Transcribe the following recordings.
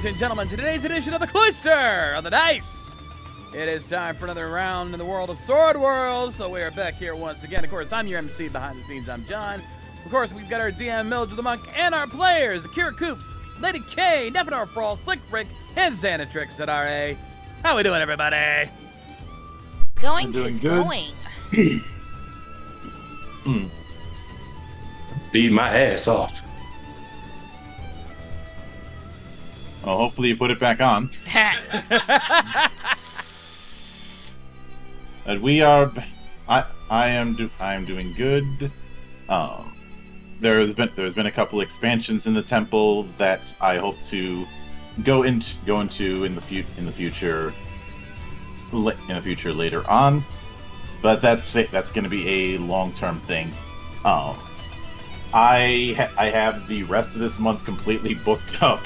ladies and gentlemen, to today's edition of the Cloister of the Dice. It is time for another round in the world of Sword World, so we are back here once again. Of course, I'm your MC behind the scenes, I'm John. Of course, we've got our DM, Mildred the Monk, and our players, Akira Coops, Lady K, Nefanor Frawl, Slick Brick, and Xanatrix at RA. How we doing, everybody? Going to going. Beat my ass off. Well, hopefully you put it back on. And we are. I am doing good. There's been a couple expansions in the temple that I hope to go into in the future later on. But that's going to be a long-term thing. I have the rest of this month completely booked up.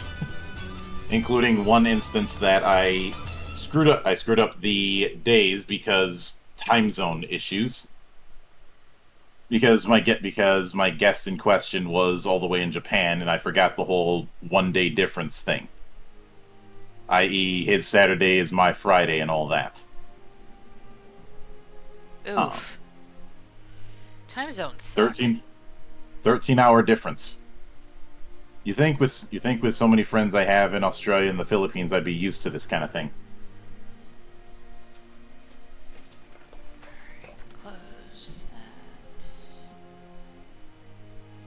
Including one instance that I screwed up the days because time zone issues. Because my guest in question was all the way in Japan, and I forgot the whole 1 day difference thing. I.e., his Saturday is my Friday and all that. Oof. Time zones suck. 13-hour difference. You think with so many friends I have in Australia and the Philippines, I'd be used to this kind of thing. Close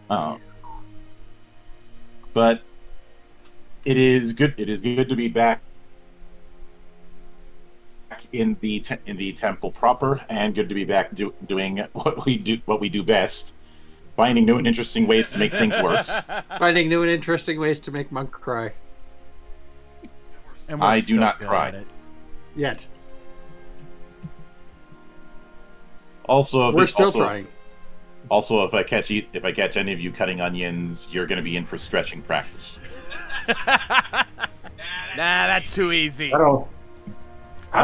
that. But it is good. It is good to be back in the temple proper, and good to be back doing what we do best. Finding new and interesting ways to make things worse. Finding new and interesting ways to make Monk cry. I do not cry. Yet. Also, we're still trying. Also, if I catch any of you cutting onions, you're going to be in for stretching practice. Nah, that's too easy. I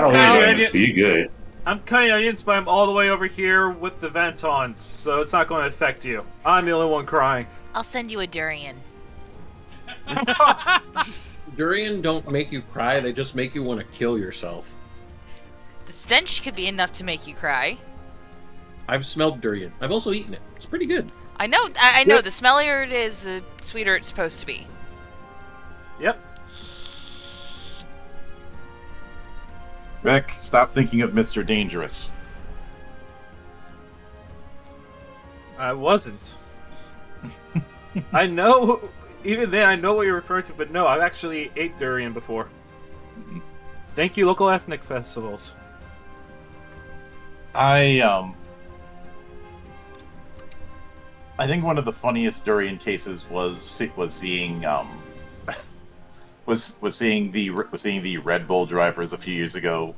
don't see good. I'm cutting onions, but I'm all the way over here with the vent on, so it's not going to affect you. I'm the only one crying. I'll send you a durian. Durian don't make you cry, they just make you want to kill yourself. The stench could be enough to make you cry. I've smelled durian. I've also eaten it. It's pretty good. I know. I know. The smellier it is, the sweeter it's supposed to be. Yep. Beck, stop thinking of Mr. Dangerous. I wasn't. I know, even then, I know what you're referring to, but no, I've actually ate durian before. Thank you, local ethnic festivals. I think one of the funniest durian cases was seeing the Red Bull drivers a few years ago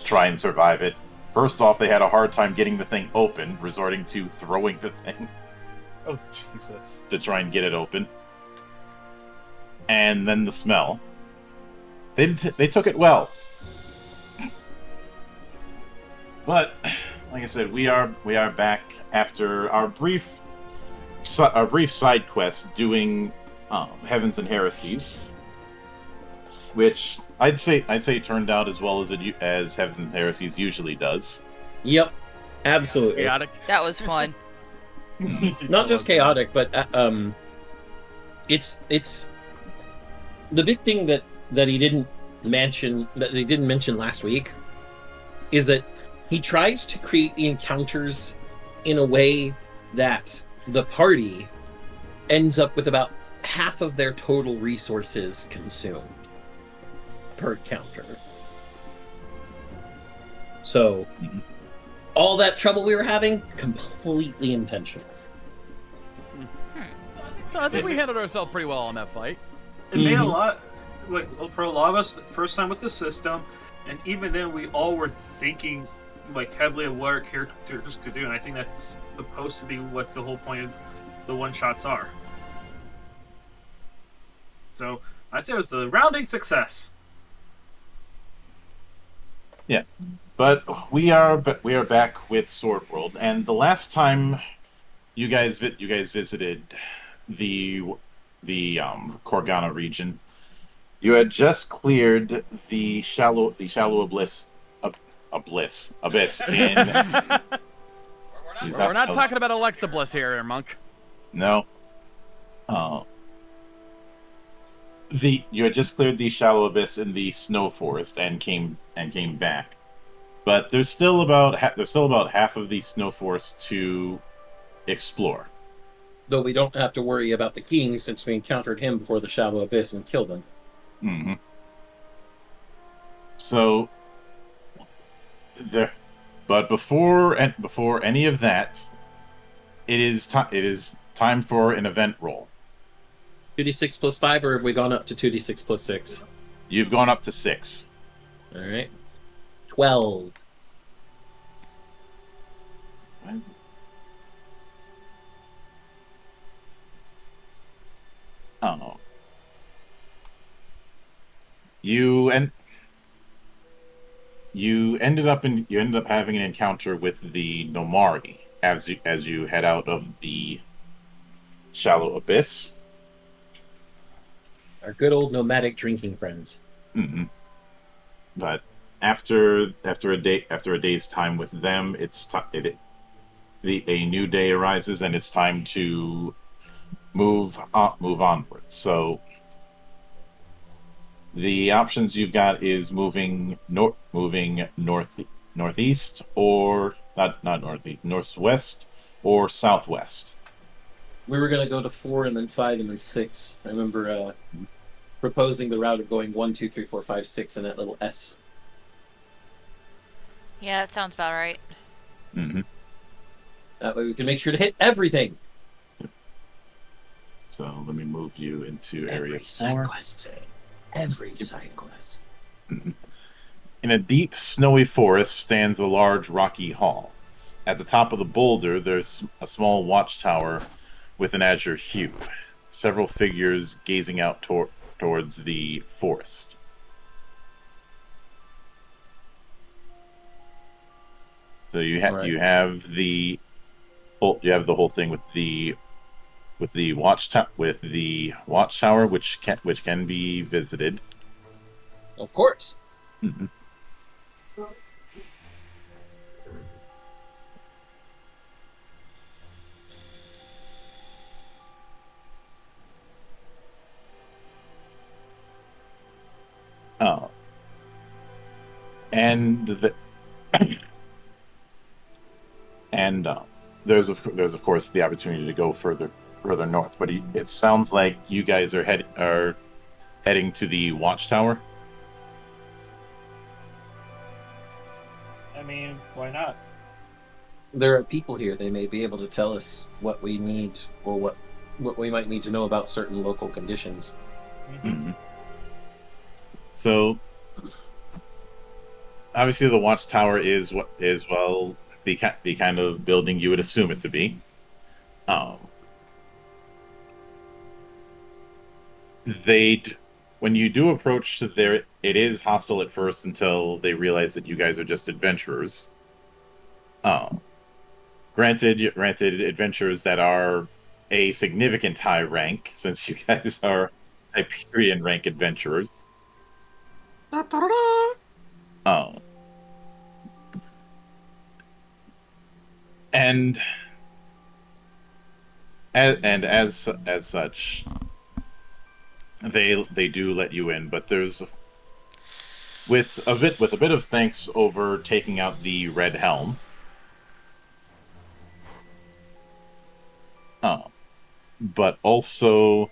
try and survive it. First off, they had a hard time getting the thing open, resorting to throwing the thing. Oh, Jesus. To try and get it open. And then the smell. They took it well. But, like I said, we are back after our brief side quest doing Heavens and Heresies, which I'd say turned out as well as Heavens and Heresies usually does. Yep, absolutely. Chaotic. That was fun. Not just chaotic, but it's the big thing that he didn't mention last week is that he tries to create the encounters in a way that the party ends up with about half of their total resources consumed per encounter. So, all that trouble we were having, completely intentional. So I think we handled ourselves pretty well on that fight. It made a lot, like, for a lot of us, first time with the system, and even then we all were thinking like heavily of what our characters could do, and I think that's supposed to be what the whole point of the one-shots are. So, I say it was a rounding success. Yeah, but we are back with Sword World, and the last time you guys visited the Korgana region, You had just cleared the shallow abyss in. We're not talking about Alexa Bliss here, Monk. No. Uh, you had just cleared the shallow abyss in the snow forest and came back, but there's still about half of the snow forest to explore. Though we don't have to worry about the king since we encountered him before the shallow abyss and killed him. Mm-hmm. So there, but before any of that, it is time for an event roll. 2d6 plus 5, or have we gone up to 2d6 plus 6? You've gone up to 6. All right. 12. What is it? Oh. You ended up having an encounter with the Nomari as you head out of the shallow abyss. Our good old nomadic drinking friends. Mm-hmm. But after a day's time with them, a new day arises, and it's time to move onward. So the options you've got is moving northeast, or not northeast, northwest or southwest. We were going to go to 4 and then 5 and then 6. I remember proposing the route of going 1, 2, 3, 4, 5, 6 and that little S. Yeah, that sounds about right. Mm-hmm. That way we can make sure to hit everything. So let me move you into Every area side 4. quest. Every side quest. Mhm. In a deep, snowy forest stands a large rocky hall. At the top of the boulder, there's a small watchtower with an azure hue. Several figures gazing out towards the forest. So you Right. have the whole thing with the watchtower, which can be visited. Of course. Mm-hmm. Oh, and there's of course the opportunity to go further north, but it sounds like you guys are heading to the watchtower. I mean, why not? There are people here. They may be able to tell us what we need or what we might need to know about certain local conditions. Mm-hmm. So obviously the watchtower is the kind of building you would assume it to be. When you do approach there, it is hostile at first until they realize that you guys are just adventurers. Granted, adventurers that are a significant high rank, since you guys are Hyperion rank adventurers. And as such, they do let you in, but there's with a bit of thanks over taking out the red helm. But also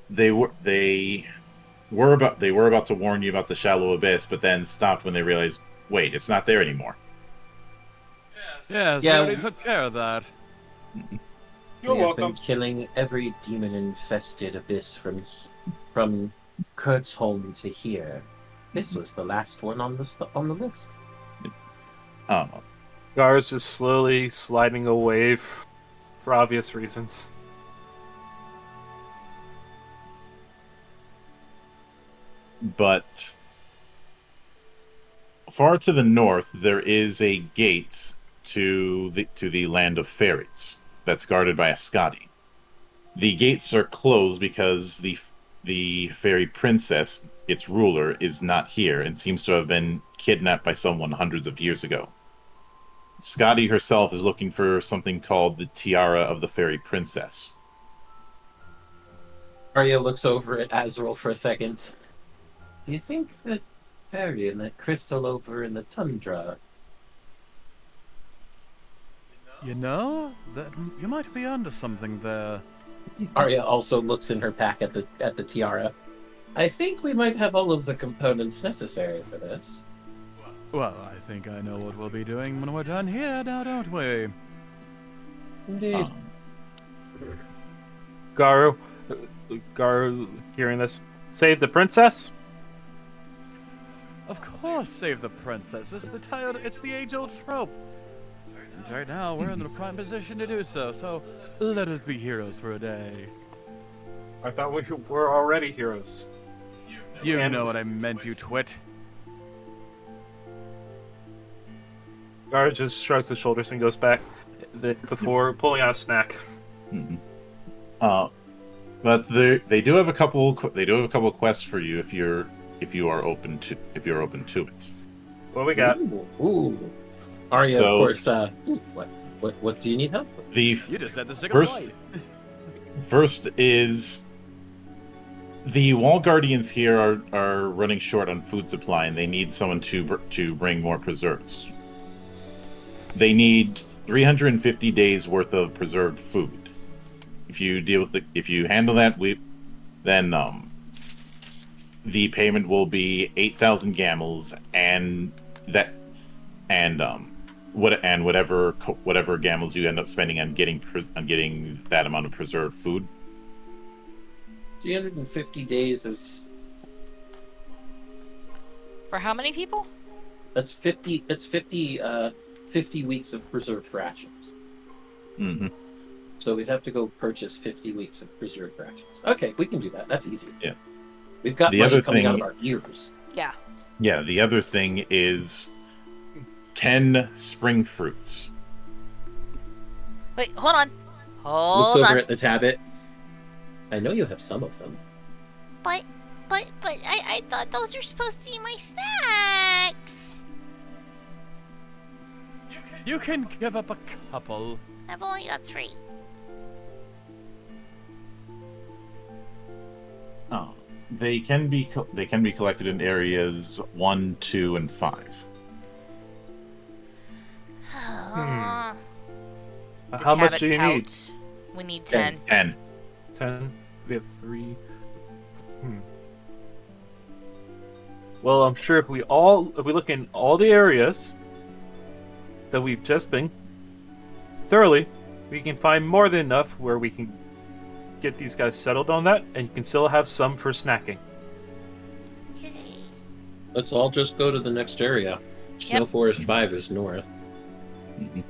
they were about to warn you about the shallow abyss, but then stopped when they realized, wait, it's not there anymore. Yes, Yeah. we already took care of that. You're we have welcome. been killing every demon-infested abyss from Kurt's home to here. This was the last one on the list. Gar's just slowly sliding away for obvious reasons. But far to the north, there is a gate to the land of fairies that's guarded by a Scotty. The gates are closed because the fairy princess, its ruler, is not here and seems to have been kidnapped by someone hundreds of years ago. Scotty herself is looking for something called the Tiara of the Fairy Princess. Arya looks over at Azrael for a second. Do you think that fairy and that crystal over in the tundra? You know, that you might be onto something there. Arya also looks in her pack at the tiara. I think we might have all of the components necessary for this. Well, I think I know what we'll be doing when we're done here now, don't we? Indeed. Garu, hearing this, save the princess. Of course, save the princess. It's the age-old trope. And right now, we're in the prime position to do so. So, let us be heroes for a day. I thought we were already heroes. You know what I meant, you twit. Garu just shrugs his shoulders and goes back before pulling out a snack. Mm-hmm. But they do have a couple. They do have a couple quests for you if you are open to it. What we got? Ooh. Arya, So- of course. What do you need help with? You just said the signal light. First is the wall guardians here are running short on food supply, and they need someone to bring more preserves. They need 350 days worth of preserved food. If you handle that, then the payment will be 8,000 gamels, and whatever gamels you end up spending on getting that amount of preserved food. 350 days is For how many people? that's 50. That's 50 weeks of preserved rations. Mm-hmm. So we'd have to go purchase 50 weeks of preserved rations. Okay, we can do that. That's easy. Yeah. We've got The money other coming out thing- of our ears. Yeah. Yeah, the other thing is 10 spring fruits. Wait, hold on. Looks Hold over on. at the tablet. I know you have some of them. But I thought those were supposed to be my snacks. You can give up a couple. I've only got 3. Oh, they can be collected in areas 1, 2, and 5. Oh, How much do you need? Pouch. We need 10. 10. 10. We have 3. Well, I'm sure if we look in all the areas that we've just been thoroughly, we can find more than enough where we can get these guys settled on that, and you can still have some for snacking. okay. Let's all just go to the next area. Snow Yep. Forest 5 is north. Mhm.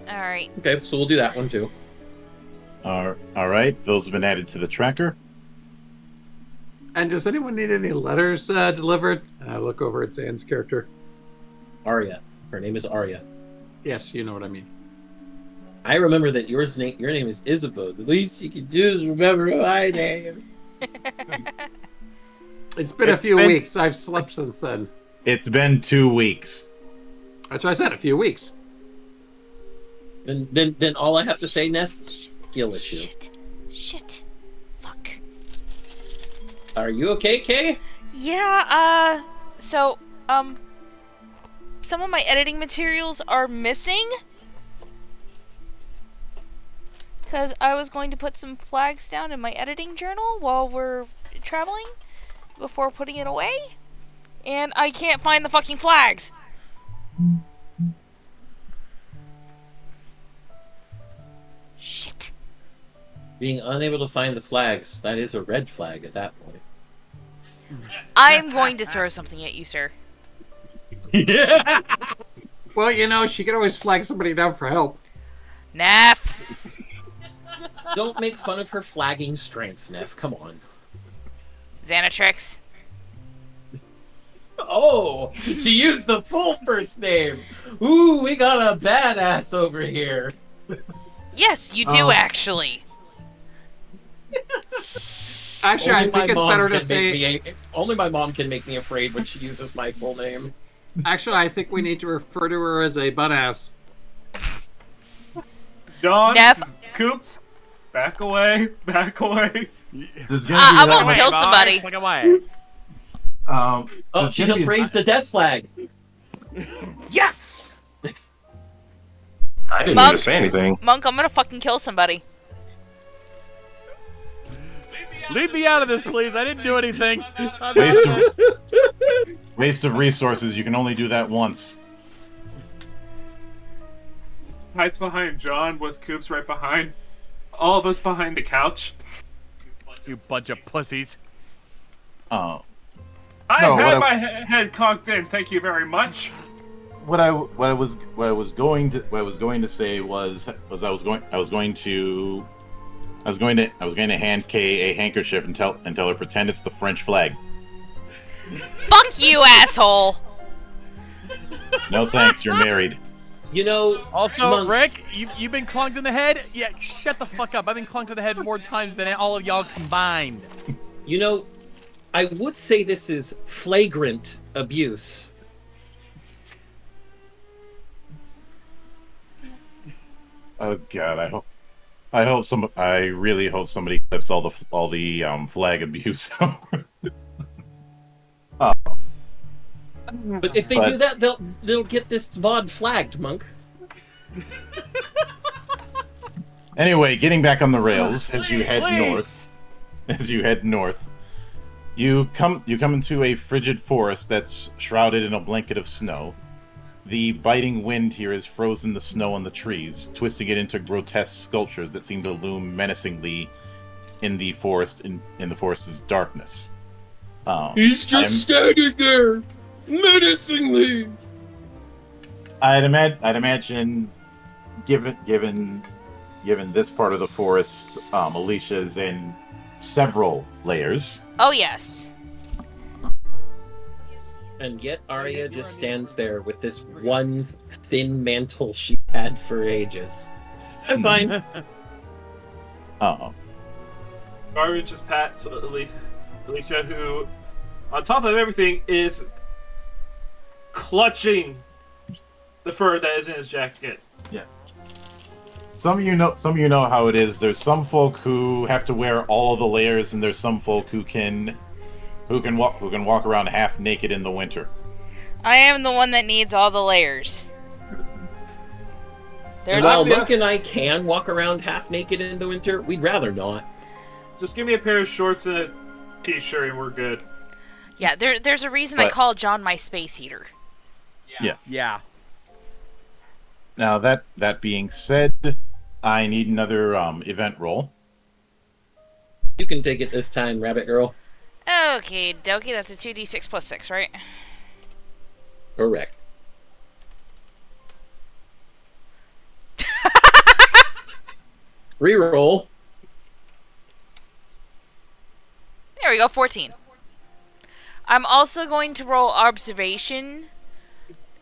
All right. Okay, so we'll do that one too. All right, those have been added to the tracker. And does anyone need any letters delivered? And I look over at Zan's character. Arya. Her name is Arya. Yes, you know what I mean. I remember that your name is Isabeau. The least you can do is remember my name. It's been a It's few been- weeks. I've slept since then. It's been 2 weeks. That's what I said, a few weeks. Then all I have to say, Neff, skill issue. Shit. Fuck. Are you okay, Kay? Yeah, so, some of my editing materials are missing. Because I was going to put some flags down in my editing journal while we're traveling before putting it away. And I can't find the fucking flags. Shit. Being unable to find the flags, that is a red flag at that point. I'm going to throw something at you, sir. Yeah. Well, you know, she can always flag somebody down for help. Naff. Don't make fun of her flagging strength, Neff. Come on. Xanatrix. Oh, she used the full first name. Ooh, we got a badass over here. Yes, you do actually. Actually, I think it's better to say. Only my mom can make me afraid when she uses my full name. Actually, I think we need to refer to her as a butt-ass. John, Nev- Coops, back away, back away. There's gonna be I that won't much- kill somebody. Look away. Oh, there's she gonna just be- raised the death flag. Yes. I didn't Monk. need to say anything. Monk, I'm gonna fucking kill somebody. Leave me out of this, please. I didn't do anything. Waste of resources. You can only do that once. Hides behind John with Coops right behind. All of us behind the couch. You bunch of pussies. Oh. I No, had what my head cocked in. Thank you very much. What I was going to say was I was going to hand Kay a handkerchief and tell her pretend it's the French flag. Fuck you, asshole. No thanks, you're married. You know, Also, Monk, Rick, you've been clunked in the head? Yeah, shut the fuck up. I've been clunked in the head more times than all of y'all combined. You know, I would say this is flagrant abuse. Oh God, I really hope somebody clips all the flag abuse. But if they do that, they'll get this VOD flagged, Monk. Anyway, getting back on the rails as you head Please. north. You come into a frigid forest that's shrouded in a blanket of snow. The biting wind here has frozen the snow on the trees, twisting it into grotesque sculptures that seem to loom menacingly in the forest in the forest's darkness. He's just standing there, menacingly. I'd imagine, given this part of the forest, Alicia's in several layers. Oh, yes. And yet Arya just stands there with this one thin mantle she had for ages. I'm fine. Oh. Arya just pats Alicia, who, on top of everything, is clutching the fur that is in his jacket. Yeah. Some of you know how it is. There's some folk who have to wear all of the layers, and there's some folk who can walk around half naked in the winter. I am the one that needs all the layers. There's While a... Monk and I can walk around half naked in the winter, we'd rather not. Just give me a pair of shorts and a t-shirt and we're good. Yeah, there's a reason I call John my space heater. Yeah. Now that being said, I need another event roll. You can take it this time, Rabbit Girl. Okay, dokie, that's a 2d6 plus 6, right? Correct. Reroll. There we go, 14. I'm also going to roll observation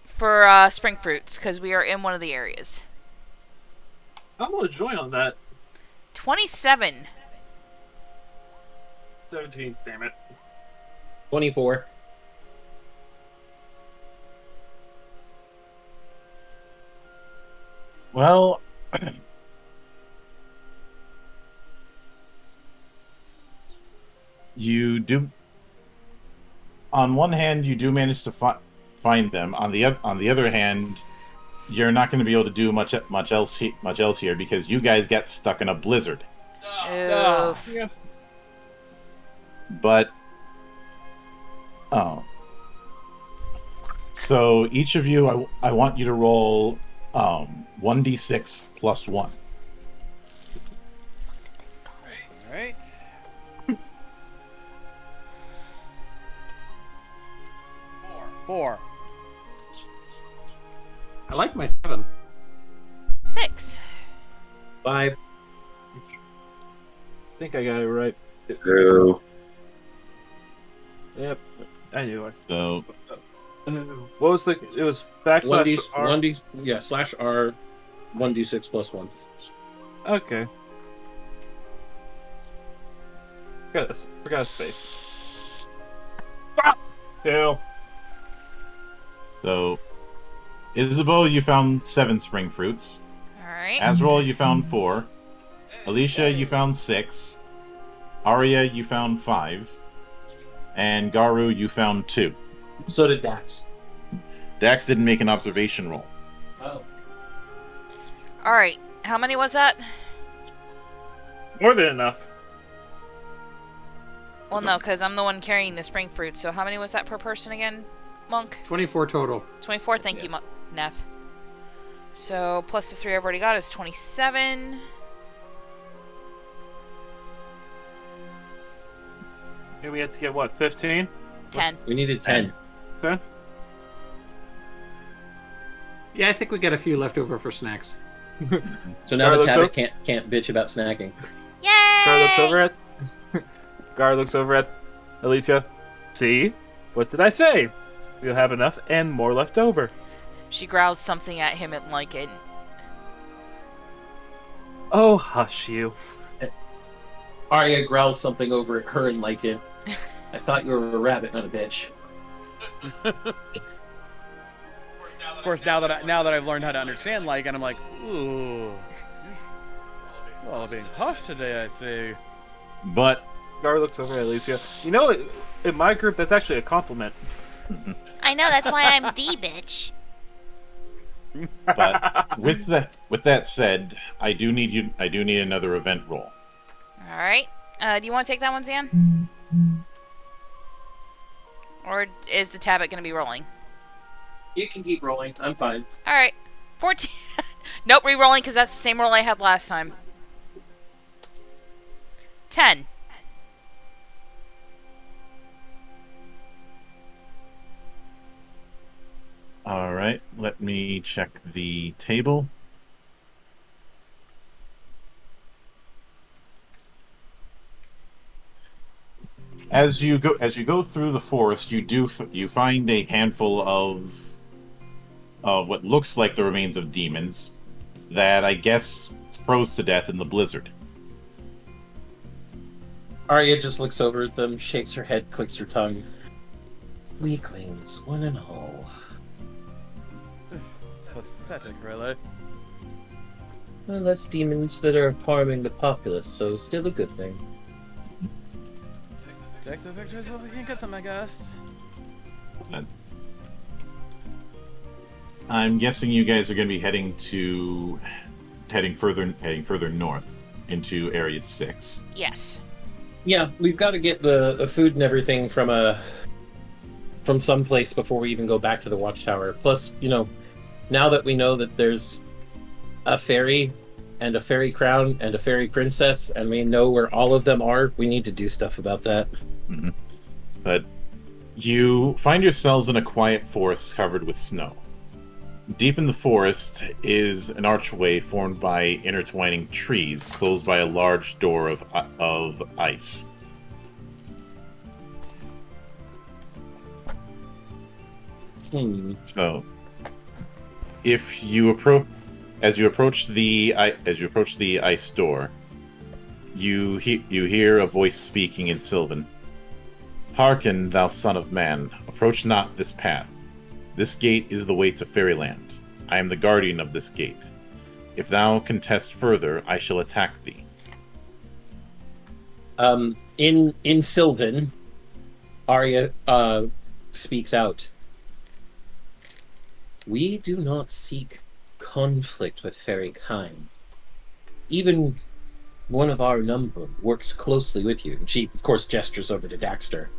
for spring fruits, because we are in one of the areas. I'm gonna join on that. 27. 17, damn it. 24. Well, you do. On one hand, you do manage to find them. On the other hand, you're not going to be able to do much else here because you guys got stuck in a blizzard. Oof. Yeah. But so each of you, I want you to roll 1d6 plus 1. Alright. Four. I like my 7. 6. 5. I think I got it right. 2. Yep, I knew it. So What was it was backslash R. /R, 1d6 plus 1. Okay. Forgot a space. Two. So, Isabel, you found 7 spring fruits. Alright. Azrael, you found 4. Alicia, you found 6. Arya, you found 5. And Garu, you found 2. So did Dax. Dax didn't make an observation roll. Oh. Alright. How many was that? More than enough. Well, no, because I'm the one carrying the spring fruit. So how many was that per person again, Monk? 24 total. 24. Thank you, Neff. So plus the 3 I've already got is 27. And we had to get what, 15? 10. We needed 10. Okay. Yeah, I think we got a few left over for snacks. So now Gar the looks Tablet can't bitch about snacking. Yay! Gar looks over at Gar looks over at Alicia. See? What did I say? We'll have enough and more left over. She growls something at him and like it. Oh, hush you. Arya growls something over at her and like it. I thought you were a rabbit, not a bitch. Of course, now that I've learned how to understand like, and I'm like, ooh, well, being posh today, I see. But Gar looks over at Alicia. You know, in my group, that's actually a compliment. I know, that's why I'm the bitch. But with that said, I do need another event roll. Alright. Do you want to take that one, Zan? Or is the Tablet going to be rolling? You can keep rolling. I'm fine. Alright. 14. Nope, re-rolling because that's the same roll I had last time. 10. All right, let me check the table. As you go through the forest, you find a handful of what looks like the remains of demons that I guess froze to death in the blizzard. Arya just looks over at them, shakes her head, clicks her tongue. Weaklings, one and all. It's pathetic, really. Well, less demons that are harming the populace, so still a good thing. Take the pictures while we can get them, I guess. I'm guessing you guys are going to be heading further north into Area 6. Yes. Yeah, we've got to get the food and everything from some place before we even go back to the watchtower. Plus, now that we know that there's a fairy and a fairy crown and a fairy princess, and we know where all of them are, we need to do stuff about that. Mm-hmm. But you find yourselves in a quiet forest covered with snow. Deep in the forest is an archway formed by intertwining trees, closed by a large door of ice. So, if you as you approach the ice door, you hear a voice speaking in Sylvan. Hearken, thou son of man, approach not this path. This gate is the way to Fairyland. I am the guardian of this gate. If thou contest further, I shall attack thee. In Sylvan, Arya speaks out. We do not seek conflict with fairy kind. Even one of our number works closely with you. And she, of course, gestures over to Daxter.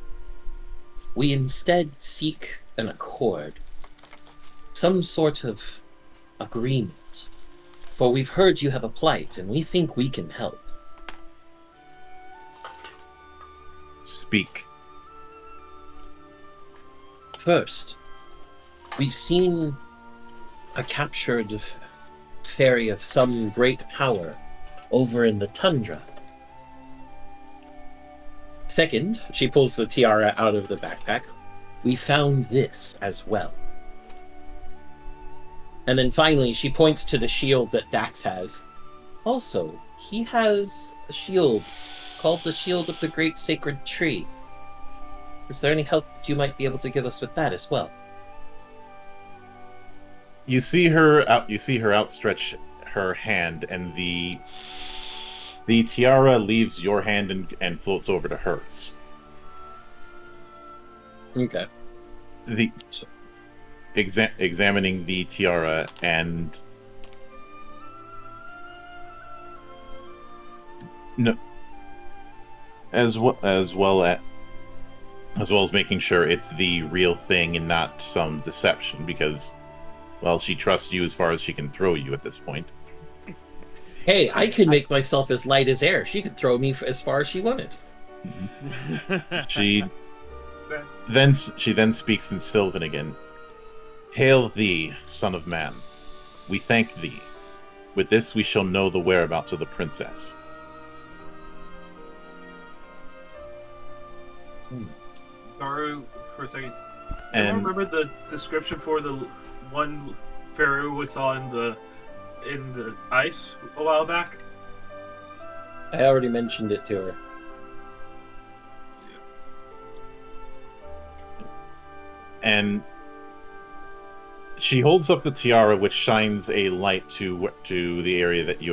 We instead seek an accord. Some sort of agreement. For we've heard you have a plight, and we think we can help. Speak. First, we've seen a captured fairy of some great power over in the tundra. Second, she pulls the tiara out of the backpack. We found this as well. And then finally, she points to the shield that Dax has. Also, he has a shield called the Shield of the Great Sacred Tree. Is there any help that you might be able to give us with that as well? You see her out. You see her outstretch her hand, and the tiara leaves your hand and floats over to hers. Okay. The examining the tiara and no, as well as making sure it's the real thing and not some deception, because, well, she trusts you as far as she can throw you at this point. Hey, I can make myself as light as air. She could throw me as far as she wanted. She then speaks in Sylvan again. Hail thee, son of man. We thank thee. With this we shall know the whereabouts of the princess. Garu, for a second. Do you And remember the description for the one pharaoh we saw in the ice a while back? I already mentioned it to her. and she holds up the tiara, which shines a light to the area that you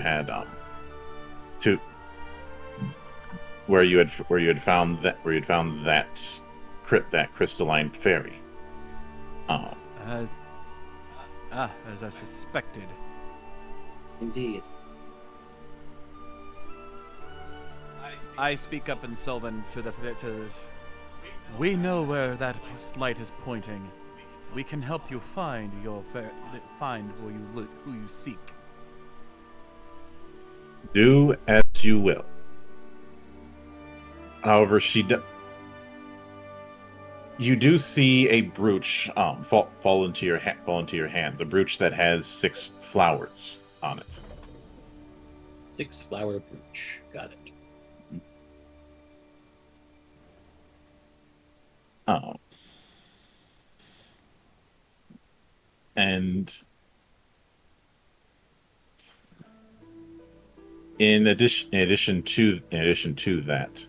had to where you had found that crystalline fairy. As I suspected. Indeed. I speak up in Sylvan to this. We know where that light is pointing. We can help you find who you seek. Do as you will. However, you do see a brooch fall into your hands. A brooch that has 6 flowers on it. 6-flower brooch. Got it. Oh. And in addition to that,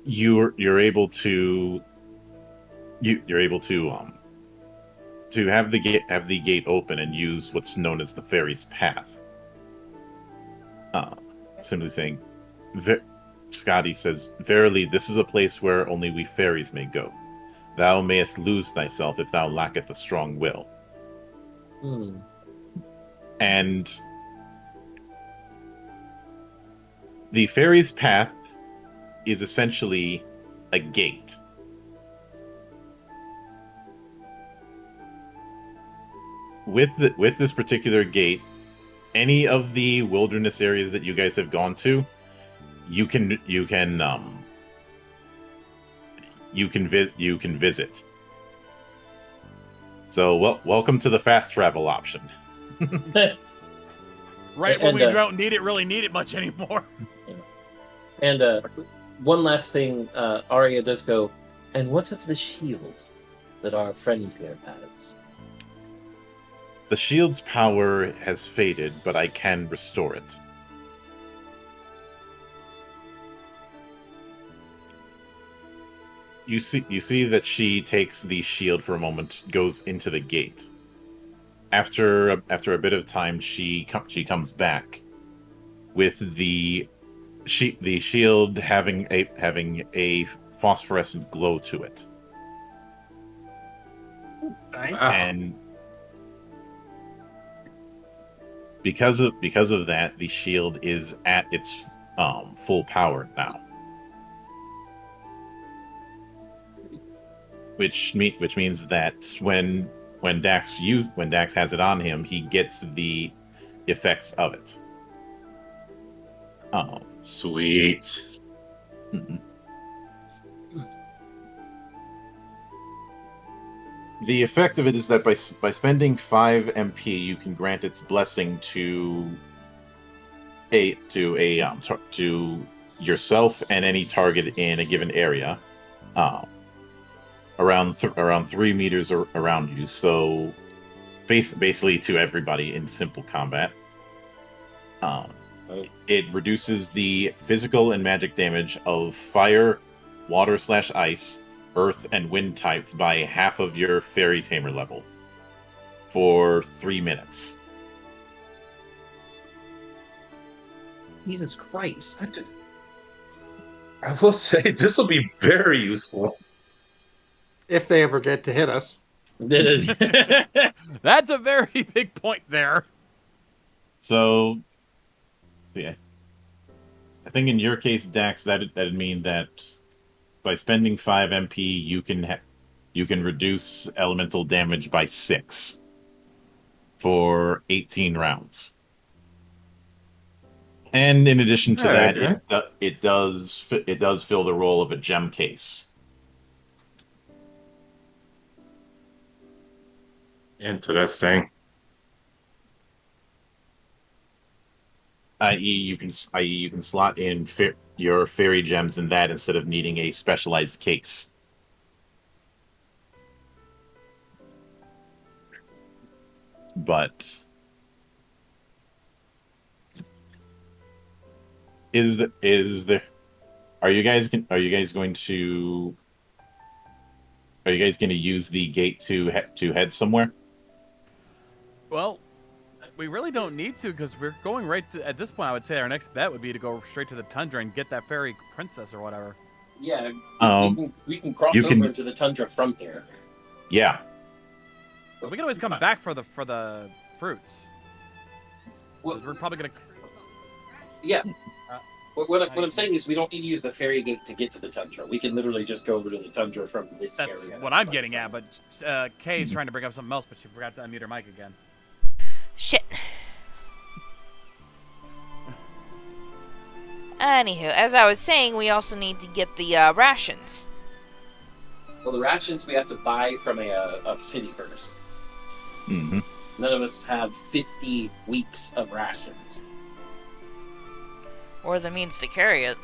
you're able to have the gate open and use what's known as the fairy's path. Simply saying, Scotty says, "Verily, this is a place where only we fairies may go. Thou mayest lose thyself if thou lacketh a strong will." And the fairy's path is essentially a gate. With this particular gate, any of the wilderness areas that you guys have gone to, you can visit. So, welcome to the fast travel option. Right when we don't really need it much anymore. And one last thing, Arya does go, and what's of the shield that our friend here has? The shield's power has faded, but I can restore it. You see that she takes the shield for a moment, goes into the gate. After a bit of time, she comes back with the shield having a phosphorescent glow to it. And because of that, the shield is at its full power now. Which means that when Dax has it on him, he gets the effects of it. Sweet. Mm-hmm. The effect of it is that by spending 5 MP, you can grant its blessing to yourself and any target in a given area, around 3 meters around you. So basically to everybody in simple combat. It reduces the physical and magic damage of fire, water/ice, earth, and wind types by half of your fairy tamer level for 3 minutes. Jesus Christ. I will say this will be very useful. If they ever get to hit us. That's a very big point there. So, let's see. I think in your case, Dax, that'd mean that by spending 5 MP, you can reduce elemental damage by 6 for 18 rounds. And in addition to that, it does fill the role of a gem case. Interesting. I.e., you can slot in your fairy gems in that instead of needing a specialized case. But are you guys going to use the gate to head somewhere? Well, we really don't need to because we're going right to, at this point, I would say our next bet would be to go straight to the tundra and get that fairy princess or whatever. Yeah, Um, we can cross you over can- into the tundra from here. Yeah. But we can always come back for the fruits. 'Cause Well, we're probably gonna. yeah. Uh, What I'm saying is we don't need to use the ferry gate to get to the tundra. We can literally just go over to the tundra from this That's area. what I'm getting at. But Kay's trying to bring up something else, but she forgot to unmute her mic again. Shit. Anywho, as I was saying, we also need to get the rations. Well, the rations we have to buy from a city first. Mm-hmm. None of us have 50 weeks of rations. Or the means to carry it.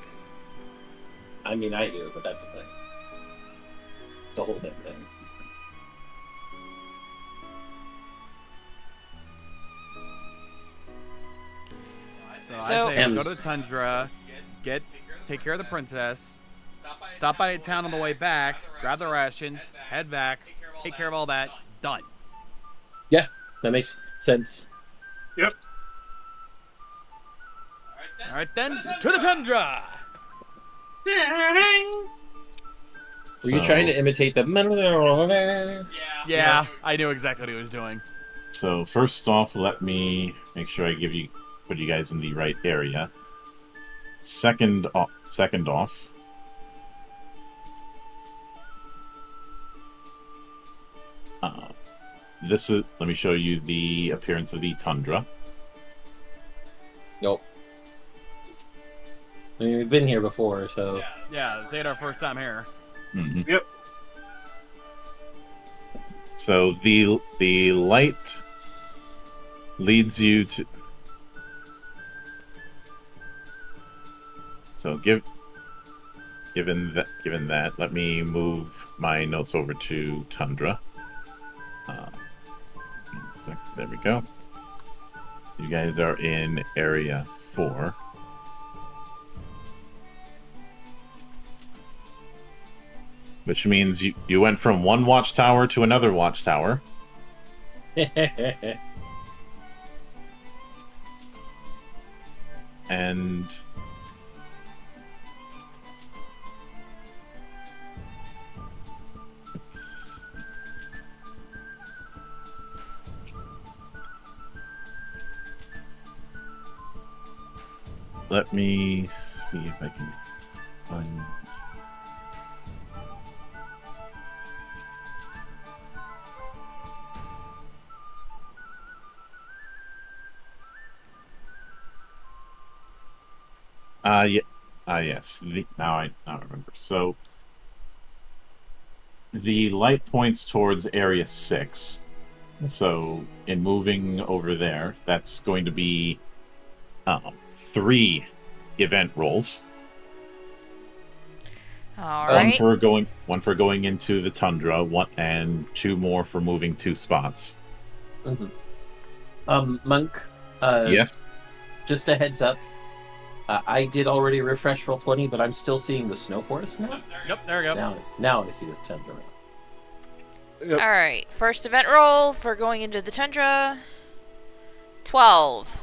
I mean, I do, but that's a thing. It's a whole different thing. So I say And- go to the tundra, take care of the princess, stop by a town on the way back, grab the rations, head back, take care of all that, done. Yeah, that makes sense. Yep. All right then, to the tundra. Were you trying to imitate the... Yeah, I knew exactly what he was doing. So first off, let me make sure I put you guys in the right area. Second off, let me show you the appearance of the tundra. Nope. I mean, we've been here before, so... Yeah, this ain't our first time here. Mm-hmm. Yep. So the light leads you to. So given that, let me move my notes over to Tundra. There we go. You guys are in area 4. Which means you went from one watchtower to another watchtower. And let me see if I can find. Yes. Now I remember. So the light points towards Area 6. So in moving over there, that's going to be 3 event rolls. All right. One for going into the tundra, and 2 more for moving 2 spots. Monk. Yes. Just a heads up. I did already refresh Roll20, but I'm still seeing the Snow Forest now. Yep, there we go. Now I see the tundra. Yep. Alright, first event roll for going into the tundra. 12.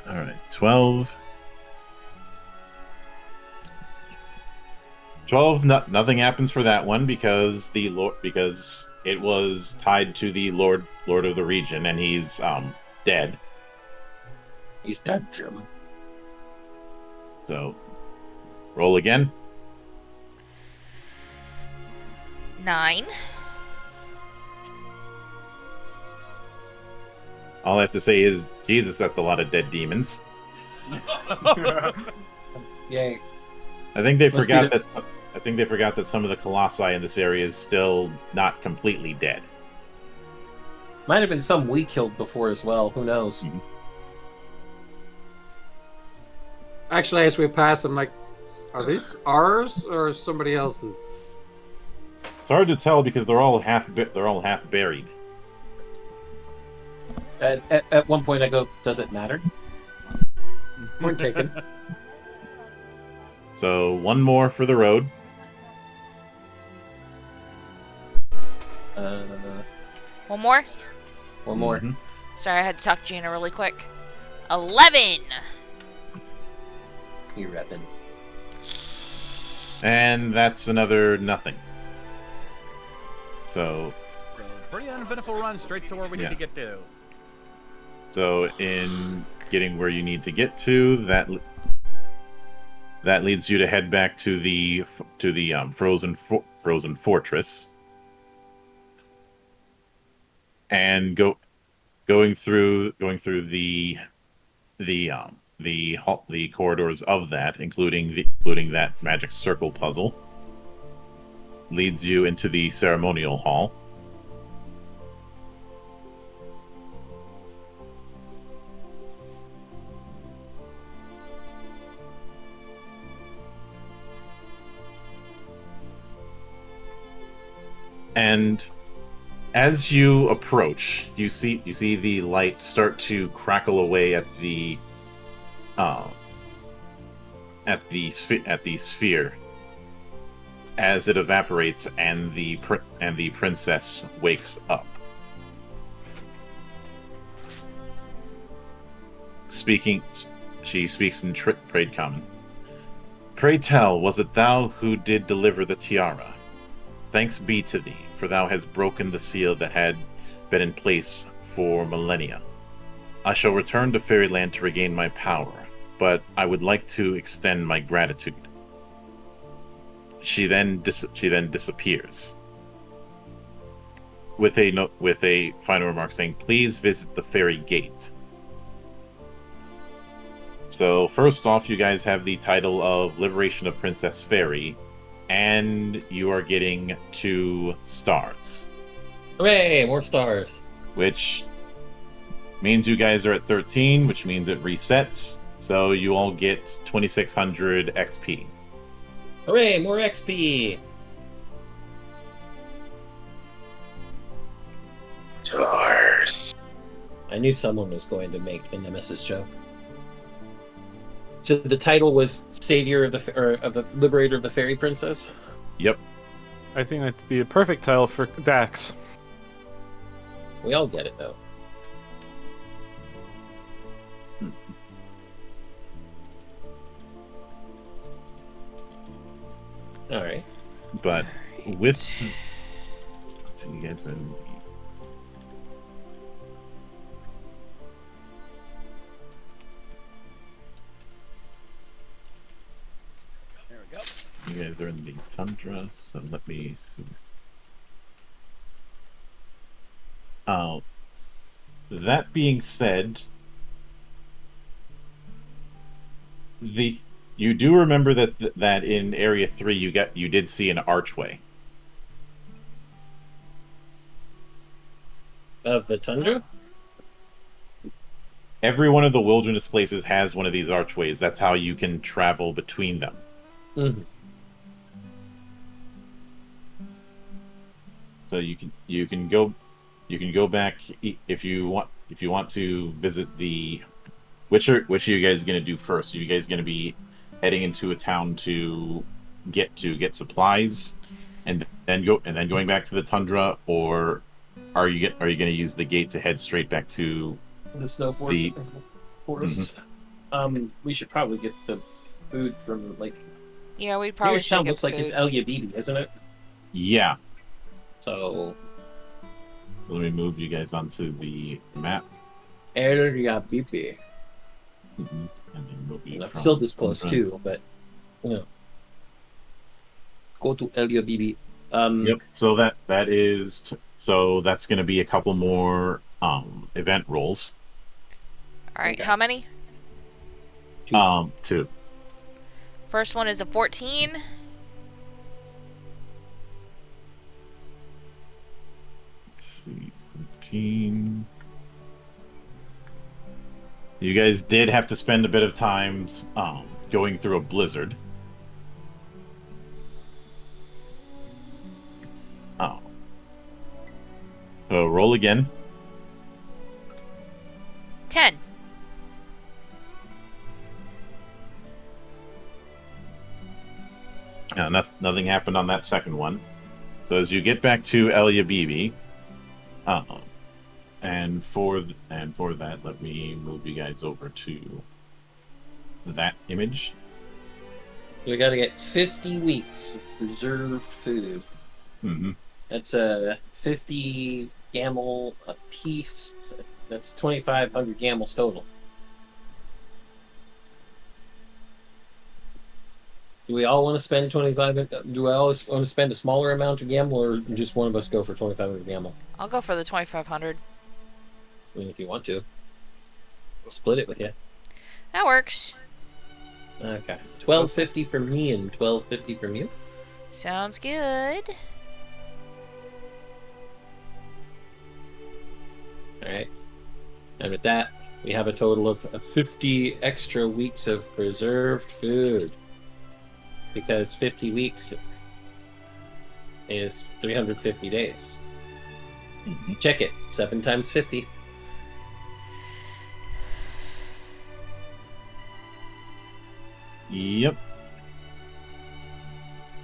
All right, 12. 12. Nothing happens for that one because it was tied to the Lord of the region, and he's dead. He's dead, Jim. So, roll again. 9. All I have to say is, Jesus, that's a lot of dead demons. Yay. I think they Must forgot be that. I think they forgot that some of the colossi in this area is still not completely dead. Might have been some we killed before as well. Who knows? Mm-hmm. Actually, as we pass, I'm like, are these ours or somebody else's? It's hard to tell because they're all half buried. At one point, I go, "Does it matter?" Point taken. So one more for the road. One more? One more. Mhm. Sorry, I had to talk to Gina really quick. 11! You reppin'. And that's another nothing. So Pretty uneventful run straight to where we need to get to. So in getting where you need to get to, that leads you to head back to the frozen fortress, and going through the corridors of that, including that magic circle puzzle, leads you into the ceremonial hall. And as you approach, you see the light start to crackle away at the sphere as it evaporates, and the princess wakes up. She speaks in trade common. Pray tell, was it thou who did deliver the tiara? Thanks be to thee, for thou hast broken the seal that had been in place for millennia. I shall return to Fairyland to regain my power, but I would like to extend my gratitude. She then disappears, with a final remark saying, "Please visit the Fairy Gate." So first off, you guys have the title of Liberation of Princess Fairy, and you are getting 2 stars. Hooray! More stars. Which means you guys are at 13, which means it resets. So you all get 2,600 XP. Hooray! More XP. Stars. I knew someone was going to make the Nemesis joke. So the title was Savior of the Liberator of the Fairy Princess? Yep. I think that'd be a perfect title for Dax. We all get it, though. Alright. But with... Let's see, you guys are... There we go. You guys are in the tundra, so let me see. That being said, you do remember that in Area 3 you did see an archway. Of the Tundra? Every one of the wilderness places has one of these archways. That's how you can travel between them. Mm-hmm. So you can go back if you want to visit the. Which are you guys going to do first? Are you guys going to be heading into a town to get supplies, and then going back to the tundra, or are you going to use the gate to head straight back to The snow the? forest. We should probably get the food from like. Yeah, we probably Nearest should town get looks like it's food. El Yabibi, isn't it? Yeah. So So let me move you guys onto the map. El Yabibi. And then move you I'm from still this close Tundra. too, but you know. Go to El Yabibi. Yep. So that's going to be a couple more event rolls. All right, Okay. how many? 2. First one is a 14. Let's see, 14. You guys did have to spend a bit of time going through a blizzard. Oh. So roll again. 10. Nothing happened on that second one. So as you get back to El Yabibi, and for that, let me move you guys over to that image. We got to get 50 weeks of preserved food. Mm-hmm. That's 50 gamel a piece. That's 2,500 gamels total. Do we all want to spend 25? Do I always want to spend a smaller amount of gamel, or just one of us go for 2,500 gamel? I'll go for the 2,500. I mean, if you want to, we'll split it with you. That works. Okay, 1250 for me and 1250 from you. Sounds good. All right, and with that, we have a total of 50 extra weeks of preserved food. Because 50 weeks is 350 days. Mm-hmm. Check it. 7 times 50. Yep.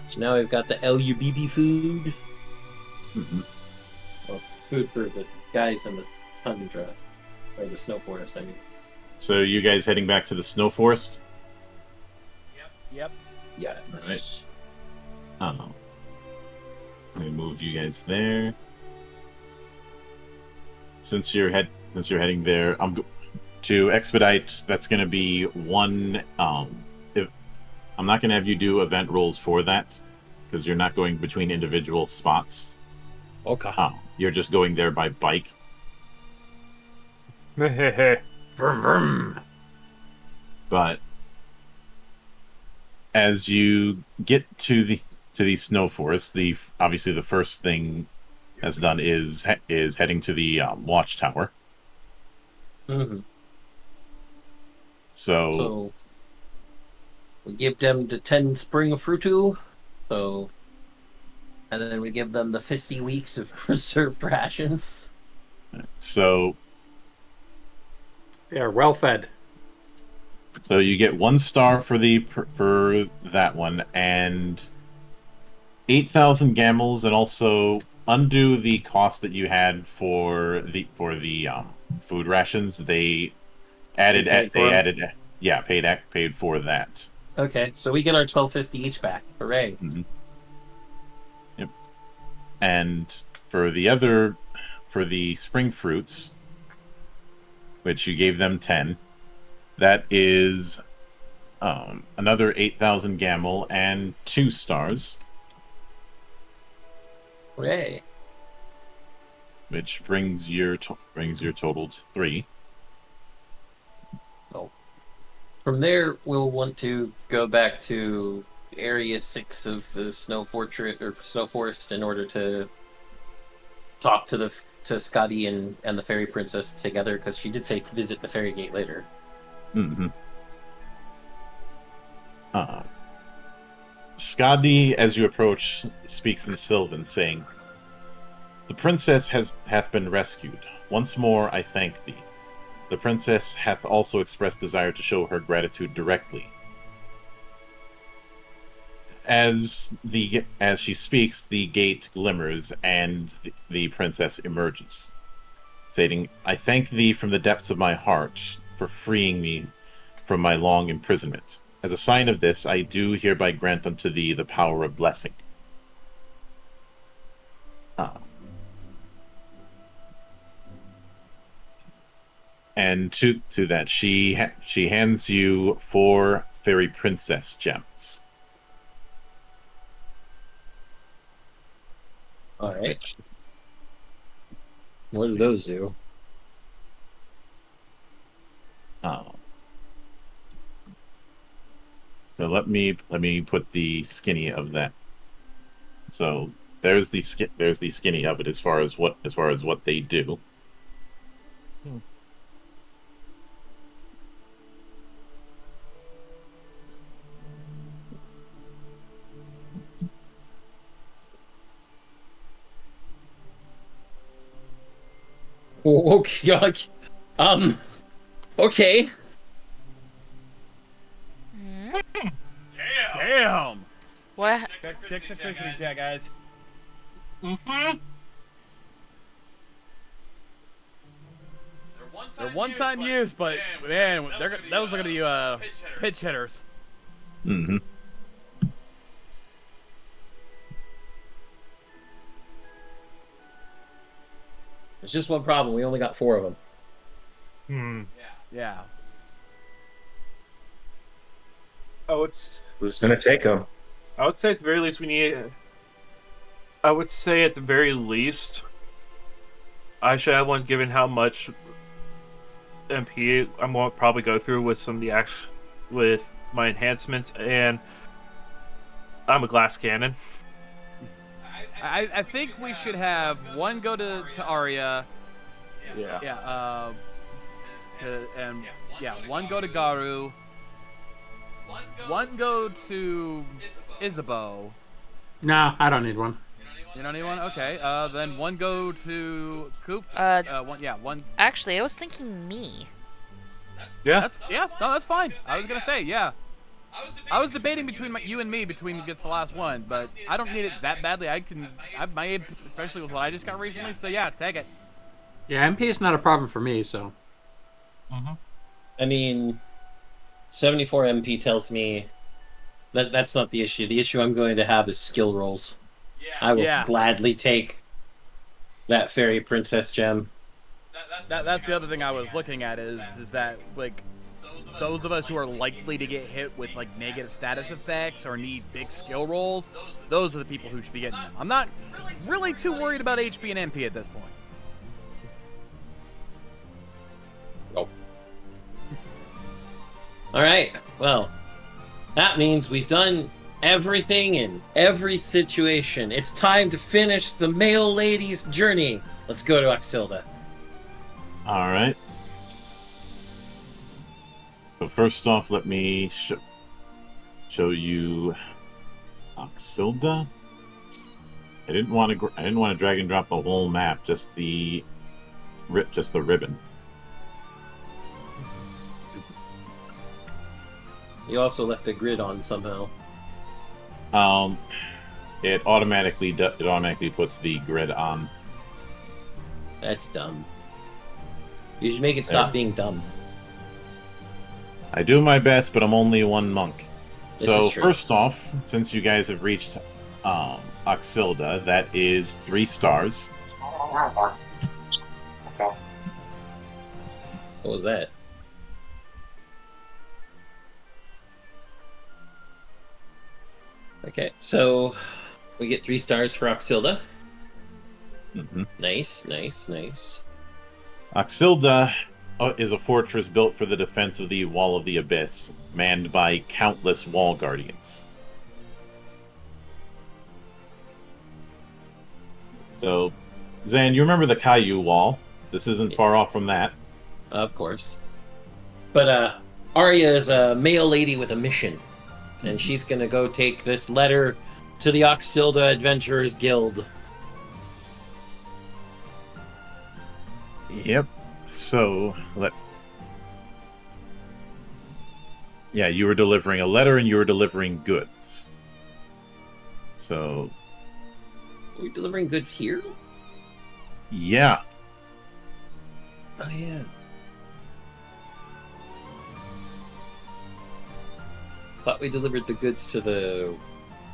So now we've got the LUBB food. Mm-hmm. Well, food for the guys in the tundra. Or the snow forest, I mean. So you guys heading back to the snow forest? Yep. Yeah. Right. Let me move you guys there. Since you're heading there, to expedite. That's going to be one. I'm not going to have you do event rolls for that because you're not going between individual spots. Okay. You're just going there by bike. Vroom vroom. But as you get to the snow forest, obviously the first thing that's done is heading to the watchtower. Mm-hmm. So we give them the 10 spring of fruitu. So, and then we give them the 50 weeks of preserved rations. So They are well fed. So you get 1 star for that one, and 8,000 gamels, and also undo the cost that you had for the food rations. They paid for that. Okay, so we get our 1250 each back. Hooray! Mm-hmm. Yep. And for the spring fruits, which you gave them 10. That is another 8,000 gamel and 2 stars, Hooray! which brings your total to 3. Oh. From there, we'll want to go back to Area 6 of the Snow Fortress or Snow Forest in order to talk to Scotty and the Fairy Princess together, because she did say visit the Fairy Gate later. Mm-hmm. Skadi, as you approach, speaks in Sylvan, saying, The princess hath been rescued. Once more I thank thee. The princess hath also expressed desire to show her gratitude directly. As she speaks, the gate glimmers, and the princess emerges, stating, "I thank thee from the depths of my heart for freeing me from my long imprisonment. As a sign of this, I do hereby grant unto thee the power of blessing." And to that, she hands you 4 fairy princess gems. All right. What do those do? So let me put the skinny of that. So there's the skinny of it as far as what they do. Okay. Okay. Damn. What? Check the Christmas check, guys. They're one-time use, but man, those are gonna be pitch hitters. Mm-hmm. There's just one problem. We only got 4 of them. Yeah. Oh, it's. Who's gonna take them? I would say at the very least we need. I would say at the very least, I should have one. Given how much MP I'm going to probably go through with some of the with my enhancements, and I'm a glass cannon. I think we should have one go to Arya. Yeah. Yeah. One go to Garu. One go to Isabeau. No, I don't need one. You don't need one? Okay. Then one go to Coop. One. Actually, I was thinking me. Yeah. That's fine. I was gonna say, yeah. I was debating between you and me between who gets the last one, but I don't need it that badly. I have my aid, especially with what I just got recently. So yeah, take it. Yeah, MP is not a problem for me, so. I mean, 74 MP tells me that that's not the issue. The issue I'm going to have is skill rolls. I will gladly take that fairy princess gem. That's the other thing I was looking at is that like those of us who are likely to get hit with like negative status effects or need big skill rolls, those are the people who should be getting them. I'm not really too worried about HP and MP at this point. Nope. All right. Well, that means we've done everything in every situation. It's time to finish the male lady's journey. Let's go to Oxilda. All right. So first off, let me show you Oxilda. I didn't want to drag and drop the whole map, just the ribbon. You also left the grid on somehow. It automatically puts the grid on. That's dumb. You should make it stop being dumb. I do my best, but I'm only one monk. So true. First off, since you guys have reached Oxilda, that is 3 stars. What was that? Okay, so we get 3 stars for Oxilda. Mm-hmm. Nice, nice, nice. Oxilda is a fortress built for the defense of the Wall of the Abyss, manned by countless wall guardians. So, Zan, you remember the Caillou Wall? This isn't far off from that. Of course. But Arya is a male lady with a mission, and she's gonna go take this letter to the Oxilda Adventurers Guild. Yep. So yeah, you were delivering a letter and you were delivering goods. So Are we delivering goods here? yeah. Oh yeah. Thought we delivered the goods to the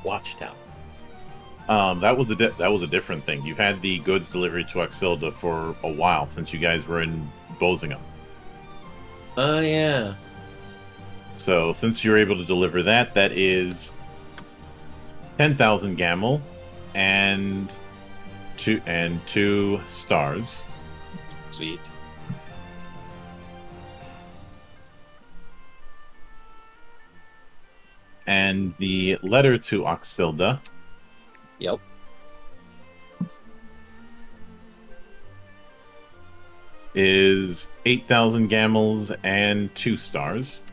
watchtower. That was a different thing. You've had the goods delivery to Oxilda for a while since you guys were in Bosingham. Oh yeah. So since you're able to deliver that, that is 10,000 gamel and two stars. Sweet. And the letter to Oxilda Yep. is 8,000 gamels and 2 stars.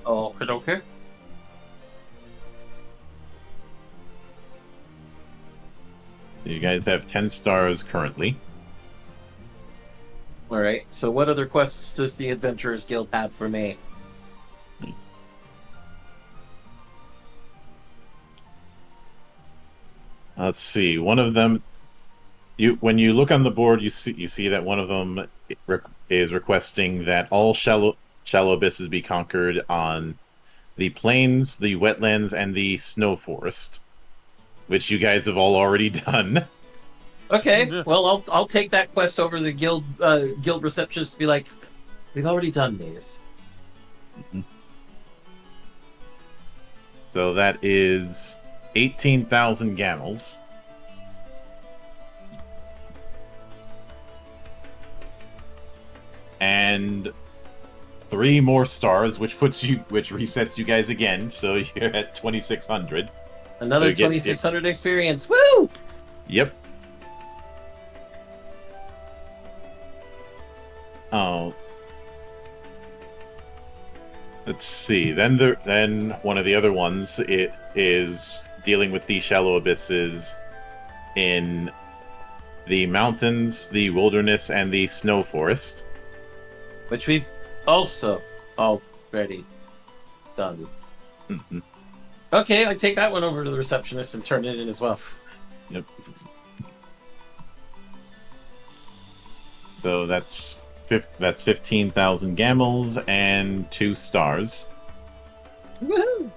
Oh, okay. You guys have 10 stars currently. All right. So, what other quests does the Adventurers Guild have for me? Let's see. One of them, when you look on the board, you see that one of them is requesting that all shallow abysses be conquered on the plains, the wetlands, and the snow forest, which you guys have all already done. Okay. Yeah. Well, I'll take that quest over to the guild receptionist to be like, we've already done these. So that is 18,000 gamels. And 3 more stars, which resets you guys again, so you're at 2,600. Another So 2,600 experience. Woo! Yep. Oh. Let's see. Then one of the other ones it is dealing with the shallow abysses in the mountains, the wilderness, and the snow forest. Which we've also already done. Mm-hmm. Okay, I take that one over to the receptionist and turn it in as well. Yep. So that's 15,000 gamels and 2 stars. Woohoo!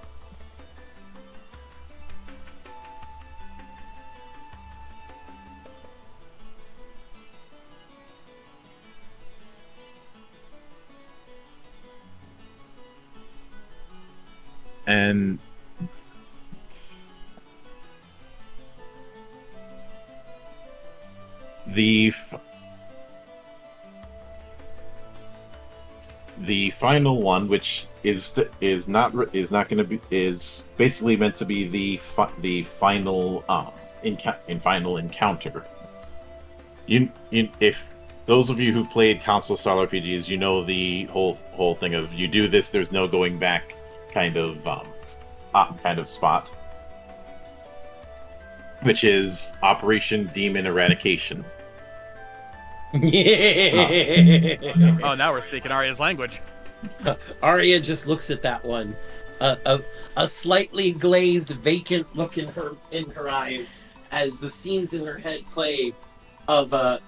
And the final one, which is basically meant to be the final final encounter. If those of you who've played console style RPGs, you know the whole thing of you do this, there's no going back kind of spot, which is Operation Demon Eradication. Oh, now we're speaking Arya's language. Arya just looks at that one, a slightly glazed, vacant look in her eyes as the scenes in her head play of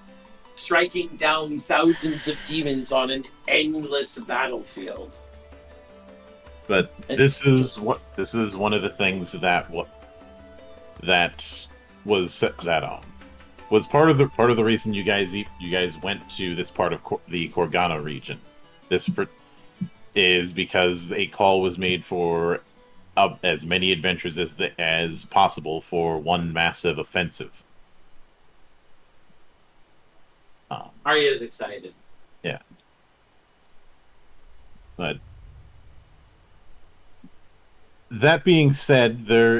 striking down thousands of demons on an endless battlefield. But this is one of the things that was part of the reason you guys went to this part of the Korgana region. This is because a call was made for as many adventures as possible for one massive offensive. Arya is excited. Yeah, but that being said, there are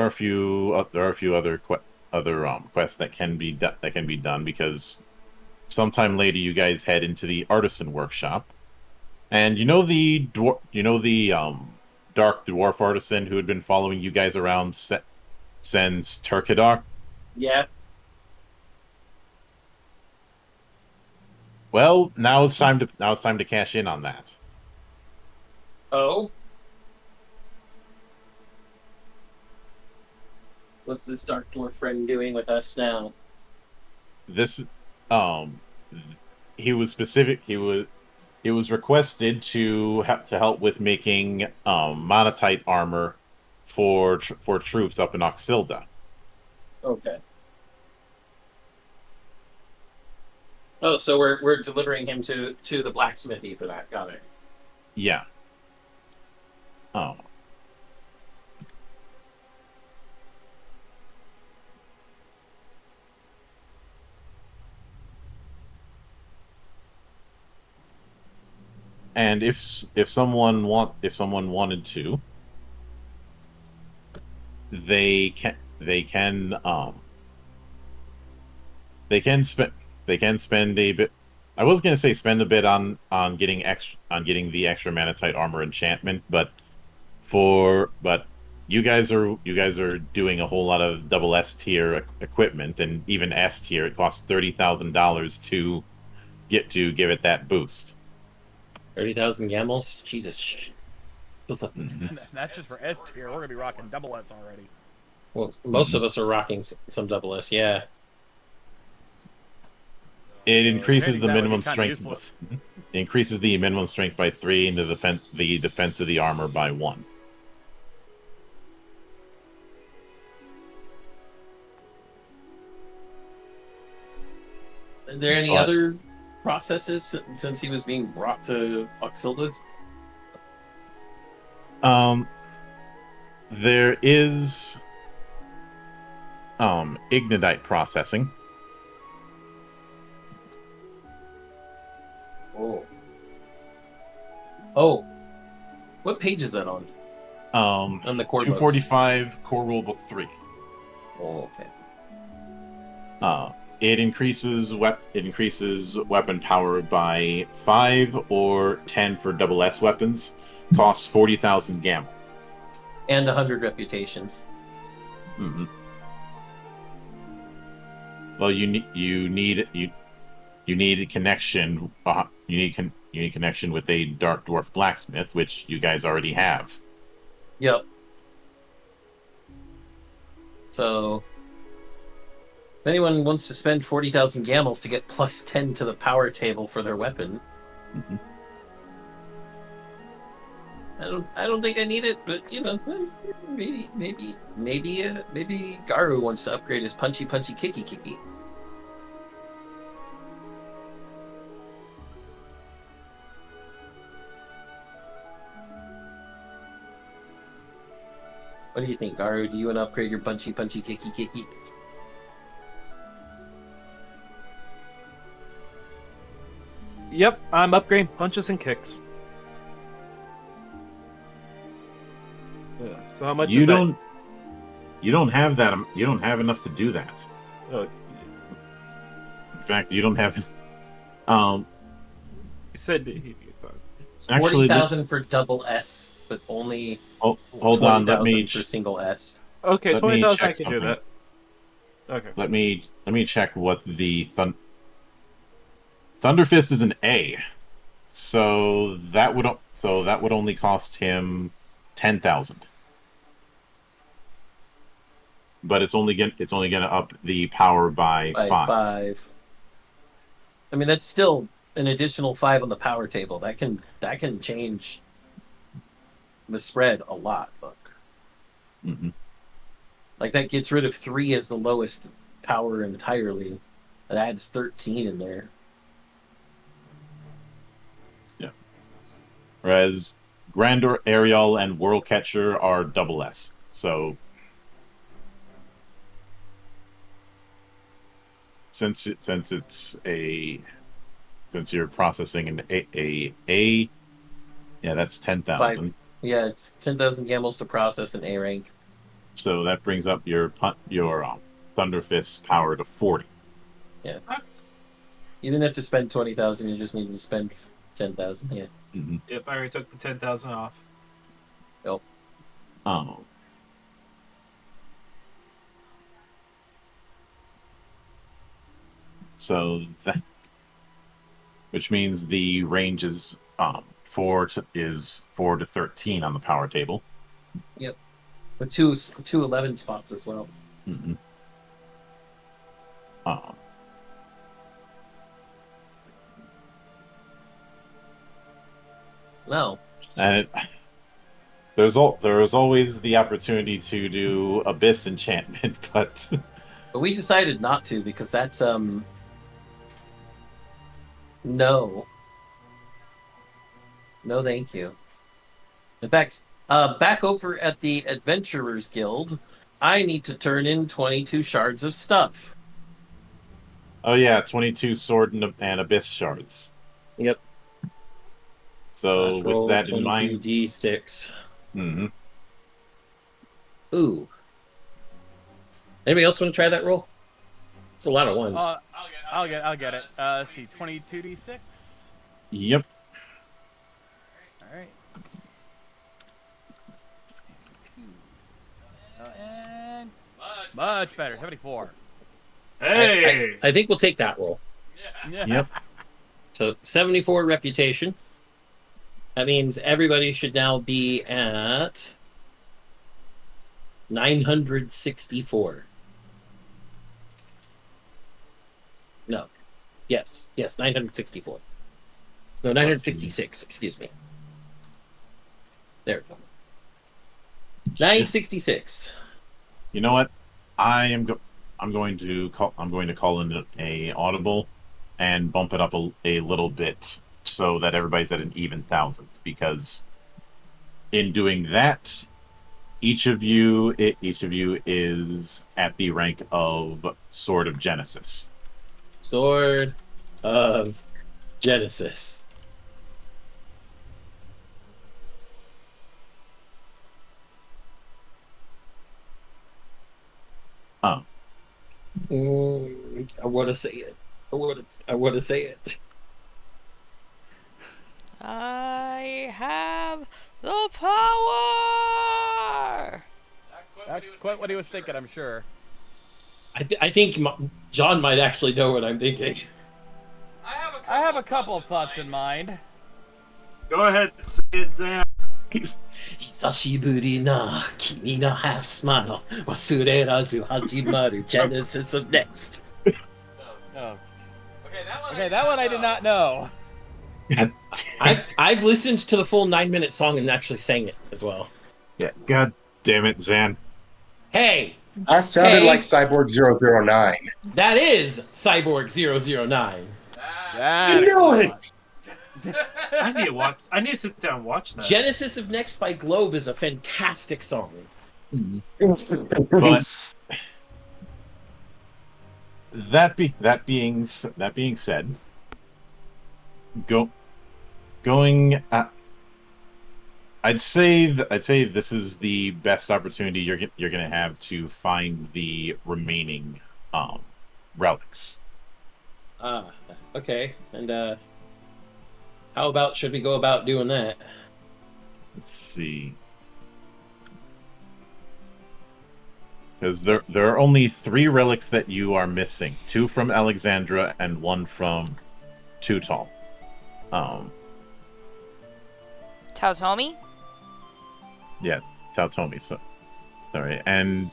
a few other quests that can be done because sometime later you guys head into the artisan workshop, and you know the dark dwarf artisan who had been following you guys around since Turkidar? Yeah. Well, now it's time to cash in on that. Oh. What's this dark dwarf friend doing with us now? This he was specific he was requested to help with making monotite armor for troops up in Oxilda. Okay. Oh, so we're delivering him to the blacksmithy for that. Got it. Yeah. Oh. And if someone wanted to, they can spend a bit. I was gonna say spend a bit on getting the extra manatite armor enchantment, but you guys are doing a whole lot of double S tier equipment, and even S tier. It costs $30,000 to give it that boost. 30,000 gamels? Jesus. What the... That's just for S tier. We're gonna be rocking double S already. Well, most of us are rocking some double S, yeah. It increases Trading the that would be minimum kinda strength. useless. It increases the minimum strength by 3 and the defense of the armor by 1. Are there any other processes since he was being brought to Oxilda? There is ignitite processing. Oh. What page is that on? On the core 245 core rulebook 3. Oh, okay. It increases weapon power by 5 or 10 for double S weapons. Costs 40,000 gamma. And 100 reputations. Mm-hmm. Well, you need a connection. You need connection with a dark dwarf blacksmith, which you guys already have. Yep. So, if anyone wants to spend 40,000 gamels to get plus 10 to the power table for their weapon, I don't think I need it, but maybe Garu wants to upgrade his punchy kicky. What do you think, Garu? Do you want to upgrade your punchy kicky? Yep, I'm upgrading punches and kicks. Yeah. So how much You is don't. that? You don't have that. You don't have enough to do that. Oh, In fact, you don't have. you said It's Actually, 40,000 for double S, but only hold on. Let 20,000 me for single S. okay, let me 20,000. I check can do something. that. Okay. Let me check what the Thunderfist is an A, so that would only cost him 10,000. But it's only gonna up the power by 5. I mean, that's still an additional 5 on the power table. That can change the spread a lot. Look, like that gets rid of 3 as the lowest power entirely. It adds 13 in there. Yeah. Whereas Grandor, Ariel, and World Catcher are double S. So since you're processing an A, yeah, that's 10,000. Yeah, it's 10,000 gamels to process an A rank. So that brings up your Thunderfist's power to 40. Yeah. You didn't have to spend 20,000. You just needed to spend 10,000. Yeah. Yep, I already took the 10,000 off. Yep. Um, so that, which means the range is 4 to 13 on the power table. Yep. With two 11 spots as well. Mm-hmm. No. And there's always the opportunity to do Abyss enchantment, but But we decided not to because that's no. No, thank you. In fact, back over at the Adventurers Guild, I need to turn in 22 shards of stuff. oh yeah, 22 sword and Abyss shards. Yep. So Let's with roll that in mind, 22d6. mm-hmm. Ooh. Anybody else want to try that roll? It's a lot of ones. I'll get it. Let's see, 22d6. Yep. All right. And much better. 74. Hey! I think we'll take that roll. Yeah. Yep. So 74 reputation. That means everybody should now be at 964. No. Yes, 964. No, 966, excuse me. There we go. 966. You know what? I'm going to call in a audible and bump it up a little bit so that everybody's at an even 1,000. Because in doing that, each of you is at the rank of Sword of Genesis. Sword of Genesis. Oh. I want to say it. I want to say it. I have the power. That's quite what he was thinking, I'm sure. I think John might actually know what I'm thinking. I have a couple of thoughts in mind. Go ahead, say it, Zan. 久しぶりな君の half smile 忘れらず始まる Genesis of Next. Oh. Okay, that one I did not know. I've listened to the full 9-minute song and actually sang it as well. Yeah. God damn it, Zan. Hey, That sounded like Cyborg 009. that is Cyborg 009. You know it! I need to sit down and watch that. Genesis of Next by Globe is a fantastic song. But that being said, going. I'd say this is the best opportunity you're gonna have to find the remaining relics. Okay. And how about should we go about doing that? Let's see. Because there are only 3 relics that you are missing. 2 from Alexandra and 1 from Tutal. Taotomi? Yeah, Taotomi. So, sorry. And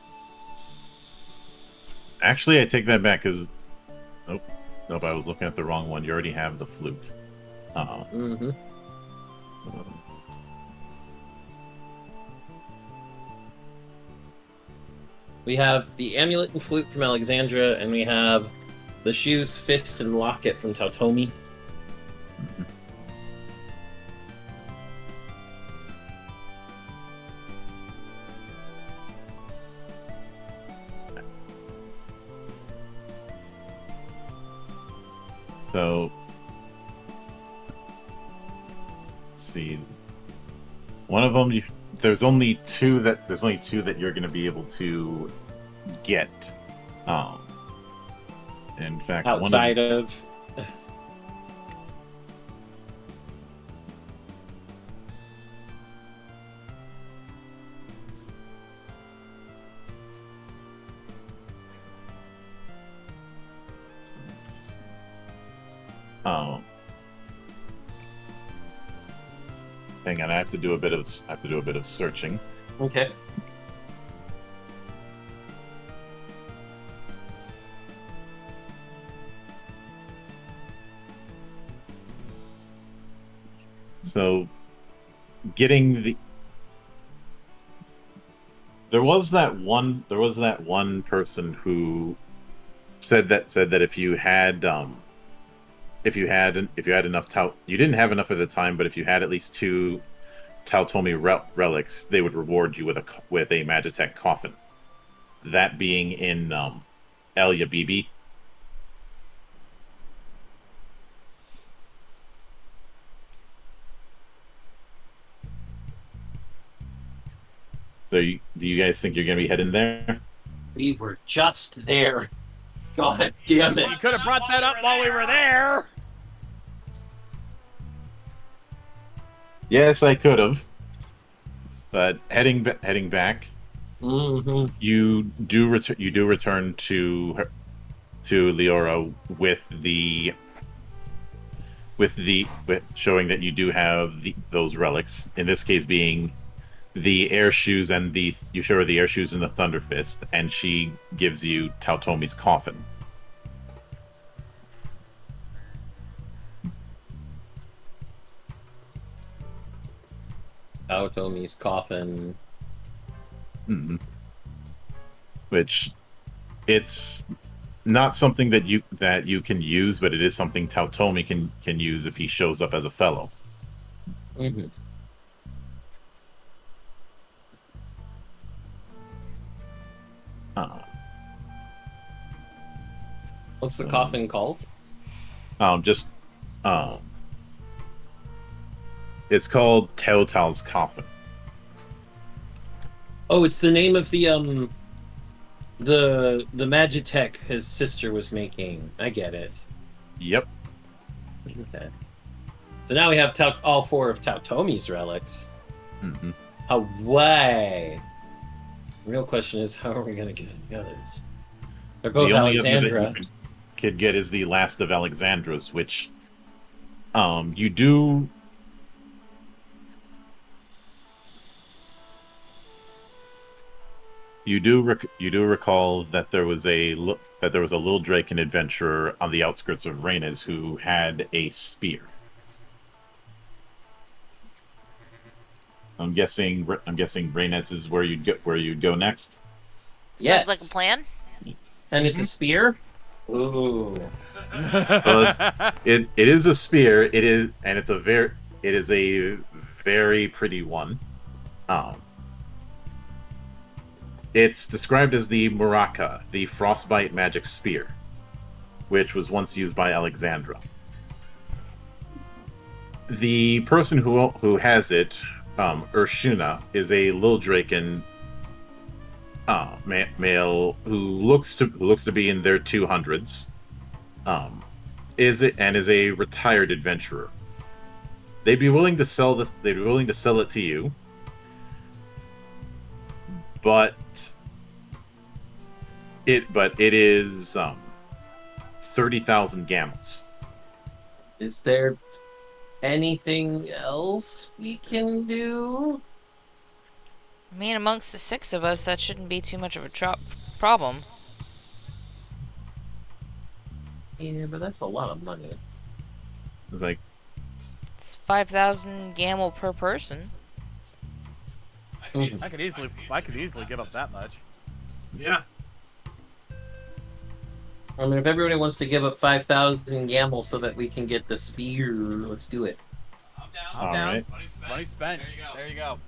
actually, I take that back because nope, I was looking at the wrong one. You already have the flute. We have the amulet and flute from Alexandra, and we have the shoes, fist, and locket from Taotomi. So, let's see. One of them, there's only two that you're going to be able to get. In fact, Outside of Oh. Hang on, I have to do a bit of searching. Okay. So, getting the there was that one person who said that if you had enough you didn't have enough at the time, but if you had at least 2 Tautomi relics, they would reward you with a Magitech coffin. That being in El Yabibi. So do you guys think you're going to be heading there? We were just there. God damn it. You could have brought that up while we were there. Yes, I could have. But heading back, you do return to Leora with showing that you do have those relics. In this case, being the air shoes and you show her the air shoes and the Thunder Fist, and she gives you Tautomi's coffin. Tautomi's coffin. Mm-hmm. Which, it's not something that you can use, but it is something Tautomi can use if he shows up as a fellow. Mm-hmm. What's the coffin called? It's called Teotal's coffin. Oh, it's the name of the Magitech his sister was making. I get it. Yep. Okay. So now we have all 4 of Tautomi's relics. Mm-hmm. Why? The real question is, how are we going to get the others? They're both The only Alexandra. other that you could get is the last of Alexandra's, which you do. You do recall that there was a little Draken adventurer on the outskirts of Reynes who had a spear. I'm guessing Reynes is where you'd go next. Yes. Sounds like a plan. And it's a spear? Ooh. It is a spear. It is a very pretty one. It's described as the Muraka, the frostbite magic spear, which was once used by Alexandra. The person who has it, Urshuna, is a Lil Draken male who looks to be in their 200s. Is a retired adventurer. They'd be willing to sell it to you, but it is 30,000 gamels. Is there anything else we can do? I mean, amongst the 6 of us, that shouldn't be too much of a problem. Yeah, but that's a lot of money. It's like, It's 5,000 gamel per person. I could easily give up that much. Yeah. I mean, if everybody wants to give up 5,000 gamel so that we can get the spear, let's do it. I'm all down. right. Money spent. There you go.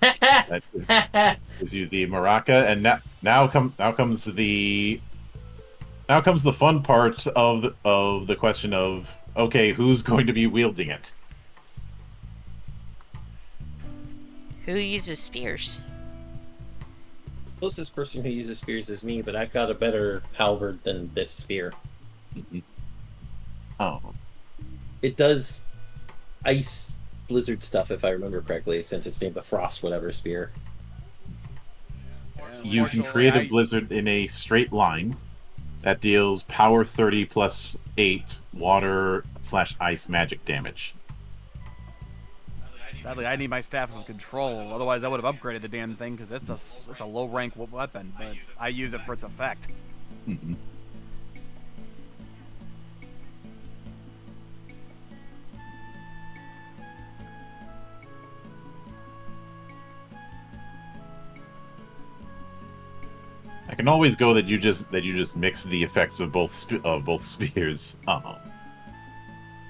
That gives you the Maraca, and now comes the fun part of the question of, okay, who's going to be wielding it? Who uses spears? Closest person who uses spears is me, but I've got a better halberd than this spear. Mm-hmm. Oh. It does ice blizzard stuff, if I remember correctly, since it's named the Frost whatever spear. You can create a blizzard in a straight line, That deals power 30 plus 8 water/ice magic damage. Sadly, I need my staff of control. Otherwise, I would have upgraded the damn thing because it's a low rank weapon, but I use it for its effect. Mm-hmm. I can always go that you just mix the effects of both spears.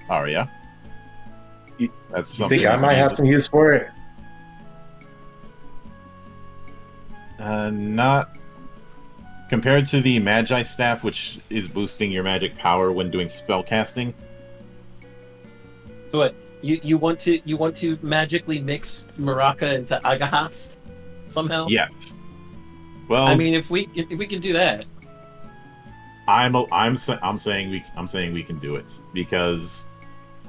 Arya. That's I something. think I might have some use for it. Not compared to the Magi staff, which is boosting your magic power when doing spell casting. So what? You want to magically mix Maraka into Agahast somehow? Yes. Well, I mean, if we can do that, I'm saying we can do it because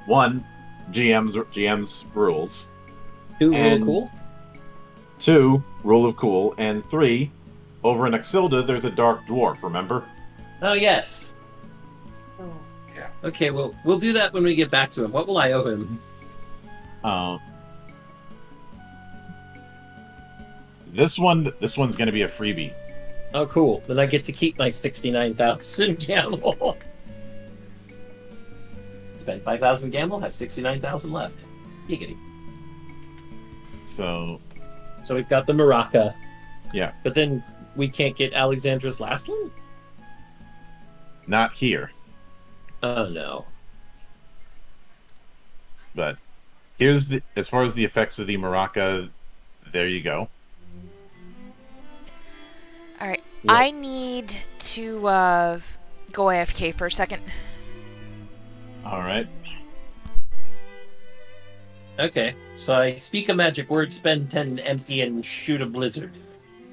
one, GM's rules, two rule and cool. 2, rule of cool, and 3, over in Exilda there's a dark dwarf. Remember? Oh yes. Yeah. Okay, well we'll do that when we get back to him. What will I owe him? This one's gonna be a freebie. Oh, cool. Then I get to keep my 69,000 gamble. Spend 5,000 gamble, have 69,000 left. Giggity. So we've got the Maraca. Yeah. But then we can't get Alexandra's last one? Not here. Oh no. But here's as far as the effects of the Maraca, there you go. Alright, Yep. I need to go AFK for a second. Alright. Okay, so I speak a magic word, spend 10 empty, and shoot a blizzard.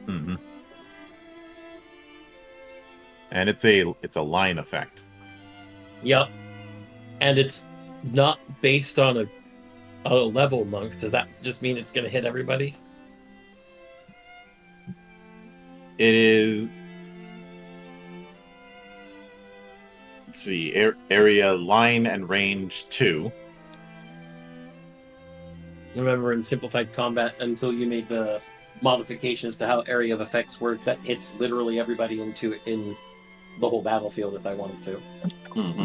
Mm-hmm. And it's a line effect. Yep. And it's not based on a level monk. Does that just mean it's going to hit everybody? It is. Let's see. Area, line, and range 2. Remember, in simplified combat, until you made the modifications to how area of effects work, that hits literally everybody in the whole battlefield if I wanted to. Mm-hmm.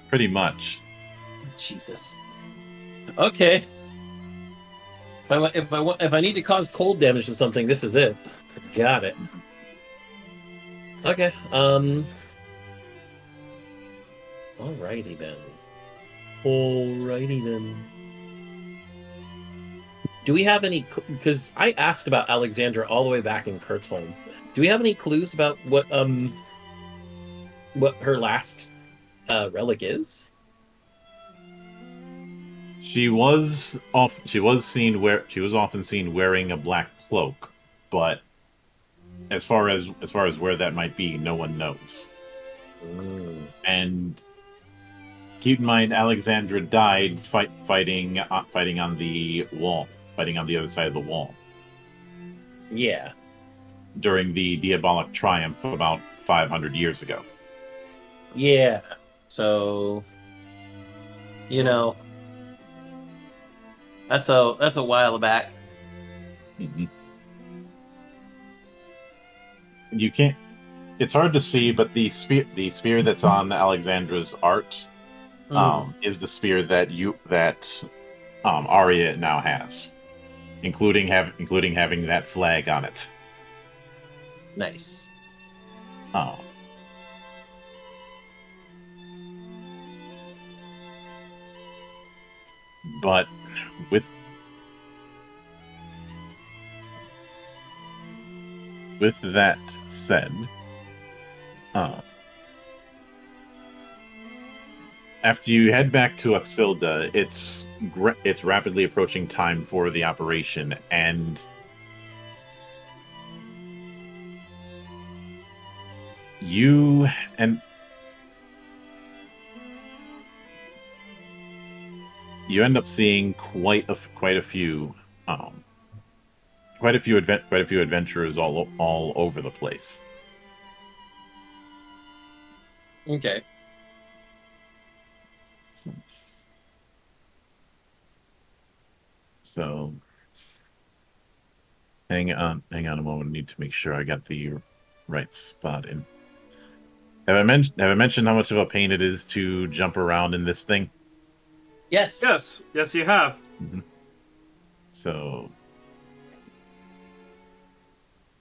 Pretty much. Jesus. Okay. If I need to cause cold damage to something, this is it. Got it. Okay. Alrighty then. Do we have any? Because I asked about Alexandra all the way back in Kurtzholm. Do we have any clues about what her last relic is? She was often seen wearing a black cloak, but as far as where that might be, no one knows. And keep in mind, Alexandra died fighting on the wall, fighting on the other side of the wall. Yeah. During the Diabolic Triumph about 500 years ago. Yeah. So, that's a while back. Mm-hmm. You can't. It's hard to see, but the spear that's on Alexandra's art is the spear that Arya now has, including having that flag on it. Nice. Oh. But with that said, after you head back to Exilda, it's rapidly approaching time for the operation, and you end up seeing quite a few quite a few adventurers all over the place. Okay. So, hang on a moment. I need to make sure I got the right spot in. Have I mentioned how much of a pain it is to jump around in this thing? Yes. Yes, you have. So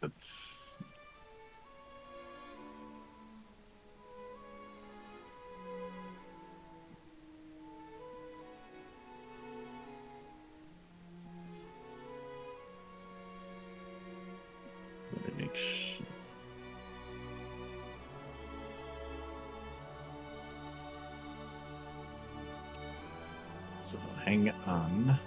let's. Let me make sure. So hang on.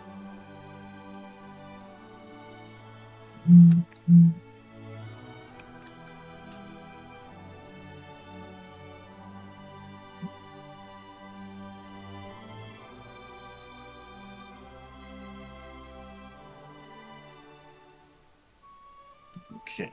Okay.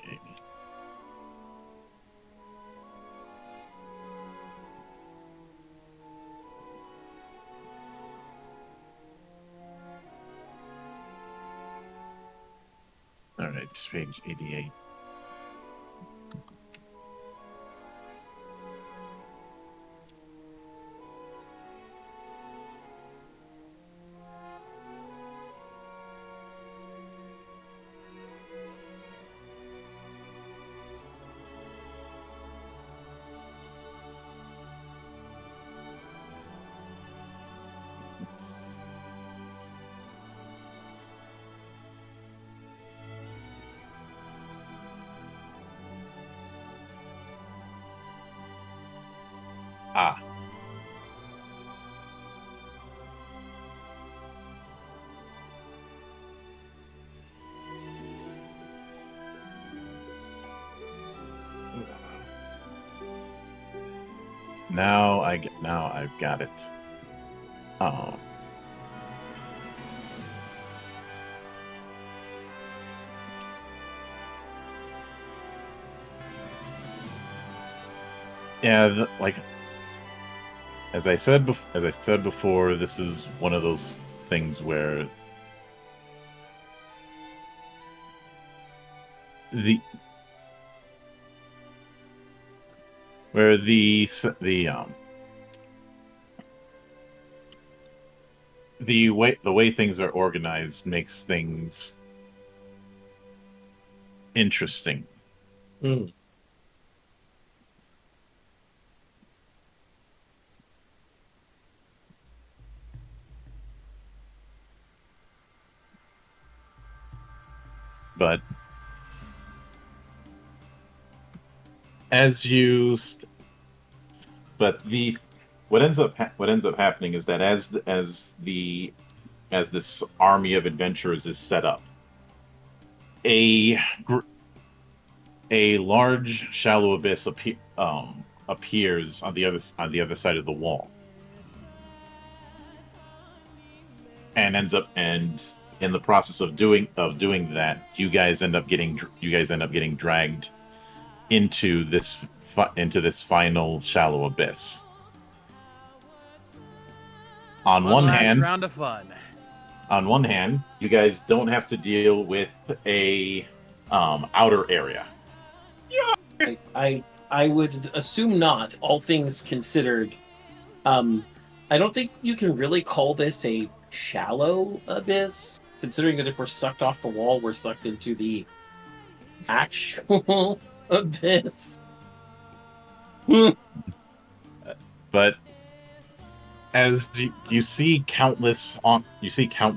All right, page 88. Ah. Now I've got it. Oh. Yeah, like as I said before, this is one of those things where the where the way things are organized makes things interesting. Mm. But as you but the what ends up happening is that as this army of adventurers is set up, a large shallow abyss appears on the other side of the wall, and in the process of doing that, you guys end up getting dragged into this final shallow abyss. On one hand, round of fun. On one hand, you guys don't have to deal with a outer area. I would assume not, all things considered. I don't think you can really call this a shallow abyss, considering that if we're sucked off the wall, we're sucked into the actual abyss. But as you see countless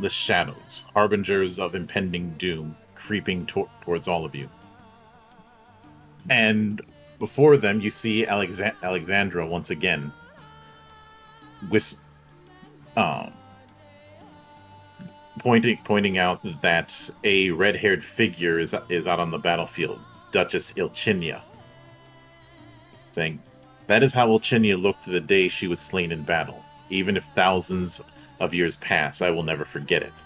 shadows, harbingers of impending doom, creeping towards all of you. And before them, you see Alexandra once again, pointing out that a red-haired figure is out on the battlefield, Duchess Ilchinia, saying, "That is how Ilchinia looked the day she was slain in battle. Even if thousands of years pass, I will never forget it."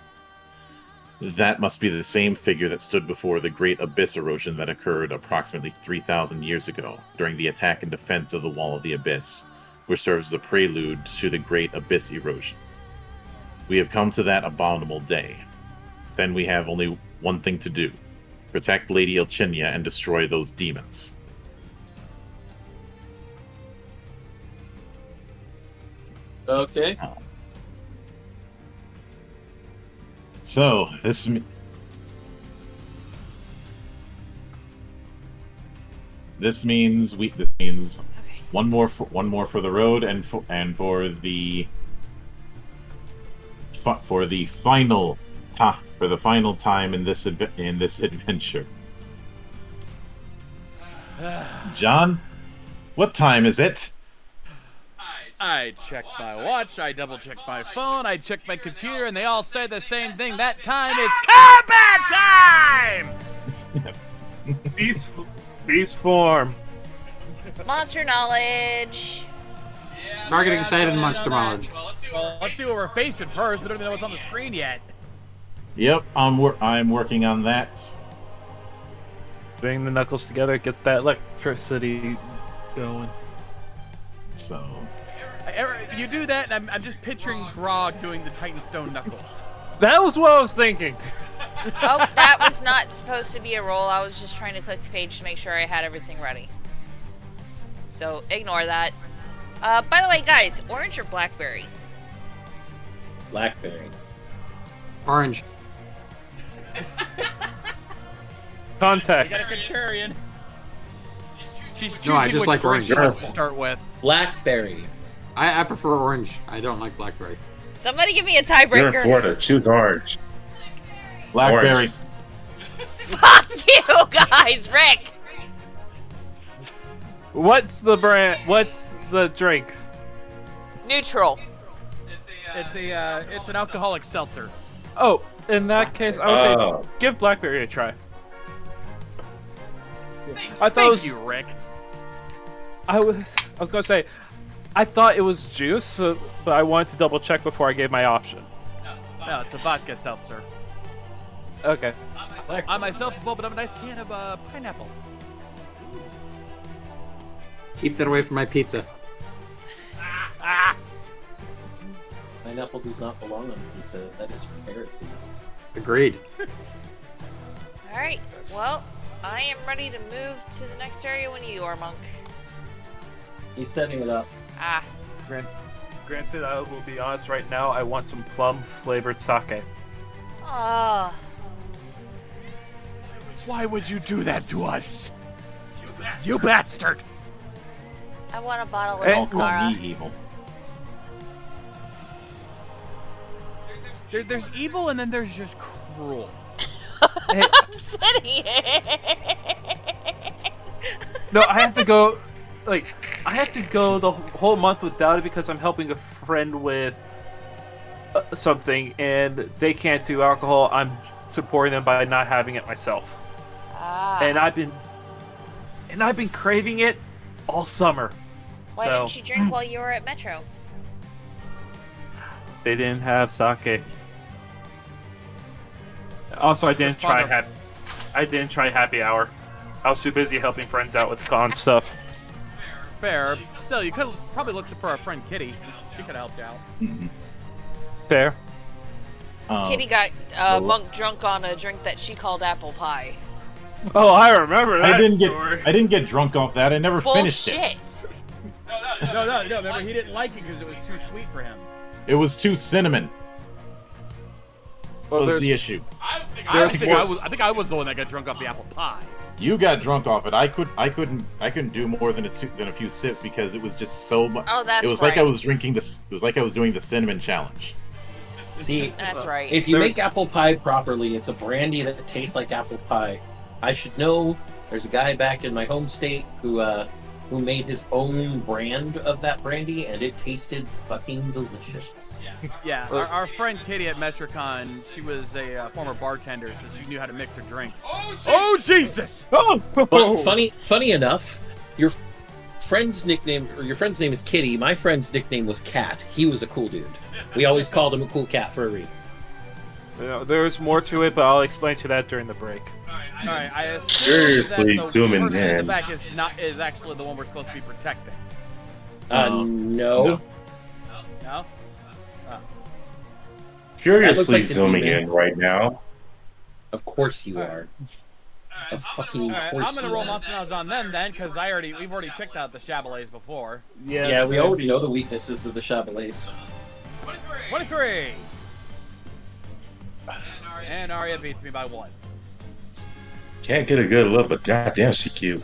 That must be the same figure that stood before the great abyss erosion that occurred approximately 3,000 years ago during the attack and defense of the Wall of the Abyss, which serves as a prelude to the great abyss erosion. We have come to that abominable day. Then we have only one thing to do. Protect Lady Ilchinia and destroy those demons. Okay. So, this means one more for the road and for the final time in this adventure. John, what time is it? I checked my watch, I double-checked my phone, I checked my computer, and they all say the same thing. That time is combat time! Beast form. Monster knowledge. Targeting sight and monster knowledge. Let's see what we're facing first. We don't even know what's on the screen yet. Yep, I'm working on that. Bring the knuckles together, gets that electricity going. So... You do that, and I'm just picturing Grog doing the Titan Stone Knuckles. That was what I was thinking. Oh, that was not supposed to be a roll. I was just trying to click the page to make sure I had everything ready. So, ignore that. By the way, guys, orange or blackberry? Blackberry. Orange. Context. You got a contrarian. She's choosing No, I just which like drink orange. she wants to start with. Blackberry. I prefer orange. I don't like blackberry. Somebody give me a You're in tiebreaker. Florida. Choose orange. Blackberry. Orange. Fuck you guys, Rick. What's the brand? What's the drink? Neutral. It's an alcoholic seltzer. Oh, in that case, I would say Oh. give blackberry a try. I thought it Thank was, you, Rick. I was gonna say, I thought it was juice, but I wanted to double check before I gave my option. No, it's a vodka seltzer. Okay. I myself have opened up a nice can of pineapple. Keep that away from my pizza. Pineapple does not belong on pizza. That is heresy. Agreed. Alright, well, I am ready to move to the next area when you are, Monk. He's setting it up. Ah. Granted, I will be honest right now, I want some plum-flavored sake. Oh. Why would you do that to us? You bastard! I want a bottle of Hey. Don't call Cara. me evil. There's evil and then there's just cruel. Hey, I'm sitting no, I have to go. I have to go the whole month without it because I'm helping a friend with something, and they can't do alcohol. I'm supporting them by not having it myself, Ah. and I've been craving it all summer. Why so didn't you drink while you were at Metro? they didn't have sake. Also, I didn't try happy hour. I was too busy helping friends out with con stuff. Fair. Still, you could have probably looked for our friend Kitty. She could have helped out. Fair. Kitty got so- Monk drunk on a drink that she called apple pie. Oh, I remember that. I didn't story. get drunk off that. I never finished it. Bullshit! No. Remember, he didn't like it because it was too sweet for him. It was too cinnamon. Well, was there's- the issue. I think I was the one that got drunk off the apple pie. You got drunk off it. I couldn't do more than a few sips because it was just so much. Oh, that's It was like I right. was drinking this. It was like I was doing the cinnamon challenge. See, That's right. if you There's- make apple pie properly, it's a brandy that tastes like apple pie. I should know. There's a guy back in my home state who made his own brand of that brandy, and it tasted fucking delicious. Yeah, our friend Kitty at Metricon, she was a former bartender, so she knew how to mix her drinks. Oh, Jesus! Oh, But funny enough, your friend's name is Kitty. My friend's nickname was Cat. He was a cool dude. We always called him a cool cat for a reason. There's more to it, but I'll explain to that during the break. All right, I assume Seriously, that the zooming person in the in. back is actually the one we're supposed to be protecting. No. No? Oh. Furiously like the zooming demon. in right now. Of course you are. Of fucking All right, course I'm gonna you roll are. monster knowledge on them then, because we've already checked out the Chabolets before. Yes, Yeah, we already know the weaknesses of the Chabolets. 23. And Arya beats me by 1. Can't get a good look, but goddamn, she cute.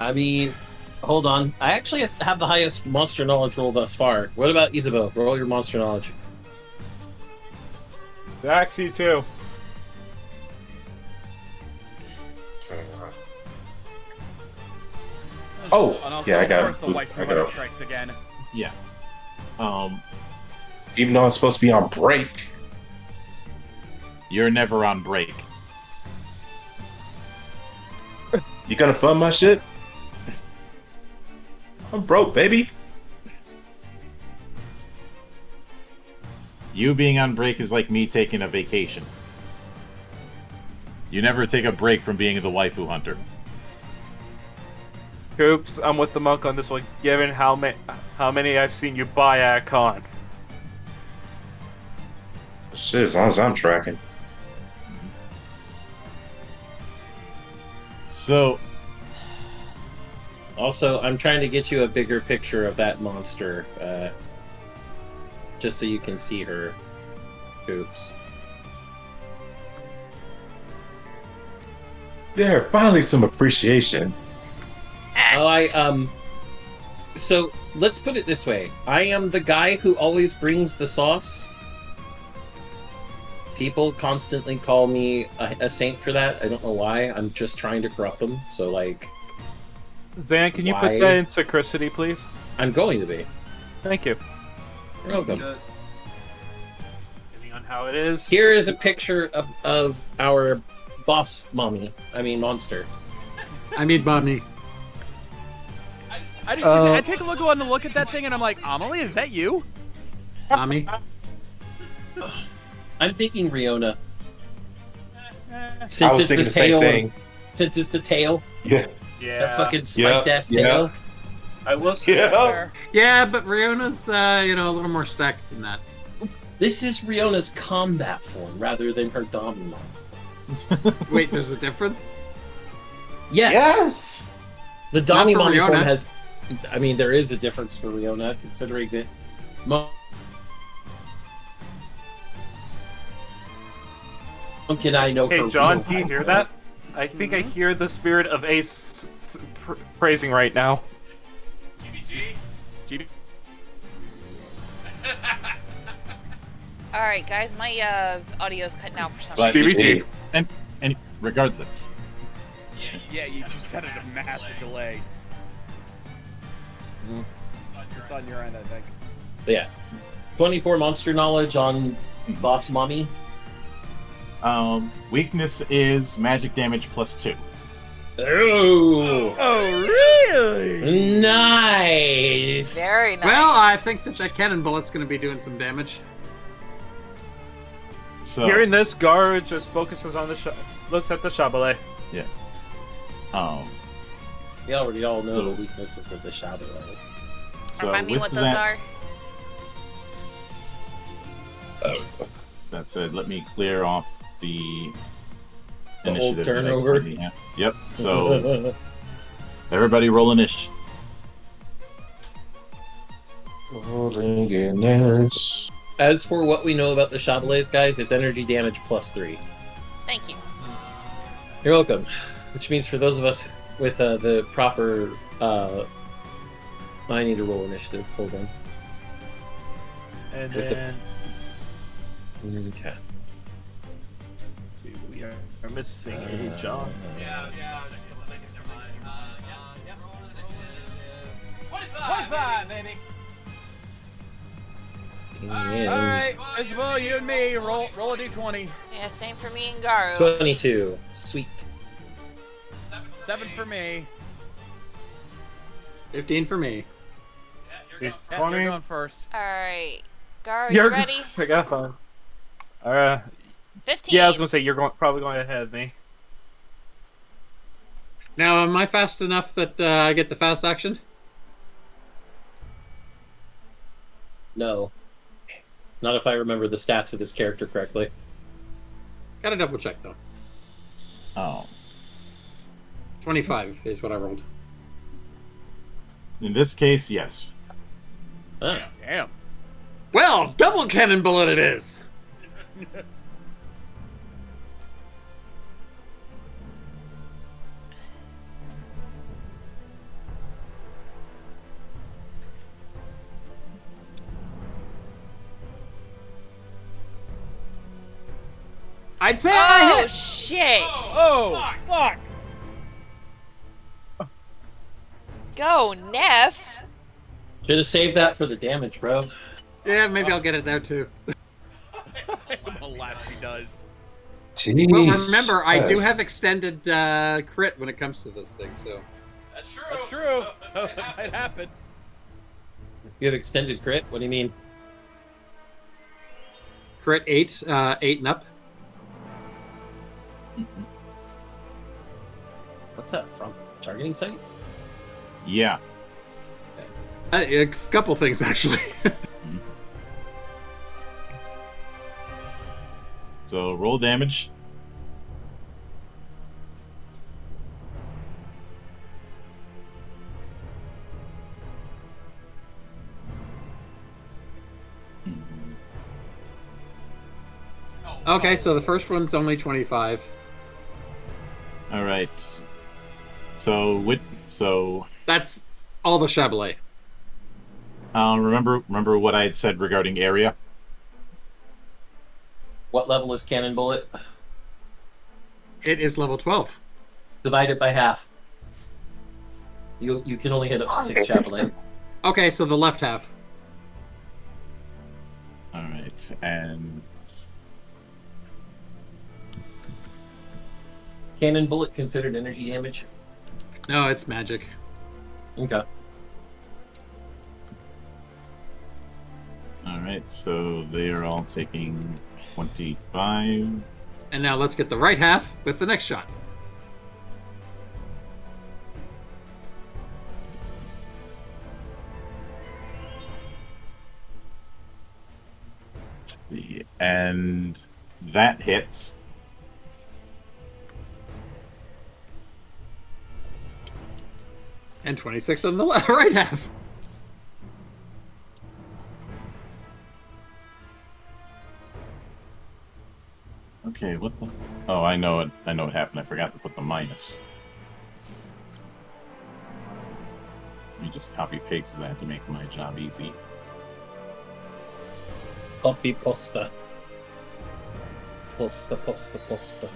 I mean, hold on. I actually have the highest monster knowledge roll thus far. What about Isabeau? Roll your monster knowledge. Dax, you too. Oh, And also, yeah, I of got course, the white I got hunter it. strikes again. Yeah. Even though I'm supposed to be on break. You're never on break. You gonna fund my shit? I'm broke, baby. You being on break is like me taking a vacation. You never take a break from being the waifu hunter. Oops, I'm with the monk on this one, given how many I've seen you buy at a con. Shit, as long as I'm tracking. So, Also, I'm trying to get you a bigger picture of that monster, just so you can see her. Oops. There, finally some appreciation. Oh, So, let's put it this way. I am the guy who always brings the sauce. People constantly call me a saint for that. I don't know why. I'm just trying to corrupt them. So, like... Zan, can you Why? put that in Sacricity, please? I'm going to be. Thank you. You're welcome. Depending on how it is. Here is a picture of our boss mommy. I mean, monster. I mean, Bonnie. I take a look at that thing and I'm like, Amelie, is that you? Mommy. I'm thinking Riona. I Since was it's thinking the the same tail. thing. Since it's the tail. Yeah. Yeah. That fucking spiked ass yeah. tail. I will say Yeah. Yeah, but Riona's, a little more stacked than that. This is Riona's combat form rather than her Daemon. Wait, there's a difference? Yes. Yes. The Not for Daemon form Riona. has. I mean, there is a difference for Riona, considering that. Monk and I know her. Hey, John, real do you well. hear that? I think I hear the spirit of Ace praising right now. GB? Alright, guys, my audio's cutting out for some but reason. BBG. and regardless, Yeah, you just had a massive delay. It's on your end, I think. But yeah, 24 monster knowledge on boss mommy. weakness is magic damage +2. Oh, Oh, really? nice. Very nice. Well, I think that cannon bullet's going to be doing some damage. So, Hearing this, Gar just focuses on looks at the Chabolet. um, We already all know the weaknesses of the shadow. so Remind me with what those are. That said, let me clear off the The whole initiative. turnover? Yeah. Yep. So everybody roll initiative. Rolling in this. As for what we know about the Chabolets, guys, it's energy damage +3. Thank you. You're welcome. Which means for those of us with the proper... I need to roll initiative. Hold on. And With the- then Okay. see, we are missing a John. Yeah. 25, baby. Alright, Isabel, you and me, roll a d20. Yeah, same for me and Garu. 22. Sweet. 7 for me. 15 for me. Yeah, 20. you're going first. Alright. Garu, You're you ready? I got fun. 15. Yeah, I was gonna say you're probably going ahead of me. Now, am I fast enough that I get the fast action? No. Not if I remember the stats of this character correctly. Gotta double check though. Oh. 25 is what I rolled. In this case, yes. Oh. Damn. Well, double cannon bullet it is. I'd say I Oh hit. shit! Oh, fuck. Go, Neff. Should have saved that for the damage, bro. Yeah, maybe I'll get it there too. I'm gonna laugh if he does. Jeez. Well, remember, I do have extended crit when it comes to this thing, so. That's true. So it might happen. You have extended crit? What do you mean? Crit 8, 8 and up. What's that from? Targeting site? Yeah. A couple things, actually. So roll damage. Okay, so the first one's only 25. All right. So That's all the Chablais. remember what I had said regarding area. What level is Cannon Bullet? It is level 12. Divide it by half. You can only hit up to 6 Chapelet. Okay, so the left half. All right, and Cannon Bullet considered energy damage? No, it's magic. Okay. all right. So they are all taking 25. And now let's get the right half with the next shot. And that hits. And 26 on the right half. Okay, what the? Oh, I know it. I know what happened. I forgot to put the minus. Let me just copy paste that to make my job easy. Copy posta. Posta.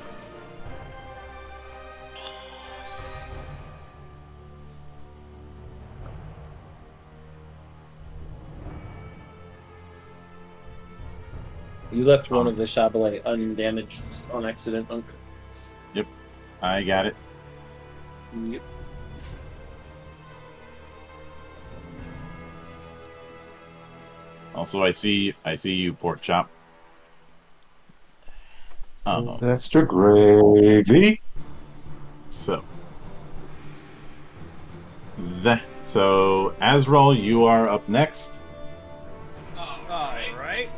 You left one of the Chapelet undamaged on accident, Unc. Yep, I got it. Yep. Also, I see you, pork chop. Extra gravy. So, Azrael, you are up next. All right.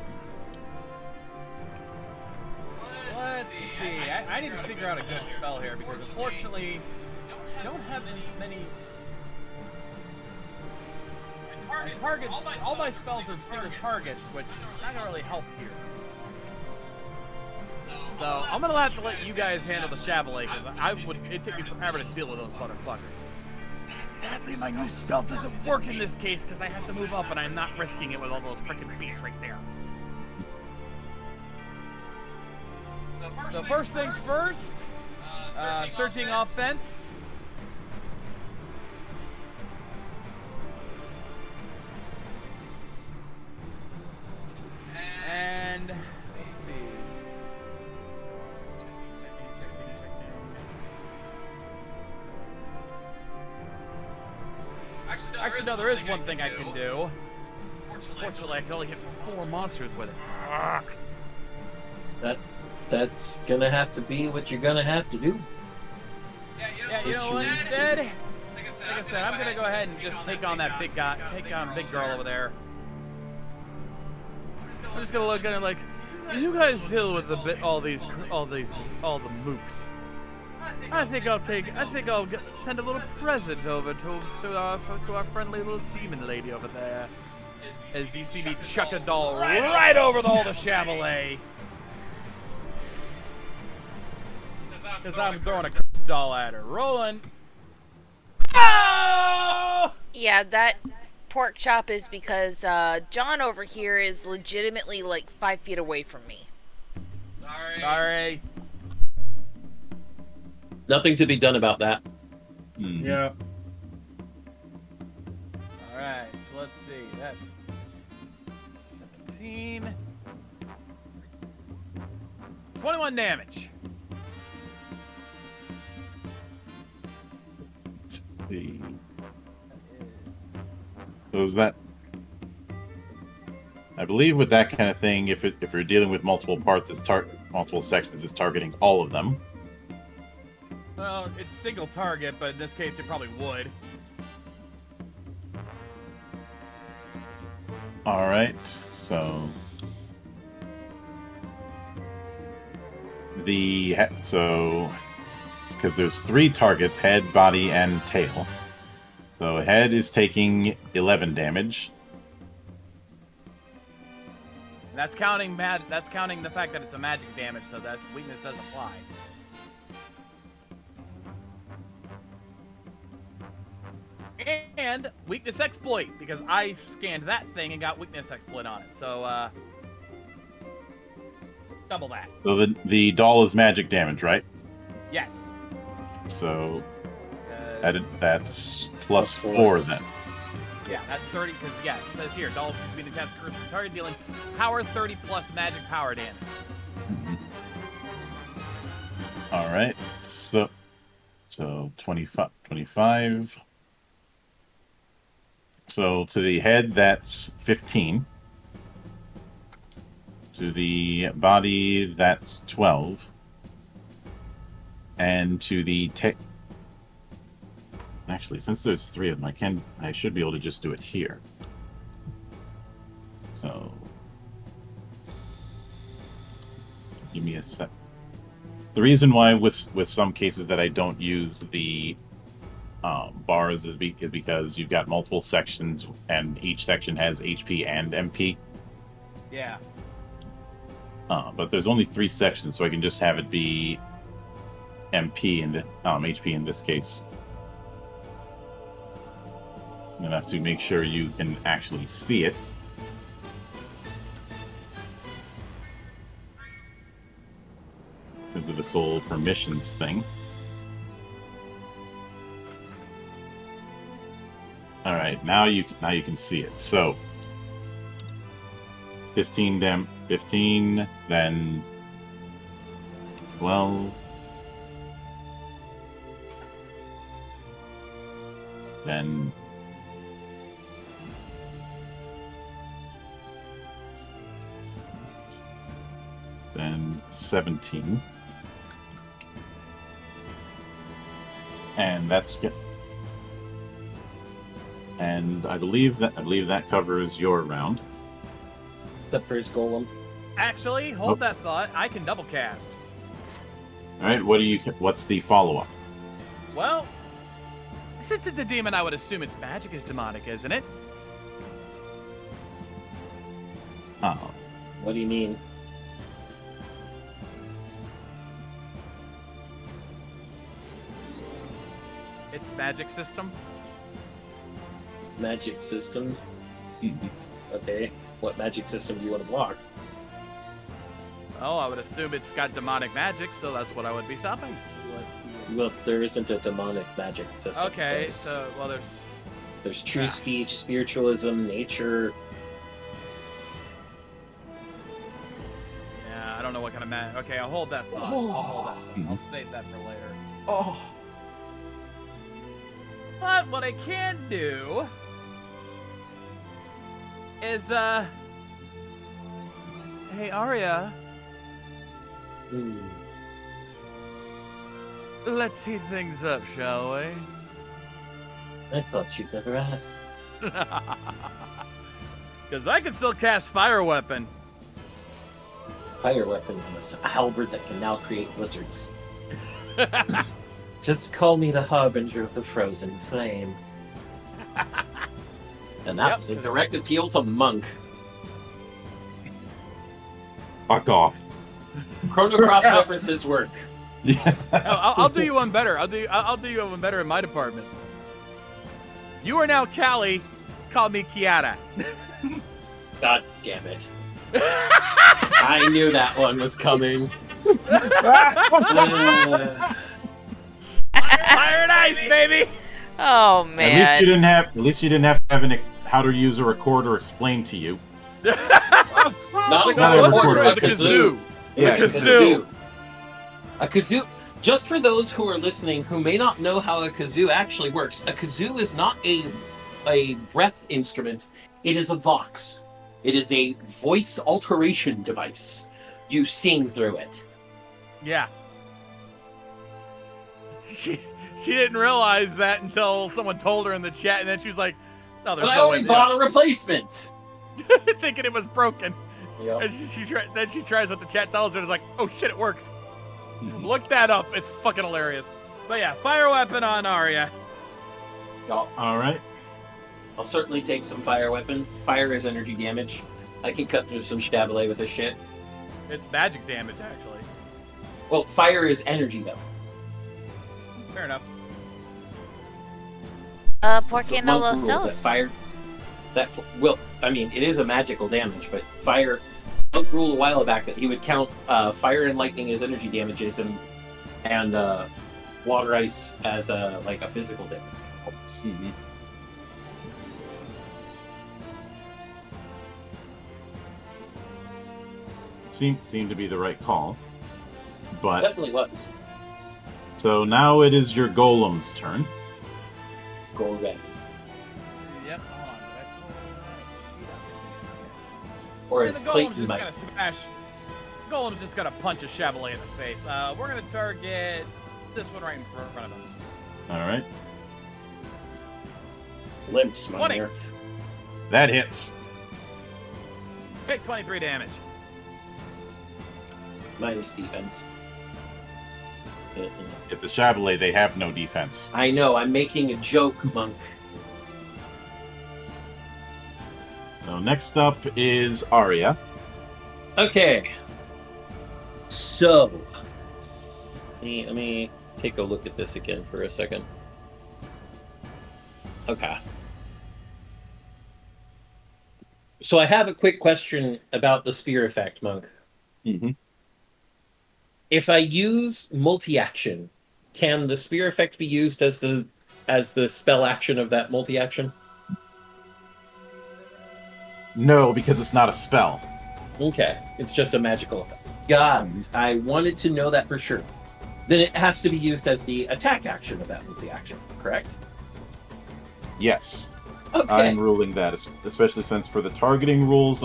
Let's see. I need to figure out a good spell here because unfortunately, I don't have as many. Targets. All my spells are single targets, which is not gonna really help here. So I'm gonna have to let you guys handle the Chapelet because it'd take me forever to deal with those motherfuckers. Sadly, my new spell doesn't work in this case because I have to move up and I'm not risking it with all those freaking beasts right there. So first things first, searching offense. And let's see. Actually, no, there is one thing I can do. Fortunately, I can only hit 4 monsters with it. Ugh. That's gonna have to be what you're gonna have to do. Yeah, you know what? Instead, like I said, I'm gonna go ahead and just take on that big guy, take on big girl over there. I'm just gonna look at it like, you guys deal with all the mooks. I think I'll send a little present over to our friendly little demon lady over there. As you see me chuck a doll right over all the Chevrolet. Because I'm throwing a curse doll at her. Rolling. Oh! Yeah, that pork chop is because John over here is legitimately like 5 feet away from me. Sorry. Nothing to be done about that. Yeah. Alright, so let's see. That's 17. 21 damage. Let's see. So is that? I believe with that kind of thing, if you're dealing with multiple parts, multiple sections, it's targeting all of them. Well, it's single target, but in this case, it probably would. All right, so because there's 3 targets: head, body, and tail. So head is taking 11 damage. That's counting That's counting the fact that it's a magic damage, so that weakness does apply. And weakness exploit, because I scanned that thing and got weakness exploit on it. So double that. So the doll is magic damage, right? Yes. So that's plus 4 then. Yeah, that's 30. Because yeah, it says here, dolls can be attached to the target, dealing power 30 plus magic power damage. All right, so 25. So to the head, that's 15. To the body, that's 12. And to the actually, since there's 3 of them, I should be able to just do it here. So give me a sec. The reason why with some cases that I don't use the bars is because you've got multiple sections and each section has HP and MP. Yeah. But there's only 3 sections, so I can just have it be MP and HP in this case. I'm gonna have to make sure you can actually see it. Because of this whole permissions thing. All right, now you can see it. So 15, then 12, then 17, and that's good. And I believe that covers your round. Except for his golem. Actually, hold that thought. I can double cast. All right, what's the follow-up? Well, since it's a demon, I would assume its magic is demonic, isn't it? Oh. What do you mean? Its magic system. Magic system? Mm-hmm. Okay. What magic system do you want to block? Oh, I would assume it's got demonic magic, so that's what I would be stopping. Well, there isn't a demonic magic system. Okay, There's there's true speech, spiritualism, nature. Yeah, I don't know what kind of magic. Okay, I'll hold that thought. I'll save that for later. Oh. But what I can do is, hey, Arya, Let's heat things up, shall we? I thought you'd never ask. Because I can still cast Fire Weapon. Fire weapon is a halberd that can now create blizzards. Just call me the harbinger of the frozen flame. And that was a direct appeal to Monk. Fuck off. Chrono Cross references work. Yeah. I'll do you one better. I'll do you one better in my department. You are now Callie. Call me Kiara. God damn it. I knew that one was coming. Fire and ice, baby. Oh man. At least you didn't have to have how to use a recorder explained to you. Not a Not a recorder, It was a kazoo. Yeah, It was a kazoo. A kazoo. Just for those who are listening who may not know how a kazoo actually works, a kazoo is not a breath instrument. It is a vox. It is a voice alteration device. You sing through it. Yeah. She didn't realize that until someone told her in the chat, and then she was like, "No, there's But I no way." already bought a replacement. Thinking it was broken. Yep. And then she tries what the chat tells her. It's like, "Oh shit, it works." Look that up. It's fucking hilarious. But yeah, fire weapon on Arya. Yup. All right. I'll certainly take some fire weapon. Fire is energy damage. I can cut through some Stabile with this shit. It's magic damage, actually. Well, fire is energy, though. Fair enough. ¿Por qué So no Monk los ruled that dos? fire. I mean, it is a magical damage, but fire. Monk ruled a while back that he would count fire and lightning as energy damages and water ice as a physical damage. Mm-hmm. Seemed to be the right call, but Definitely was. so now it is your golem's turn. Go red. Yep. Hold on. Did I pull that sheet up? Or And it's the golem's Clayton just might. gonna smash. Golem's just gonna punch a Chevrolet in the face. We're gonna target this one right in front of him. All right. Limps, my 20. dear. That hits. Take 23 damage. Minus defense. If the Chabalet, they have no defense. I know, I'm making a joke, Monk. So next up is Arya. Okay. So, let me take a look at this again for a second. Okay. So I have a quick question about the spear effect, Monk. Mm-hmm. If I use multi-action, can the spear effect be used as the spell action of that multi-action? No, because it's not a spell. Okay, it's just a magical effect. God, I wanted to know that for sure. Then it has to be used as the attack action of that multi-action, correct? Yes. Okay. I'm ruling that, especially since for the targeting rules,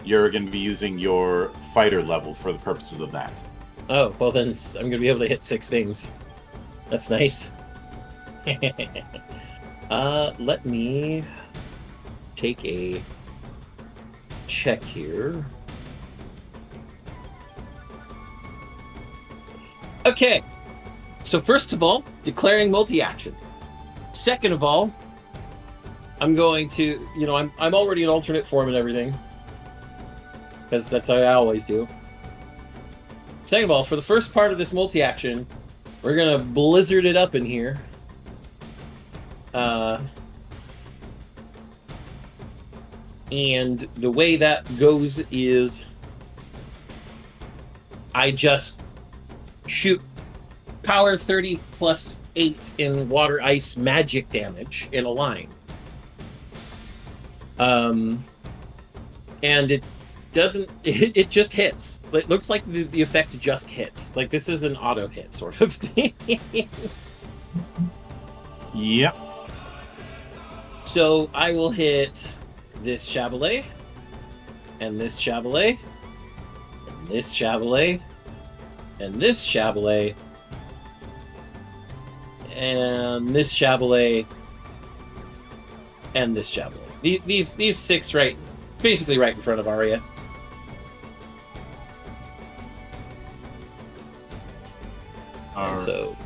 you're going to be using your fighter level for the purposes of that. Oh, well then I'm going to be able to hit 6 things. That's nice. Let me take a check here. Okay. So first of all, declaring multi-action. Second of all, I'm going to, I'm already in alternate form and everything. Because that's how I always do. Second of all, for the first part of this multi-action, we're going to blizzard it up in here. And the way that goes is I just shoot power 30 plus 8 in water ice magic damage in a line. And it doesn't, it just hits. It looks like the effect just hits. Like this is an auto hit sort of thing. Yep. So I will hit this Chabalet, and this Chabalet, and this Chabalet, and this Chabolet, and this Chabolet, and this Chabolet. These 6 basically right in front of Arya. So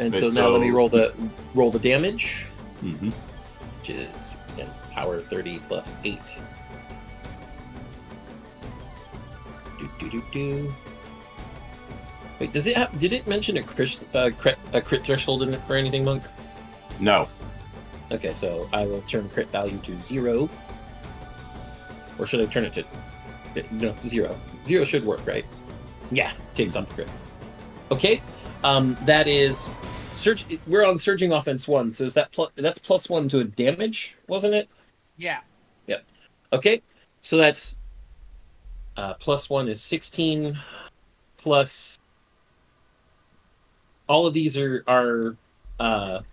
now let me roll the damage, which is again, power 30 plus 8. Wait, did it mention a crit threshold in it or anything, Monk? No. Okay, so I will turn crit value to 0. Or should I turn it to... No, 0. 0 should work, right? Yeah, takes off the crit. Okay, that is... We're on Surging Offense 1, so is that's plus 1 to a damage, wasn't it? Yeah. Yep. Okay, so that's... plus 1 is 16, plus... All of these are let's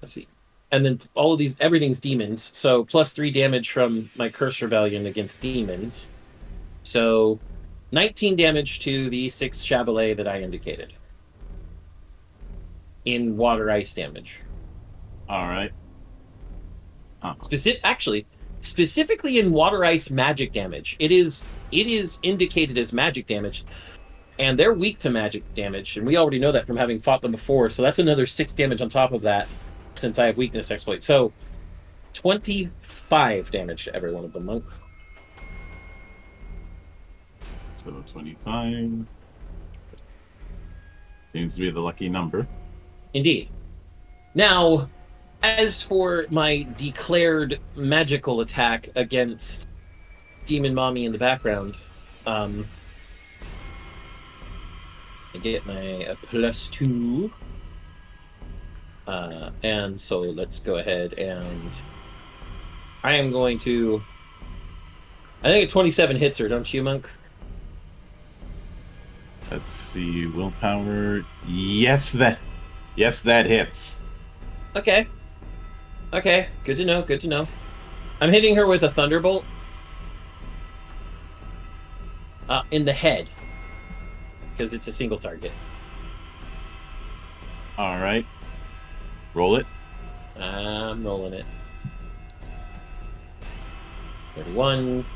see. And then all of these, everything's demons. So plus 3 damage from my Curse Rebellion against demons. So 19 damage to the 6 Chabolet that I indicated. In water ice damage. Alright. Specifically in water ice magic damage. It is indicated as magic damage. And they're weak to magic damage, and we already know that from having fought them before, so that's another 6 damage on top of that, since I have weakness exploit. So, 25 damage to every one of them, Monk. So, 25. Seems to be the lucky number. Indeed. Now, as for my declared magical attack against Demon Mommy in the background, I get my +2. And so let's go ahead and I am going to... I think a 27 hits her, don't you, Monk? Let's see, willpower. Yes, that hits. Okay. Okay, good to know. I'm hitting her with a Thunderbolt. In the head. Because it's a single target. Alright. Roll it. I'm rolling it. 31.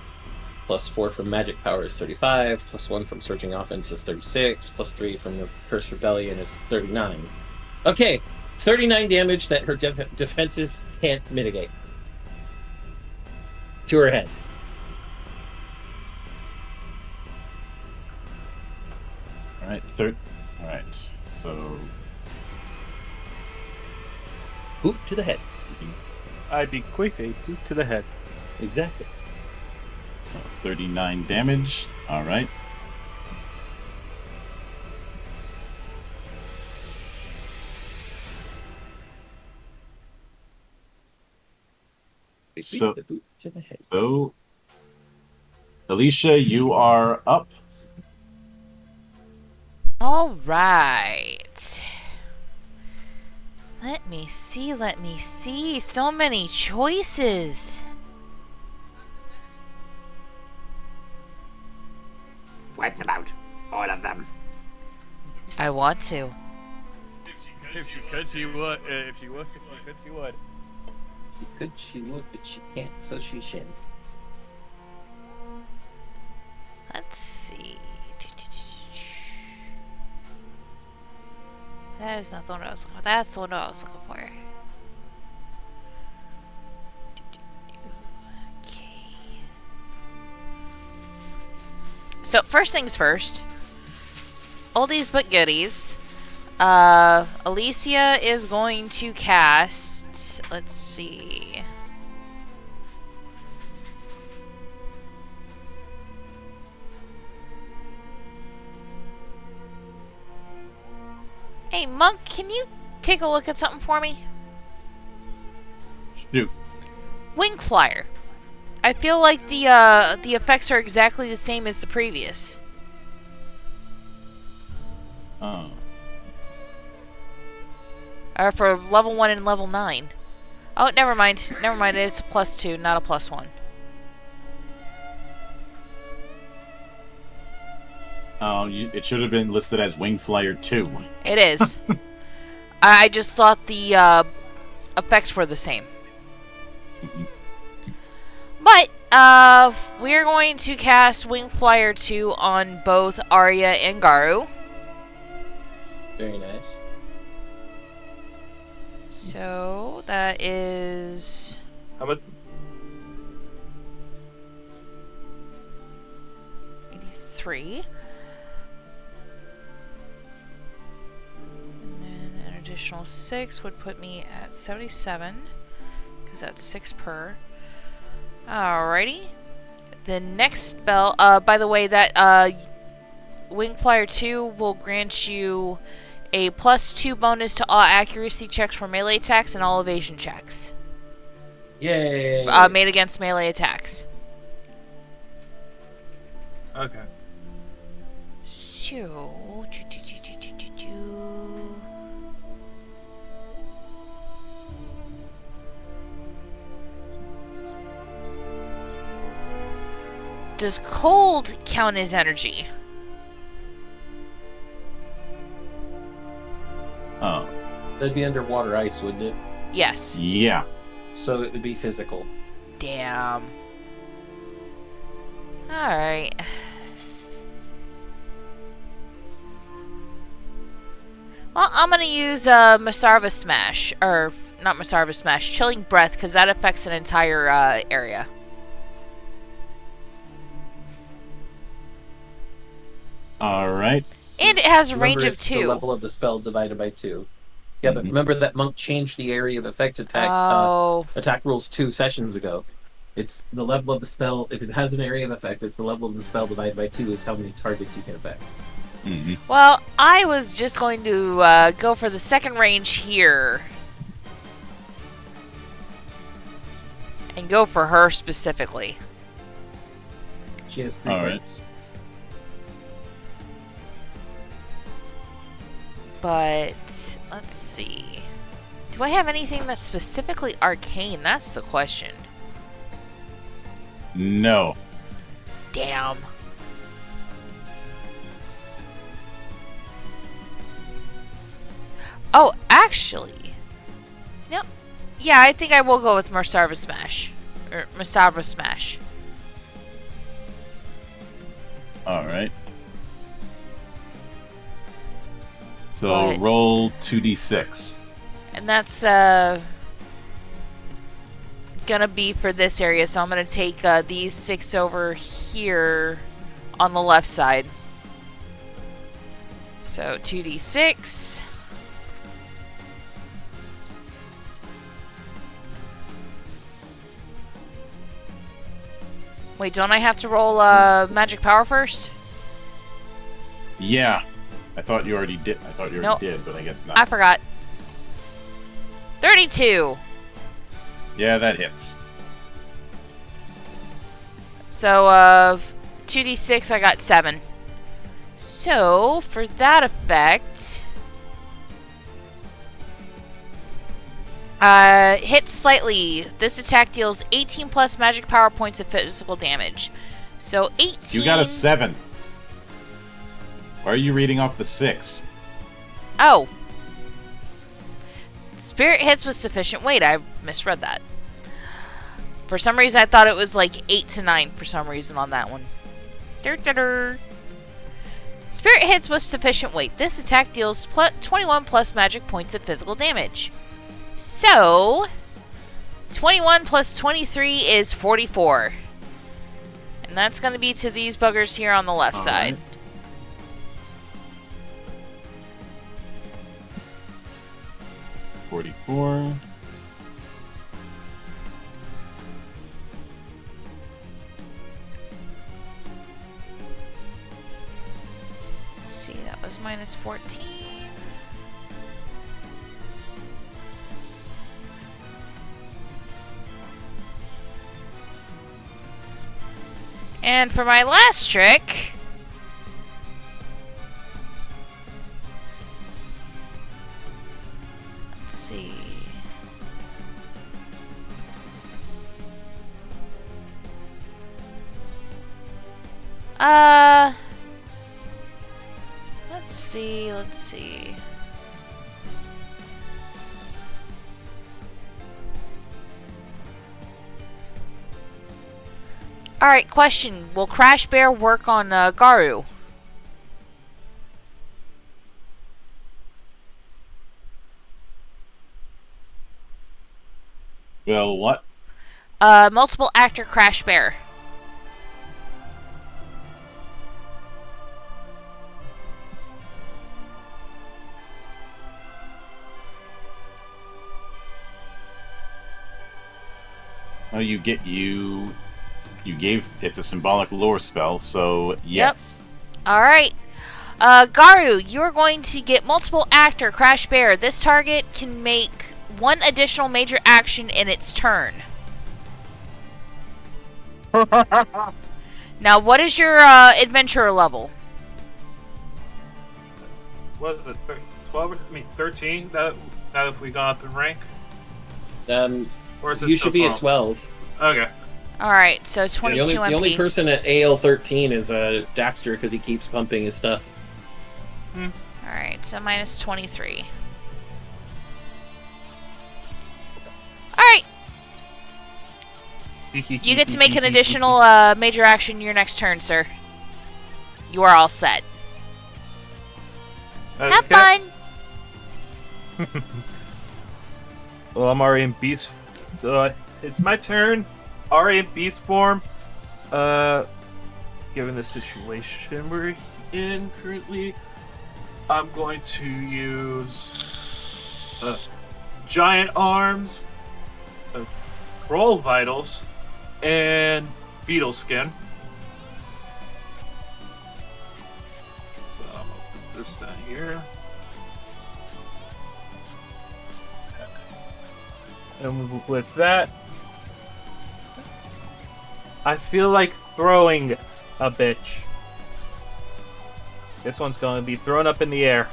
Plus 4 from Magic Power is 35. Plus 1 from Surging Offense is 36. Plus 3 from the Curse Rebellion is 39. Okay. 39 damage that her defenses can't mitigate. To her head. Alright, Alright, so... Boot to the head. I bequeath a boot to the head. Exactly. So 39 damage. Alright. So, the boot to the head. So, Alicia, you are up. All right. Let me see. So many choices. Wipe them out. All of them. I want to. If she could, she would. If she could, she would. She could, she would, but she can't, so she shan't. Let's see. That is not the one I was looking for. That's the one I was looking for. Okay. So, first things first. Oldies but goodies. Alicia is going to cast... Let's see... Hey, Monk, can you take a look at something for me? Shoot. Wing Flyer. I feel like the effects are exactly the same as the previous. Oh. Or for level 1 and level 9. Oh, never mind. Never mind. It's a +2, not a +1. Oh, it should have been listed as Wing Flyer 2. It is. I just thought the effects were the same. But we're going to cast Wing Flyer 2 on both Arya and Garu. Very nice. So that is How about 83. And then an additional 6 would put me at 77. Because that's 6 per. Alrighty. The next spell, by the way, that Wing Flyer 2 will grant you a +2 bonus to all accuracy checks for melee attacks and all evasion checks. Yay! Made against melee attacks. okay? So, does cold count as energy? Oh. That'd be underwater ice, wouldn't it? Yes. Yeah. So it would be physical. Damn. Alright. Well, I'm gonna use Masarva Smash. Or, not Masarva Smash, Chilling Breath, because that affects an entire area. Alright. And it has a range Remember, of it's 2. the level of the spell divided by 2. Yeah, but remember that monk changed the area of effect attack attack rules 2 sessions ago. It's the level of the spell. If it has an area of effect, it's the level of the spell divided by 2 is how many targets you can affect. Well, I was just going to go for the second range here. And go for her specifically. She has 3 Alright. points. But, let's see. Do I have anything that's specifically arcane? That's the question. No. Damn. Oh, actually. Nope. Yeah, I think I will go with Masarva Smash. Or Masarva Smash. Alright. So But- roll 2d6. And that's gonna be for this area, so I'm gonna take these 6 over here on the left side. So 2d6. Wait, don't I have to roll magic power first? Yeah. I thought you already did. I thought you already Nope. did, but I guess not. I forgot. 32. Yeah, that hits. So, 2d6, I got 7. So, for that effect... hit slightly. This attack deals 18 plus magic power points of physical damage. So, 18... You got a 7. Why are you reading off the 6? Oh. Spirit hits with sufficient weight. I misread that. For some reason, I thought it was like 8 to 9 for some reason on that one. Spirit hits with sufficient weight. This attack deals 21 plus magic points of physical damage. So, 21 plus 23 is 44. And that's going to be to these buggers here on the left side. Right. 44. Let's see, that was minus 14. And for my last trick... Let's see... see. Let's see. Alright, question. Will Crash Bear work on Garu? Well, what? Multiple actor Crash Bear. Well, you gave it a symbolic lore spell, so yes. Alright. Garu, you're going to get multiple actor Crash Bear. This target can make one additional major action in its turn. Now, what is your adventurer level? What is it? 12? I mean 13. That if we got up in rank. Or is it You still should be at 12? 12. Okay. Alright, so 22 The MP. only person at AL 13 is Daxter because he keeps pumping his stuff. Alright, so minus 23. Alright, you get to make an additional major action your next turn, sir. You are all set. Have fun! Well, I'm already in beast. So it's my turn. Already in beast form. Given the situation we're in currently, I'm going to use giant arms, troll vitals, and beetle skin. So I'm gonna put this down here. And with that, I feel like throwing a bitch. This one's going to be thrown up in the air.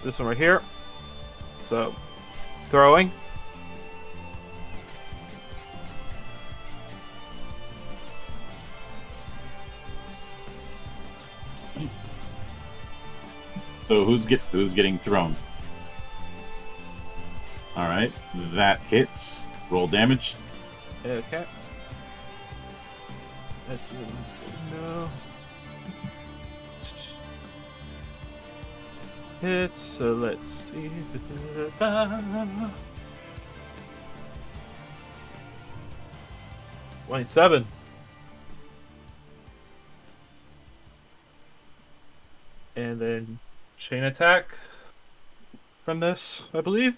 This one right here. So, throwing. So who's getting thrown? All right, that hits. Roll damage. Okay. No. Hits, so let's see. 27. And then chain attack from this, I believe.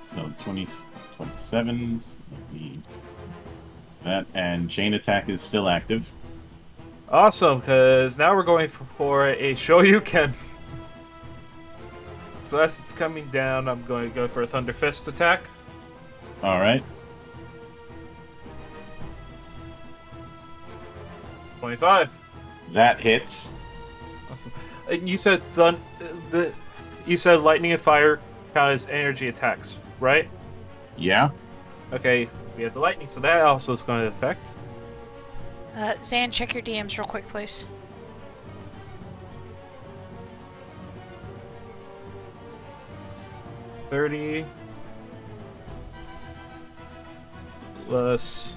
So 27. That and chain attack is still active. Awesome, because now we're going for a Shoryuken. So as it's coming down, I'm going to go for a Thunder Fist attack. All right. 25. That hits. Awesome. And you said you said lightning and fire count as energy attacks, right? Yeah. Okay, we have the lightning, so that also is going to affect. Zan, check your DMs real quick, please. $30 plus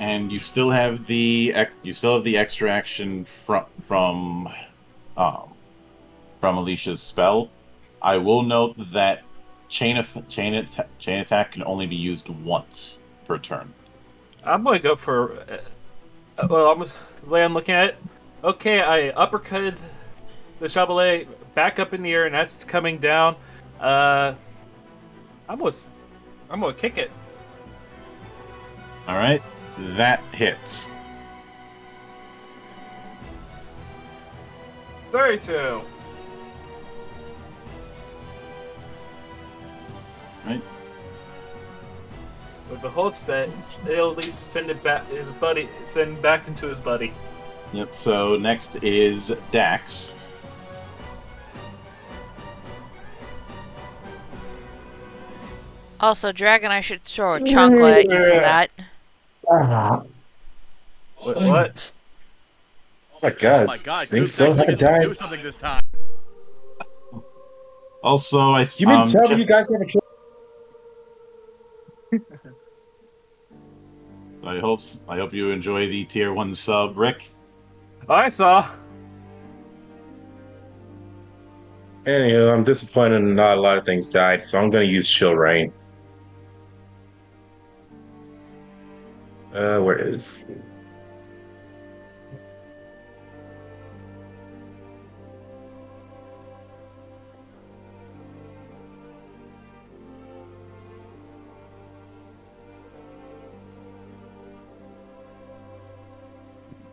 And you still have the extra action from Alicia's spell. I will note that chain attack can only be used once per turn. I'm going to go for well, almost the way I'm looking at it. Okay, I uppercutted the Chabelet back up in the air, and as it's coming down, I'm gonna kick it. All right, that hits. 32. Right. So with the hopes that it'll at least send it back send back into his buddy. Yep. So next is Dax. Also, Dragon, I should throw a chocolate at you for that. What? Oh my Oh god. my gosh, Things Oops still actually haven't gets to died. do something this time. Also, You mean tell me you guys haven't killed? I hope you enjoy the tier 1 sub, Rick. I saw. Anywho, I'm disappointed in not a lot of things died, so I'm gonna use Chill Rain. Where is?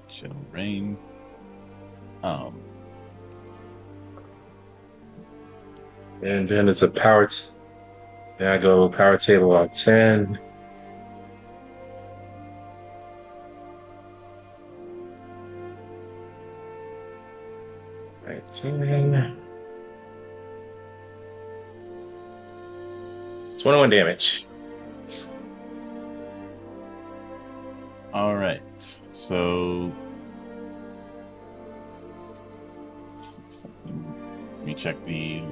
Chill Rain. And then it's a power. Then I go power table on 10. Right, 10. 21 damage. All right. So let me check the.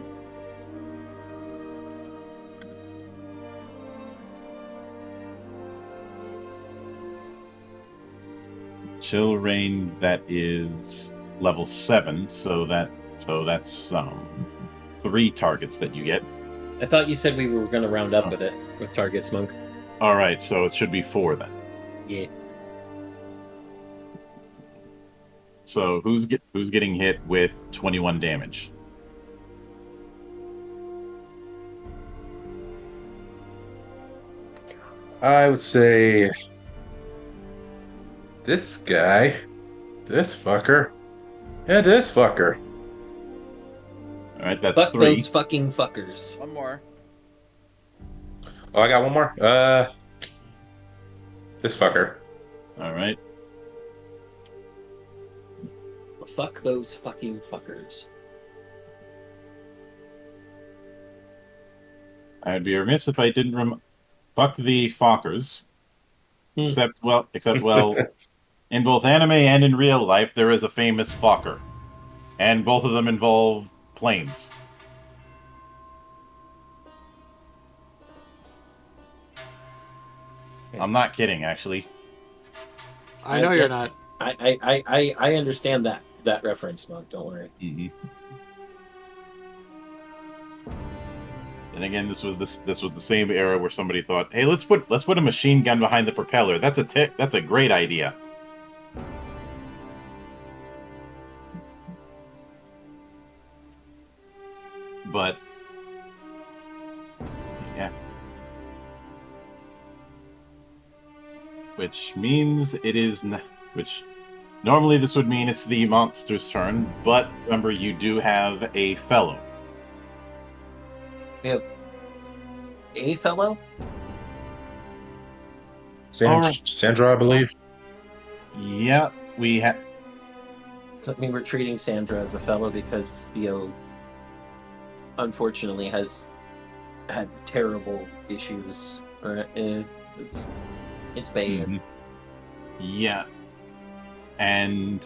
Chill Rain, that is level 7, so that's 3 targets that you get. I thought you said we were going to round up with it with targets, Monk. All right, so it should be 4 then. Yeah. So who's getting hit with 21 damage? I would say this guy, this fucker, and this fucker. All right, that's Fuck 3. those fucking fuckers. One more. Oh, I got one more. This fucker. All right. Fuck those fucking fuckers. I'd be remiss if I didn't fuck the Fockers. Except well, in both anime and in real life, there is a famous Fokker, and both of them involve planes. I'm not kidding, actually. I know you're not. I understand that reference, Monk. Don't worry. Mm-hmm. And again, this was the same era where somebody thought, "Hey, let's put a machine gun behind the propeller. That's a great idea." But yeah, which means it is which normally this would mean it's the monster's turn, but remember you do have a fellow. We have a fellow? Sandra, I believe. Yeah, we have. I mean, we're treating Sandra as a fellow because Theo, unfortunately, has had terrible issues. Or it's bad. Mm-hmm. Yeah, and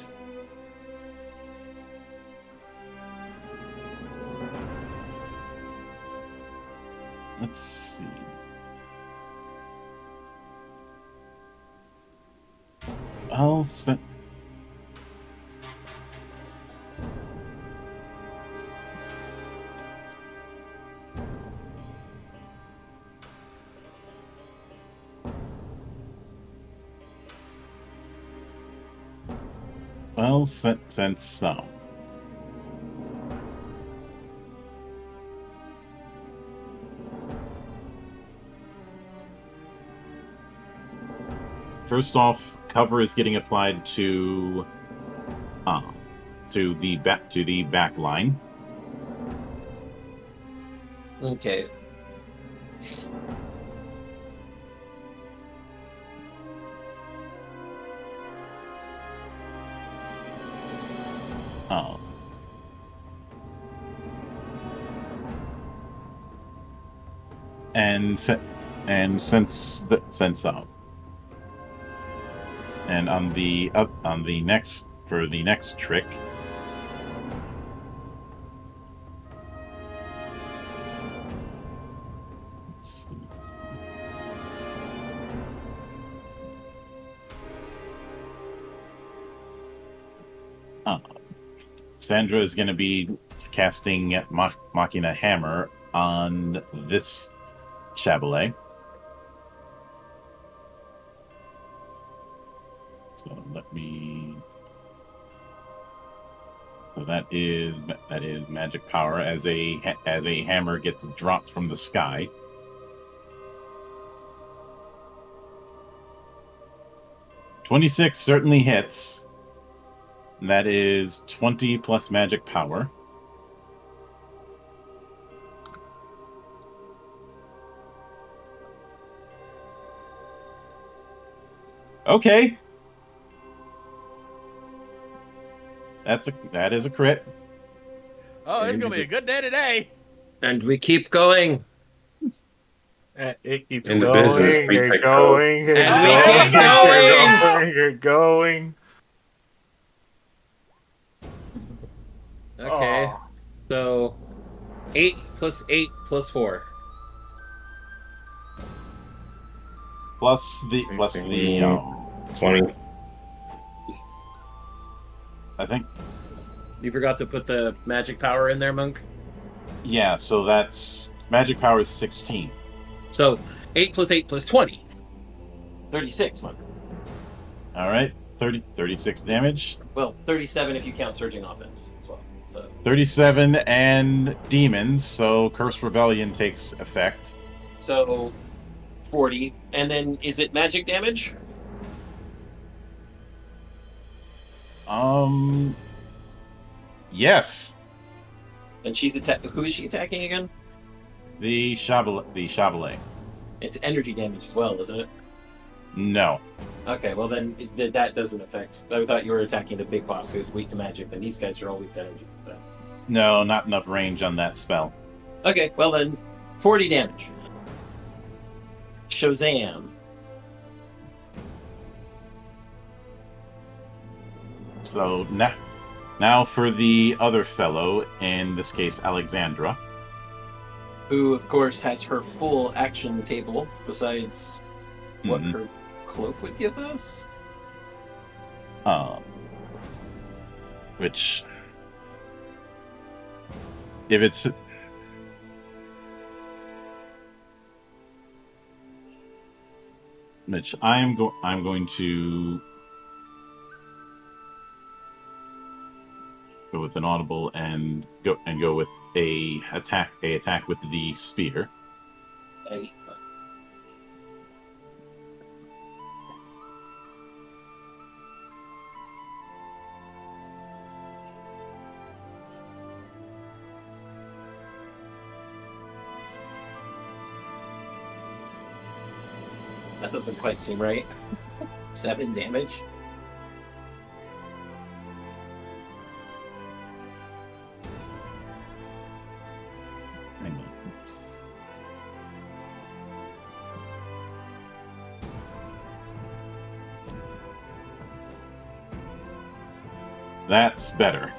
let's see. Well, since some. First off, cover is getting applied to the back line. Okay. Oh. And since and on the next for the next trick. Sandra is going to be casting Machina Hammer on this Chabolet. So let me. So that is magic power as a hammer gets dropped from the sky. $26 certainly hits. That is 20 plus magic power. Okay. That is a crit. Oh, it's gonna be a good day today. And we keep going. It keeps In the going business, we and take going and And we going keep going. and going and going. Okay. Aw. So 8 plus 8 plus 4. Plus the 20. I think. You forgot to put the magic power in there, Monk? Yeah, so that's magic power is 16. So 8 plus 8 plus 20. 36, Monk. All right, 36 damage. Well, 37 if you count surging offense as well. So 37 and demons, so Curse Rebellion takes effect. So 40. And then is it magic damage? Yes. And who is she attacking again? The Chabolet. It's energy damage as well, isn't it? No. Okay, well then that doesn't affect. I thought you were attacking the big boss who's weak to magic, and these guys are all weak to energy. So. No, not enough range on that spell. Okay, well then 40 damage. Shazam. So now for the other fellow, in this case Alexandra. Who, of course, has her full action table, besides what her cloak would give us? Which... If it's... Which I'm going to go with an audible and go with a attack with the spear. Hey. That doesn't quite seem right. 7 damage. That's better.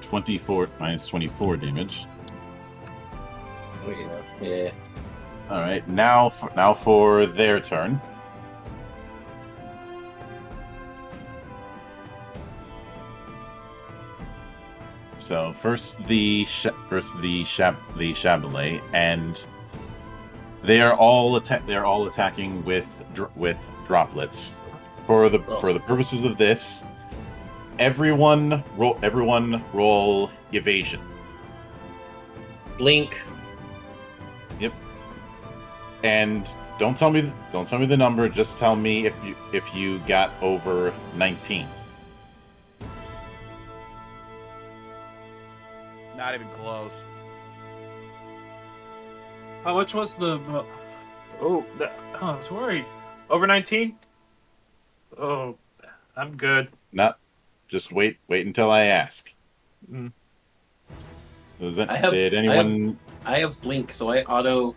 24 minus 24 damage. Yeah. All right, now for their turn. So first the Chabolet, and they are all attacking with droplets. For the purposes of this, everyone roll evasion. Blink. Yep. And don't tell me the number. Just tell me if you got over 19. Not even close. How much was the? Sorry. Over 19. Oh, I'm good. Not. Just wait until I ask. Mm. Did anyone? I have blink, so I auto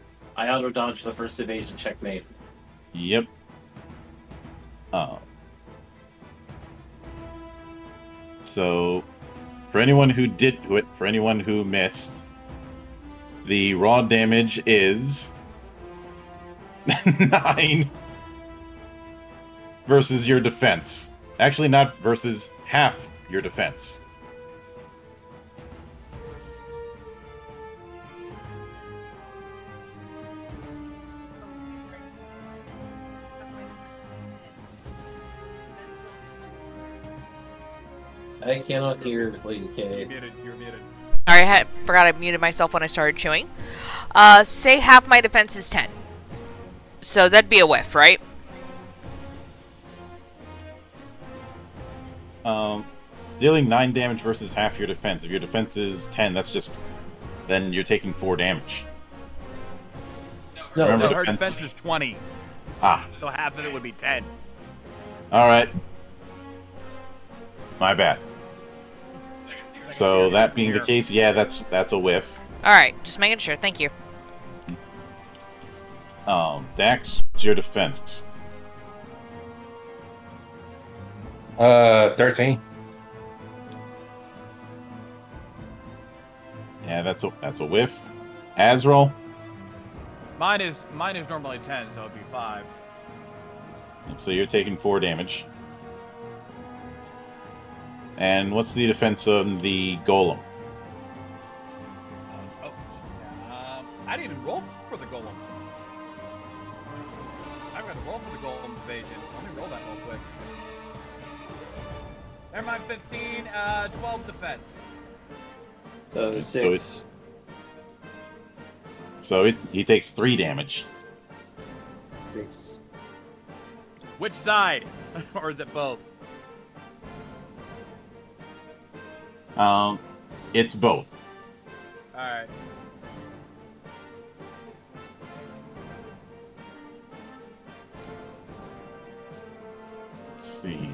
dodge the first evasion check made. Yep. So, for anyone who missed, the raw damage is 9 versus your defense. Actually, not versus half your defense. I cannot hear Lady K. You're muted. Sorry, forgot I muted myself when I started chewing. Say half my defense is 10. So that'd be a whiff, right? Dealing 9 damage versus half your defense. If your defense is 10, then you're taking 4 damage. No, Remember, her defense is 20. So half of it would be 10. Alright. My bad. So that being the case, yeah, that's a whiff. Alright, just making sure. Thank you. Dax, what's your defense? 13. Yeah, that's a whiff. Azrael? Mine is normally 10, so it'd be 5. So you're taking 4 damage. And what's the defense on the golem? I didn't even roll for the golem. I've got to roll for the golem's evasion. Let me roll that real quick. Never mind, 15, 12 defense. So 6. So he takes 3 damage. 6. Which side? Or is it both? It's both. Alright. Let's see.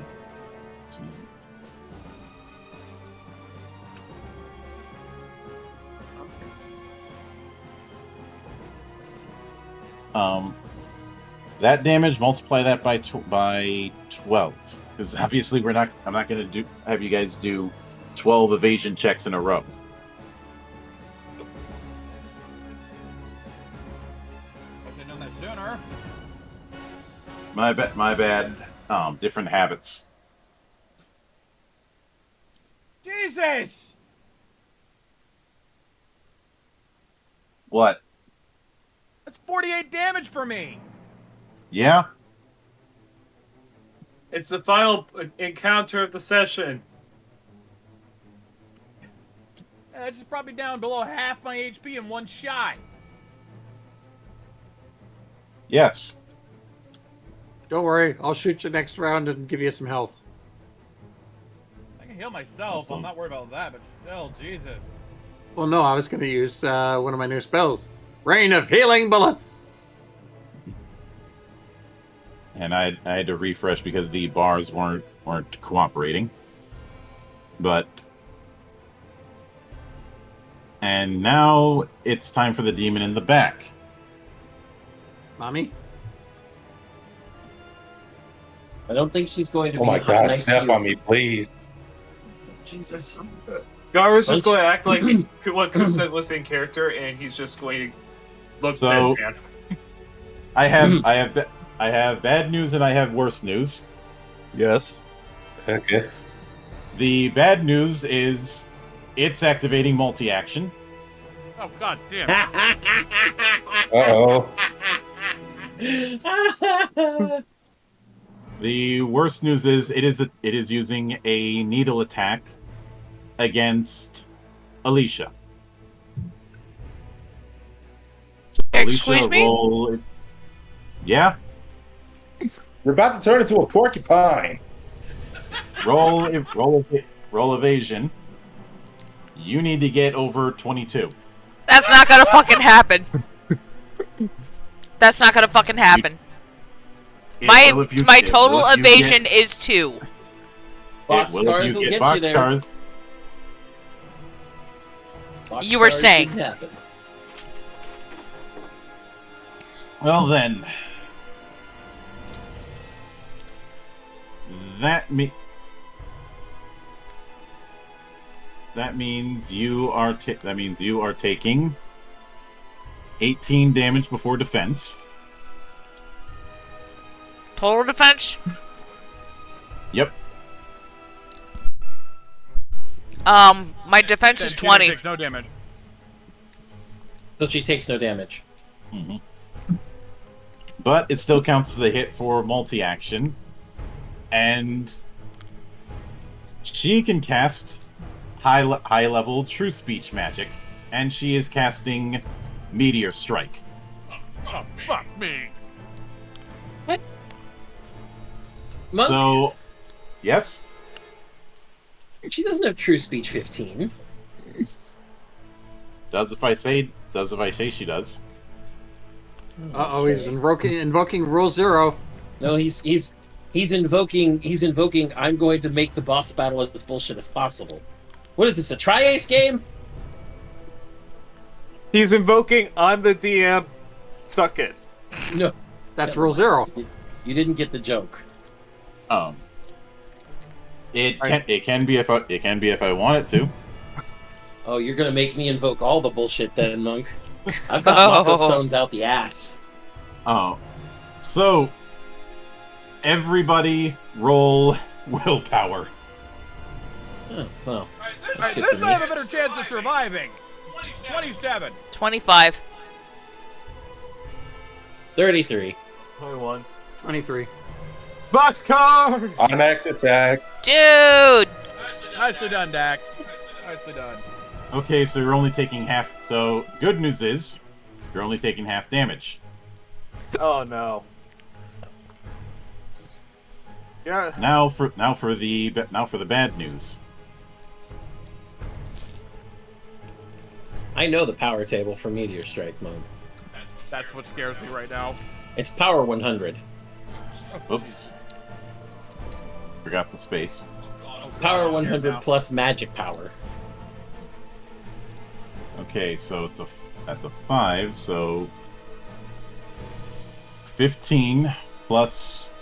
That damage, multiply that by 12, because obviously I'm not going to have you guys do 12 evasion checks in a row. I should have done that sooner. My bad. Different habits. Jesus! What? That's 48 damage for me! Yeah? It's the final encounter of the session. That just brought me down below half my HP in one shot. Yes. Don't worry, I'll shoot you next round and give you some health. I can heal myself. I'm not worried about that, but still, Jesus. Well, no, I was going to use one of my new spells. Rain of Healing Bullets! And I had to refresh because the bars weren't cooperating. And now it's time for the demon in the back. Mommy? I don't think she's going to Oh be my god, nice snap to you. on me, please. Jesus. Gar's just going to act like what Coop said was in character, and he's just going to look So- deadpan. I have bad news and I have worse news. Yes. Okay. The bad news is it's activating multi-action. Oh, god damn. Uh-oh. The worst news is it is using a needle attack against Alicia. So Excuse Alicia, me? roll. Yeah, You're about to turn into a porcupine. roll evasion. You need to get over 22. That's not gonna fucking happen. That's not gonna fucking happen. My Well, if you- my well, total if you evasion is 2. Boxcars will get you there. boxcars. You were Boxcars saying. didn't happen. Well then, that means you are taking 18 damage before defense. Total defense? Yep. My defense is Then 20. takes no damage. So she takes no damage. Mm-hmm. But it still counts as a hit for multi-action, and she can cast high-level True Speech magic, and she is casting Meteor Strike. Oh, fuck me. Monk, So, yes. she doesn't have True Speech 15. Does if I say she does. Uh-oh, he's invoking Rule Zero. No, he's invoking. I'm going to make the boss battle as bullshit as possible. What is this? A tri-ace game? He's invoking, I'm the DM, suck it. No, That's Rule Zero. you didn't get the joke. It can be if I want it to. Oh, you're gonna make me invoke all the bullshit then, Monk. I've got Mako stones out the ass. Oh, so everybody roll willpower. Oh, well. All right, this I have a better chance of surviving. 27. 25. 33. 21. 23. Boxcars! Automax attacks. Dude! Nicely done, Dax. Nicely done. Okay, so you're only taking half. So good news is you're only taking half damage. Oh no. Yeah. Now for the bad news. I know the power table for Meteor Strike, Monk. That's what scares me right now. It's power 100. Oops. Forgot the space. Power 100 plus magic power. Okay, so that's a 5, so 15 plus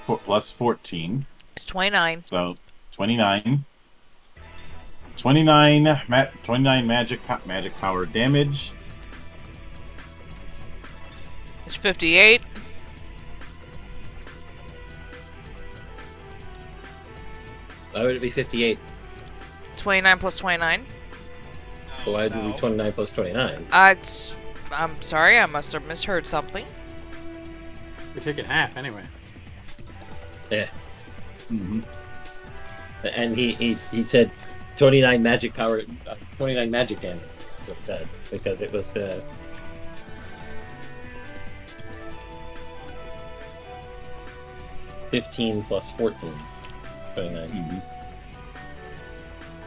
14. It's 29. So 29. 29 magic power damage. It's 58. Why would it be 58? 29 plus 29. So why would it be 29 plus 29? I'm sorry, I must have misheard something. We're taking half anyway. Yeah. Mm-hmm. And he said 29 magic power, 29 magic damage. That's what it said. Because it was the... $15 plus 14. 29. Mm-hmm.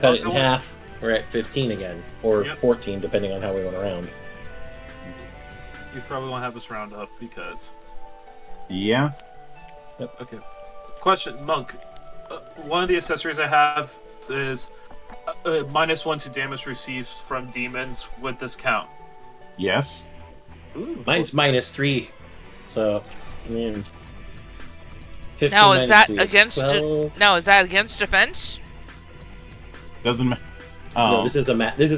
Cut it in half, we're at 15 again. Or Yep. 14, depending on how we went around. You probably won't have this round up because. Yeah. Okay. Question, Monk. One of the accessories I have is -1 to damage received from demons. Would this count? Yes. Mine's -3. So, I mean... 15 Now, is that 3 against... 12. No, is that against defense? Doesn't matter. No, this is a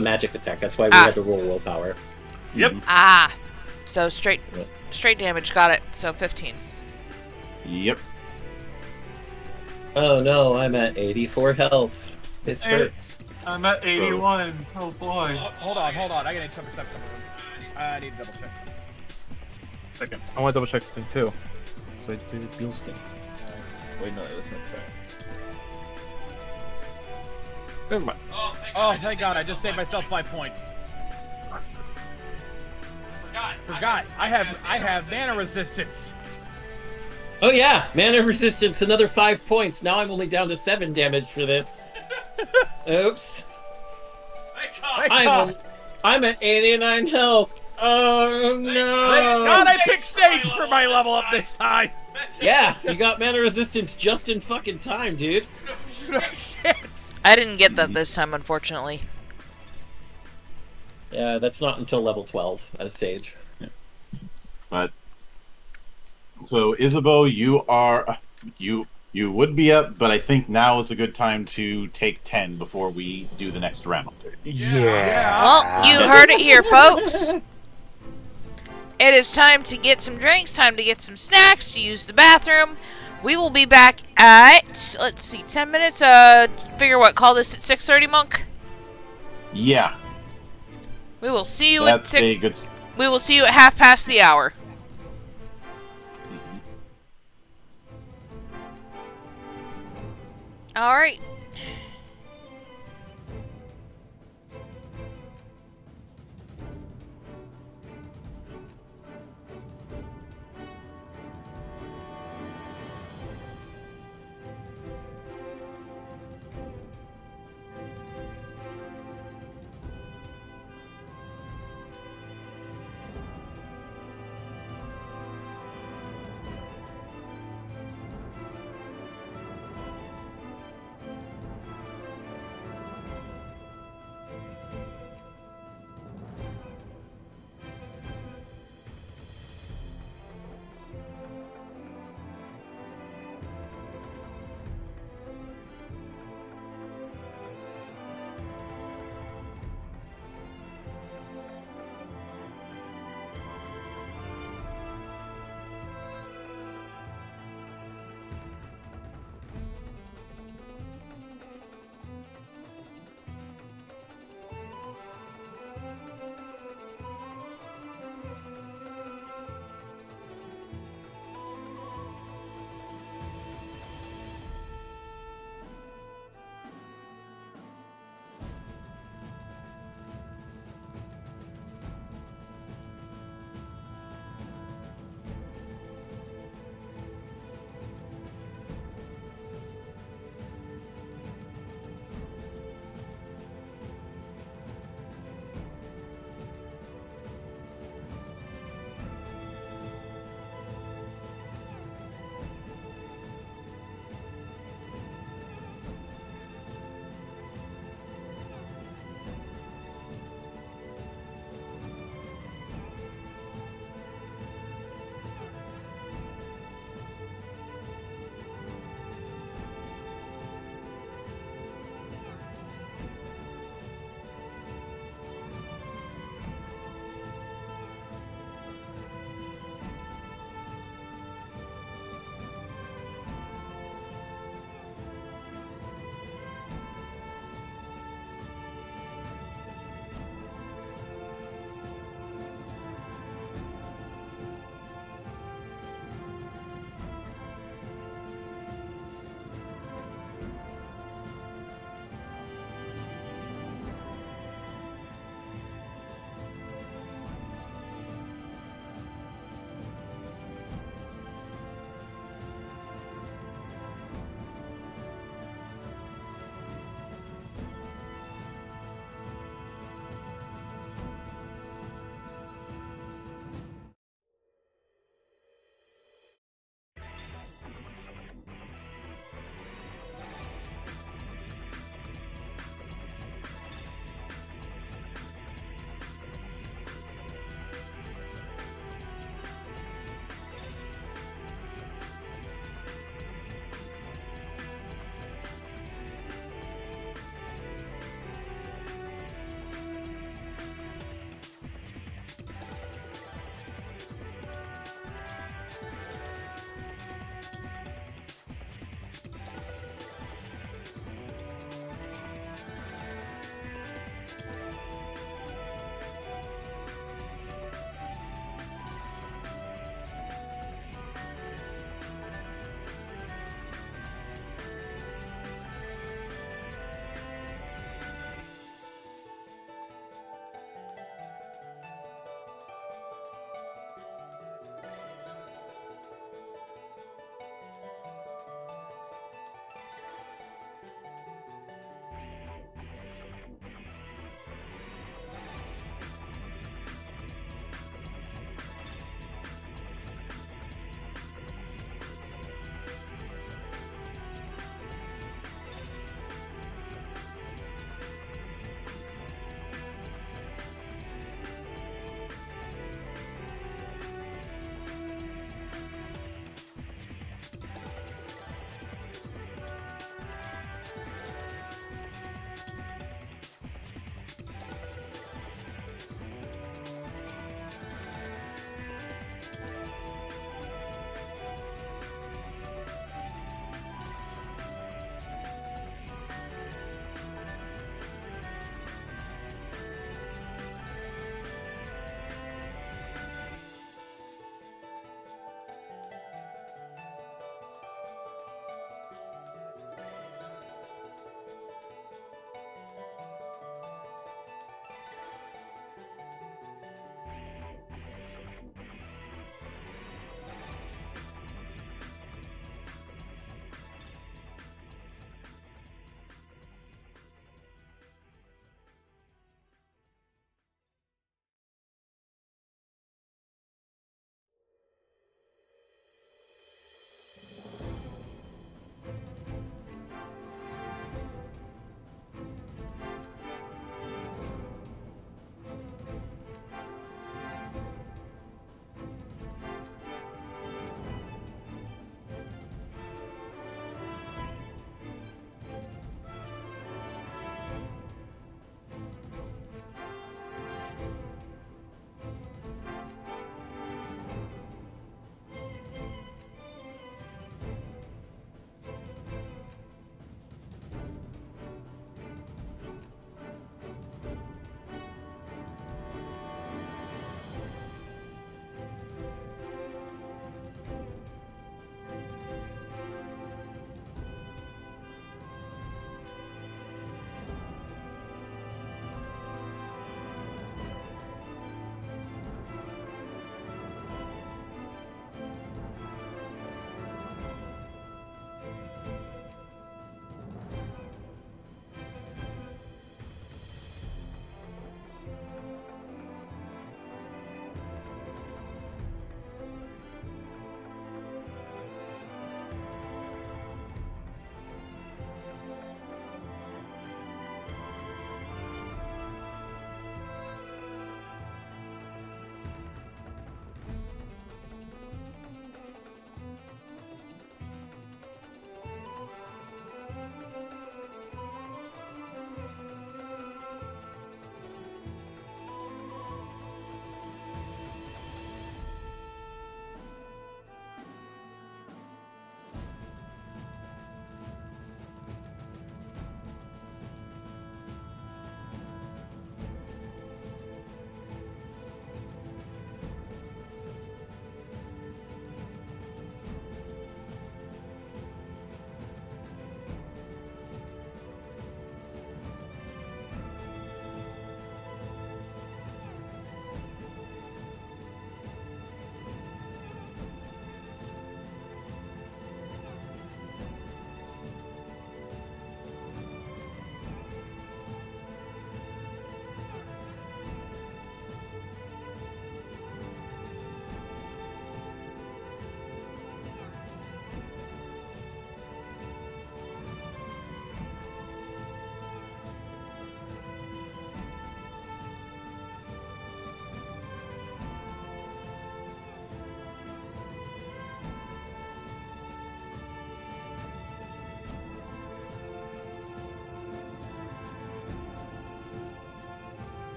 magic attack. That's why we had to roll willpower. Yep. Ah. So straight damage. Got it. So 15. Yep. Oh no, I'm at 84 health. This hurts. I'm at 81. Oh boy. Hold on. I gotta double check something. I need to double check. Second. I want to double check something too. So I did Beal skin. Wait, no, that's not fair. Never mind. Oh, thank God! I just saved myself 5 points. Forgot. I have mana resistance. Oh yeah, mana resistance, another 5 points. Now I'm only down to 7 damage for this. Oops. I'm at 89 health. Oh no! Thank God I picked Sage for my level up this time. Yeah, you got mana resistance just in fucking time, dude. Shit. I didn't get that this time, unfortunately. Yeah, that's not until level 12 as Sage. But so Isabeau, you are you would be up, but I think now is a good time to take 10 before we do the next round. Yeah. Well, you heard it here, folks. It is time to get some drinks, time to get some snacks, to use the bathroom. We will be back at, let's see, 10 minutes. Figure what, call this at 6:30, Monk? Yeah, We will see you that's at a good. we will see you at 1/2 the hour. All right.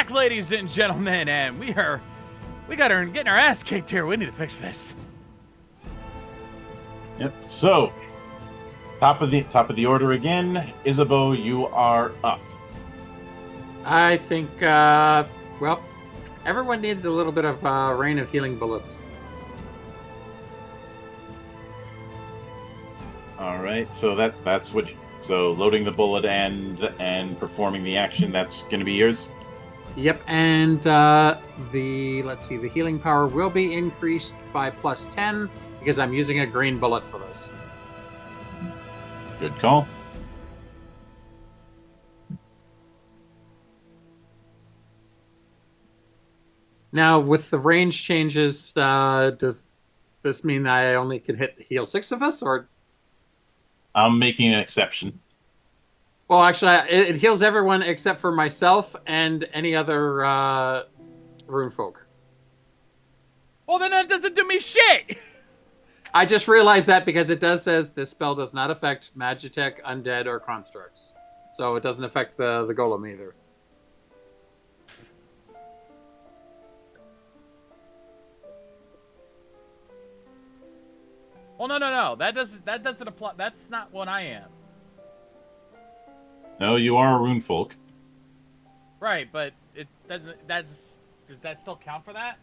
back, ladies and gentlemen, and we got her getting our ass kicked here. We need to fix this. Yep. So, top of the order again. Isabeau, you are up. I think, well, everyone needs a little bit of rain of healing bullets. All right. So that's what. So loading the bullet and performing the action. That's going to be yours. Yep, and let's see, the healing power will be increased by +10 because I'm using a green bullet for this. Good call. Now, with the range changes, does this mean I only can heal 6 of us, or? I'm making an exception. Well, actually, it heals everyone except for myself and any other rune folk. Well, then that doesn't do me shit. I just realized that because it says this spell does not affect Magitech, undead, or constructs. So it doesn't affect the golem either. Well, no. That doesn't apply. That's not what I am. No, you are a rune folk. Right, but it doesn't. Does that still count for that?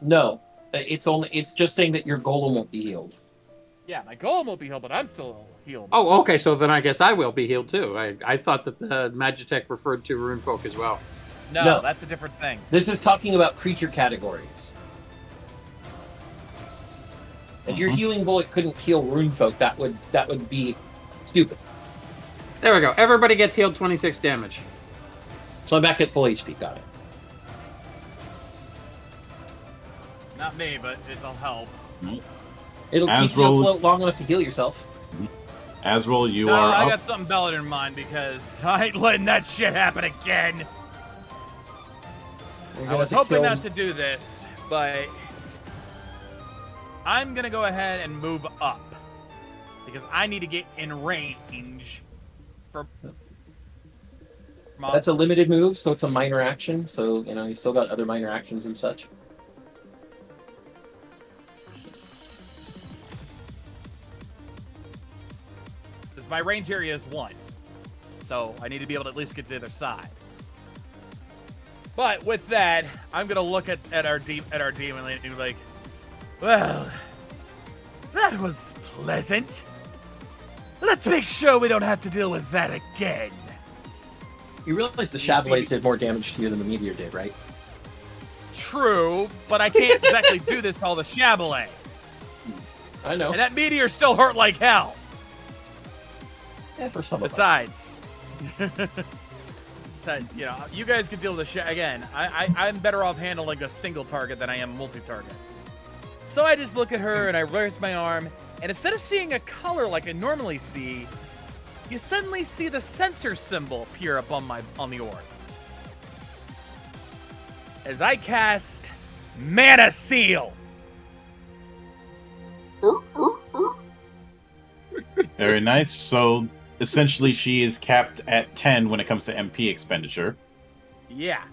No, it's just saying that your golem won't be healed. Yeah, my golem will be healed, but I'm still healed. Oh, okay, so then I guess I will be healed too. I thought that the Magitech referred to rune folk as well. No, that's a different thing. This is talking about creature categories. If your healing bullet couldn't heal rune folk, that would be stupid. There we go. Everybody gets healed 26 damage. So I'm back at full HP. Got it. Not me, but it'll help. It'll keep you afloat long enough to heal yourself. Azrael, you No, are I up. got something better in mind because I ain't letting that shit happen again. I was hoping not to do this, but I'm gonna go ahead and move up because I need to get in range for. That's a limited move, so it's a minor action. So you still got other minor actions and such. Because my range area is 1, so I need to be able to at least get to the other side. But with that, I'm gonna look at our demon lady and be like, well, that was pleasant. Let's make sure we don't have to deal with that again. You realize the Shablades did more damage to you than the meteor did, right? True, but I can't exactly do this called the Chablais. I know. And that meteor still hurt like hell. Yeah, for some Besides, you guys can deal with the again. I'm better off handling a single target than I am multi-target. So I just look at her and I raise my arm, and instead of seeing a color like I normally see, you suddenly see the sensor symbol appear up on the orb. As I cast Mana Seal. Very nice. So essentially, she is capped at 10 when it comes to MP expenditure. Yeah.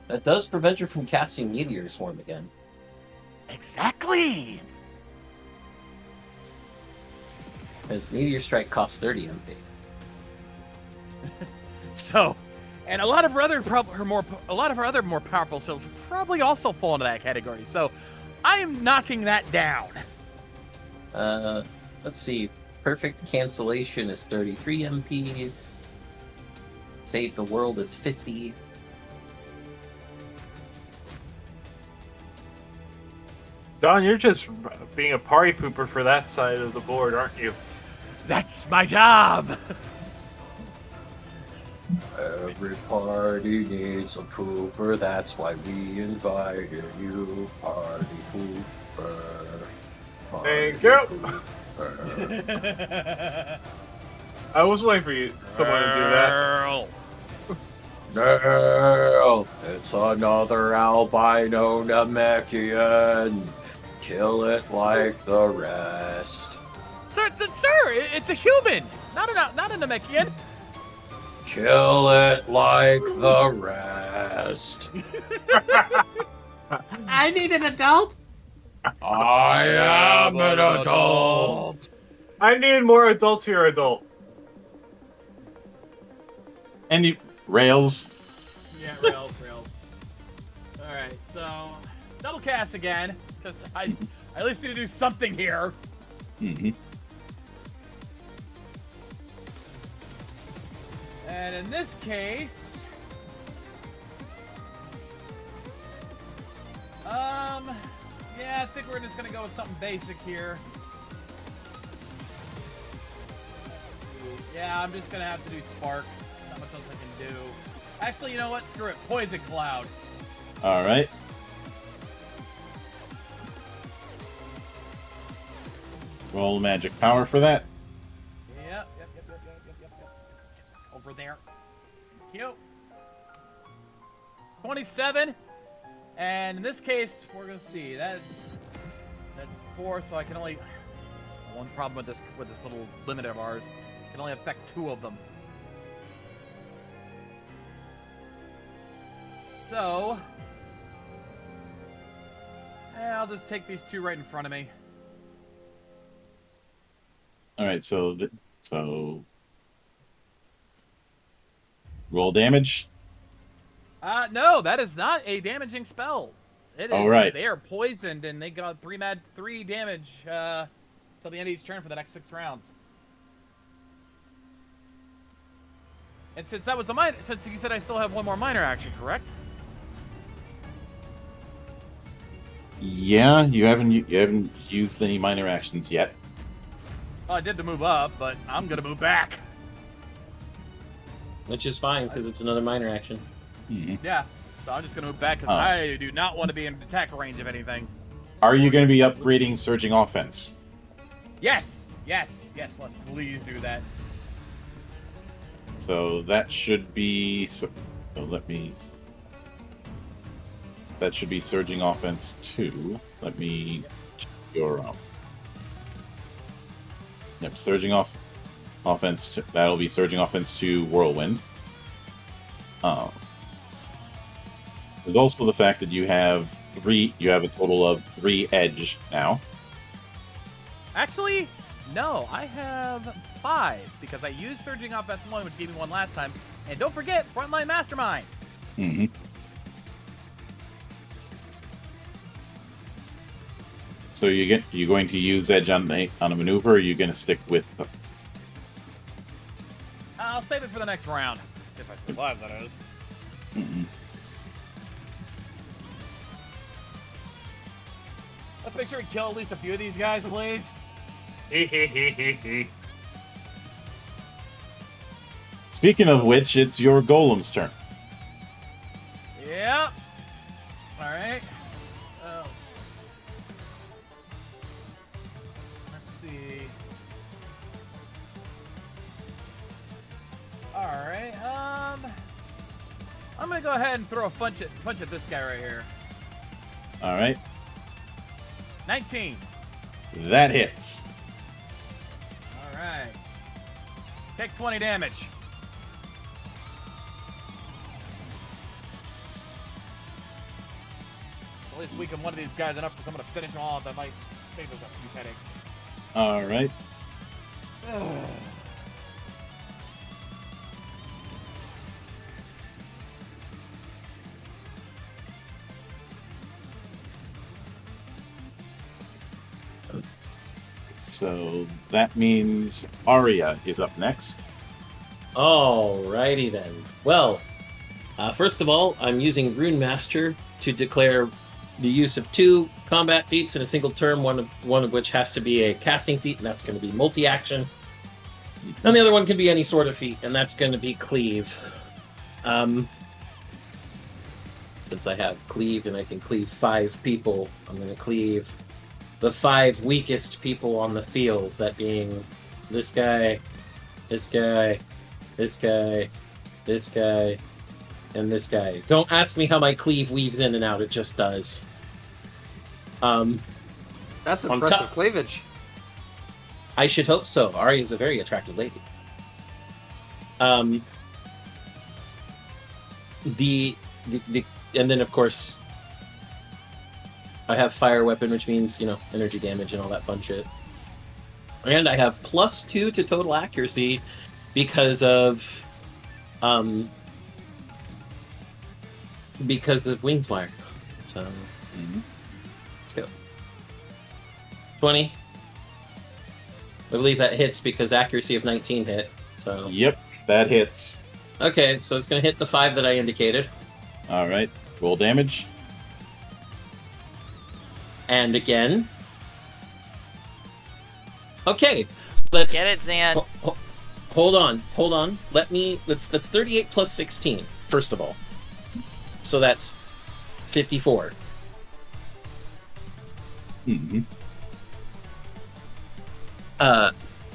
That does prevent her from casting Meteor Swarm again. Exactly. Because Meteor Strike costs 30 MP. So, and a lot of her other more powerful skills probably also fall into that category. So, I am knocking that down. Let's see. Perfect Cancellation is 33 MP. Save the World is 50. Don, you're just being a party pooper for that side of the board, aren't you? That's my job. Every party needs a pooper, that's why we invited you, party pooper. Thank you. I was waiting for someone to do that. No, it's another albino Namekian. Kill it like the rest. Sir, it's a human, not a Namekian. Kill it like the rest. I need an adult. I am an adult. I need more adult to your adult. And you rails. Yeah, rails. All right, so double cast again because I at least need to do something here. Mm-hmm. And in this case, yeah, I think we're just gonna go with something basic here. Yeah, I'm just gonna have to do spark. Not much else I can do. Actually, you know what? Screw it. Poison cloud. All right. Roll magic power for that. Yep. Over there. Thank you. 27. And in this case, we're gonna see. That's 4, so I can only. One problem with this little limit of ours, can only affect 2 of them. So, I'll just take these 2 right in front of me. All right, so roll damage. No, that is not a damaging spell. It is. All right. They are poisoned, and they got 3 damage till the end of each turn for the next 6 rounds. And since that was a minor, since you said I still have 1 more minor action, correct? Yeah, you haven't used any minor actions yet. Well, I did to move up, but I'm gonna move back. Which is fine, because it's another minor action. Mm-hmm. Yeah, so I'm just gonna move back because I do not want to be in attack range of anything. Are you going to be upgrading surging offense? Yes, let's please do that. So that should be. That should be surging offense 2. Let me check your Yep, surging offense. That'll be surging offense 2 whirlwind. There's also the fact that you have 3. You have a total of 3 edge now. Actually, no, I have 5 because I used surging offense 1, which gave me 1 last time. And don't forget, frontline mastermind. Mm-hmm. So you're going to use edge on a maneuver, or are you going to stick with? I'll save it for the next round if I survive. That is. Mm-hmm. Let's make sure we kill at least a few of these guys, please. Speaking of which, it's your golem's turn. Yep. All right. Let's see. All right. I'm gonna go ahead and throw a punch at this guy right here. All right. 19. That hits. All right. Take 20 damage. At least weaken one of these guys enough for someone to finish them off. That might save us a few headaches. All right. So that means Arya is up next. Alrighty then. Well, first of all, I'm using Rune Master to declare the use of 2 combat feats in a single turn, one of which has to be a casting feat, and that's going to be multi-action. And the other one can be any sort of feat, and that's going to be Cleave. Since I have Cleave and I can cleave 5 people, I'm going to cleave the 5 weakest people on the field, that being this guy, this guy, this guy, this guy, and this guy. Don't ask me how my cleave weaves in and out, it just does. That's On impressive top- cleavage. I should hope so. Ari is a very attractive lady. and then of course I have fire weapon, which means energy damage and all that fun shit. And I have +2 to total accuracy because of wing flyer. So let's go. 20. I believe that hits because accuracy of 19 hit. So Yep, that hits. okay, so it's gonna hit the 5 that I indicated, All right, roll damage. and again. Okay, let's Get it, Zan. Hold on. That's 38 plus 16. First of all, so that's 54. Mm-hmm.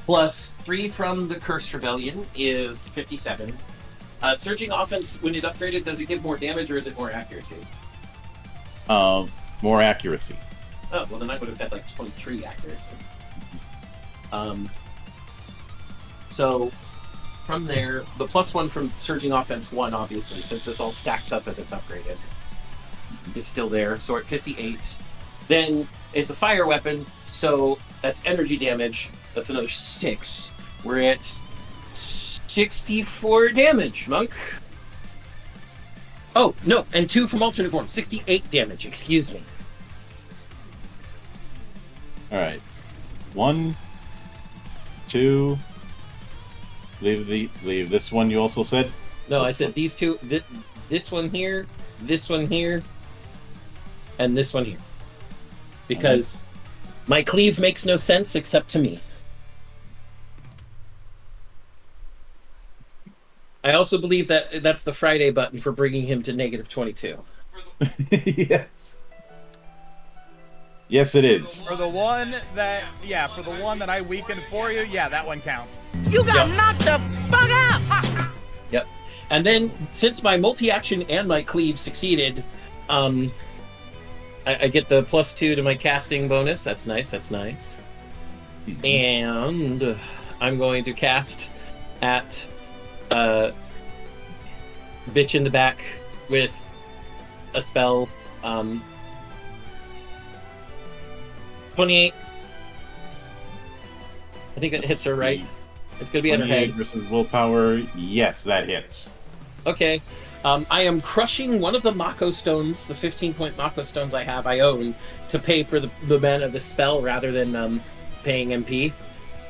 Plus 3 from the Curse Rebellion is 57. Surging offense, when it's upgraded, does it give more damage or is it more accuracy? More accuracy. Oh, well then I would have had like 23 accuracy. So from there, the +1 from Surging Offense 1, obviously, since this all stacks up as it's upgraded, is still there. So we're at 58. Then it's a fire weapon, so that's energy damage. That's another 6. We're at 64 damage, Monk. Oh, no, and 2 from alternate form. 68 damage, excuse me. All right. 1, 2. Leave this one. You also said. No, I said these two. This one here, and this one here, because my cleave makes no sense except to me. I also believe that that's the Friday button for bringing him to -22. Yes. Yes, it is. For the one that I weakened for you, yeah, that one counts. You got knocked the fuck out! Yep. And then, since my multi-action and my cleave succeeded, I get the +2 to my casting bonus. That's nice. Mm-hmm. And I'm going to cast at bitch in the back with a spell. 28. I think that hits her, right? It's going to be at her head. Versus willpower. Yes, that hits. Okay. I am crushing one of the Mako stones, the 15-point Mako stones I own, to pay for the mana of the spell rather than paying MP.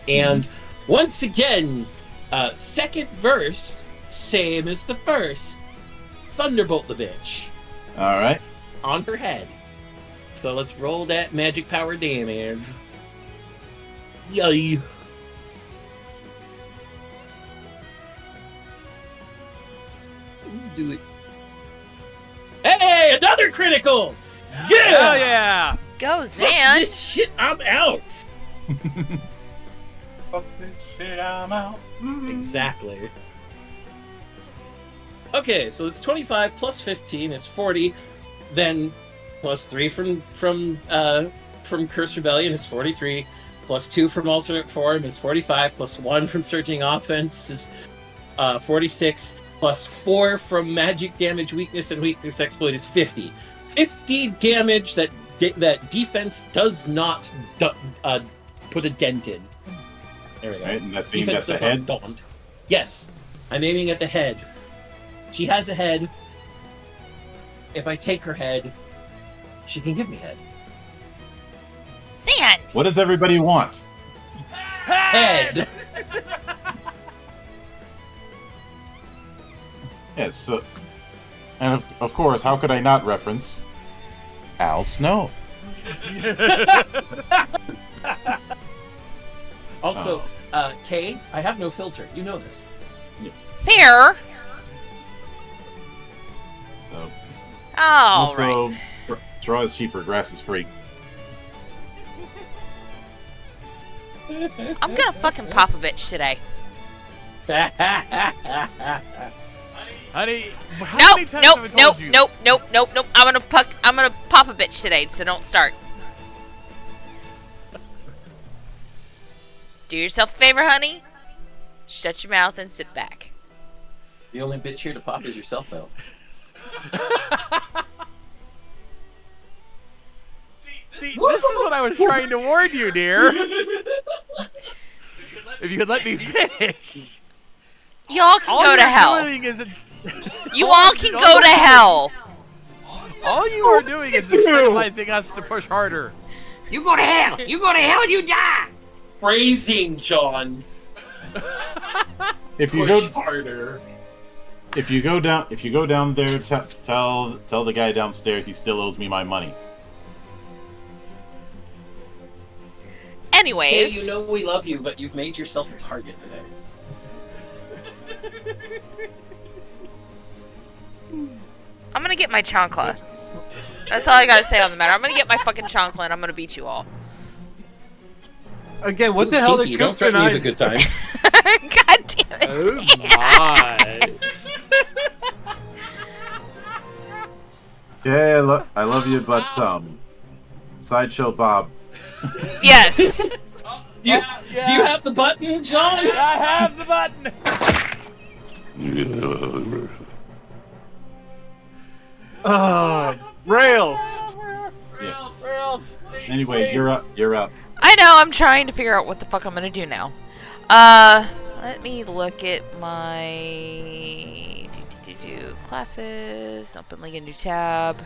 And once again, second verse, same as the first. Thunderbolt the bitch. All right. On her head. So let's roll that magic power damage. Yay. Let's do it. Hey, another critical! Yeah! Oh yeah! Go, Fuck Zan! this shit, I'm out! Fuck this shit, I'm out. Exactly. Okay, so it's 25 plus 15 is 40. Then +3 from Curse Rebellion is 43. +2 from Alternate Form is 45. +1 from Surging Offense is 46. +4 from Magic Damage, Weakness, and Weakness Exploit is 50. 50 damage that defense does not put a dent in. There we go. Right, and that's aimed Defense at the does head? not daunt. Yes, I'm aiming at the head. She has a head. If I take her head, she can give me head. Zan! What does everybody want? Head! Yes, so, and of course, how could I not reference Al Snow? Also, Kay, I have no filter. You know this. Fair. So, All right. also, straw is cheaper, grass is free. I'm gonna fucking pop a bitch today. Honey, how many times have I told you? Nope. I'm gonna pop a bitch today, so don't start. Do yourself a favor, honey. Shut your mouth and sit back. The only bitch here to pop is yourself, though. See, this is what I was trying to warn you, dear. If you could let me finish. Y'all can All go to you're hell. doing is You all can go to hell. all you are doing is incentivizing us to push harder. You go to hell. You go to hell and you die. Phrasing, John. If you Push go harder. if you go down there, tell the guy downstairs he still owes me my money. Hey, Anyways, you know we love you, but you've made yourself a target today. I'm gonna get my chancla. That's all I gotta say on the matter. I'm gonna get my fucking chancla and I'm gonna beat you all. Again, what Ooh, the hell Kinky, did don't Coops threaten me and with a good time. God damn it. Oh my. Yeah, I love you, but Sideshow Bob. Yes. Do you have the button, John? I have the button. Rails. Rails. Anyway, you're up. I know, I'm trying to figure out what the fuck I'm gonna do now. Let me look at my classes. Open like a new tab.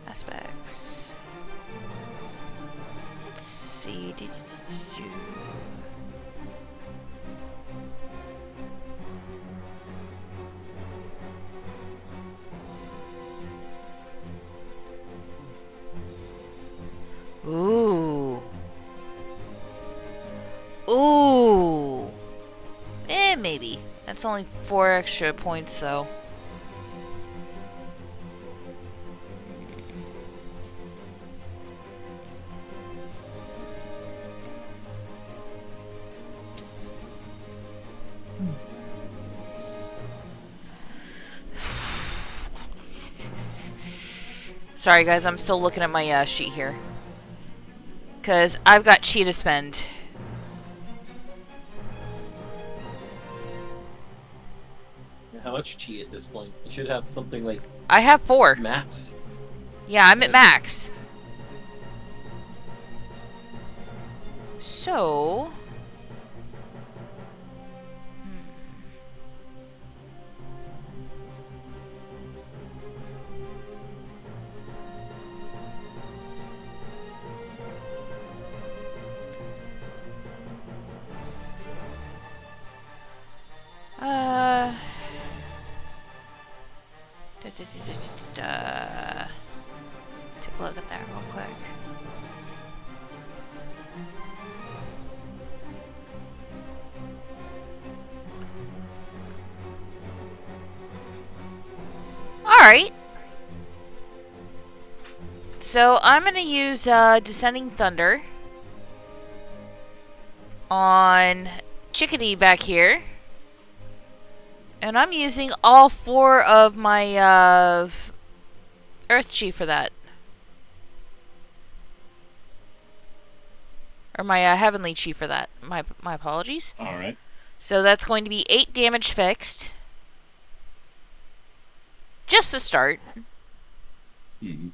Aspects. Let's see. Ooh. Ooh. Maybe. That's only 4 extra points, though. Sorry, guys. I'm still looking at my sheet here. Because I've got chi to spend. How much chi at this point? You should have something like I have 4. max. Yeah, I'm at max. So... Take a look at that real quick. Alright. So I'm going to use Descending Thunder on Chickadee back here. And I'm using all 4 of my Earth Chi for that. Or my Heavenly Chi for that. My apologies. Alright. So that's going to be 8 damage fixed. Just to start. Mm-hmm.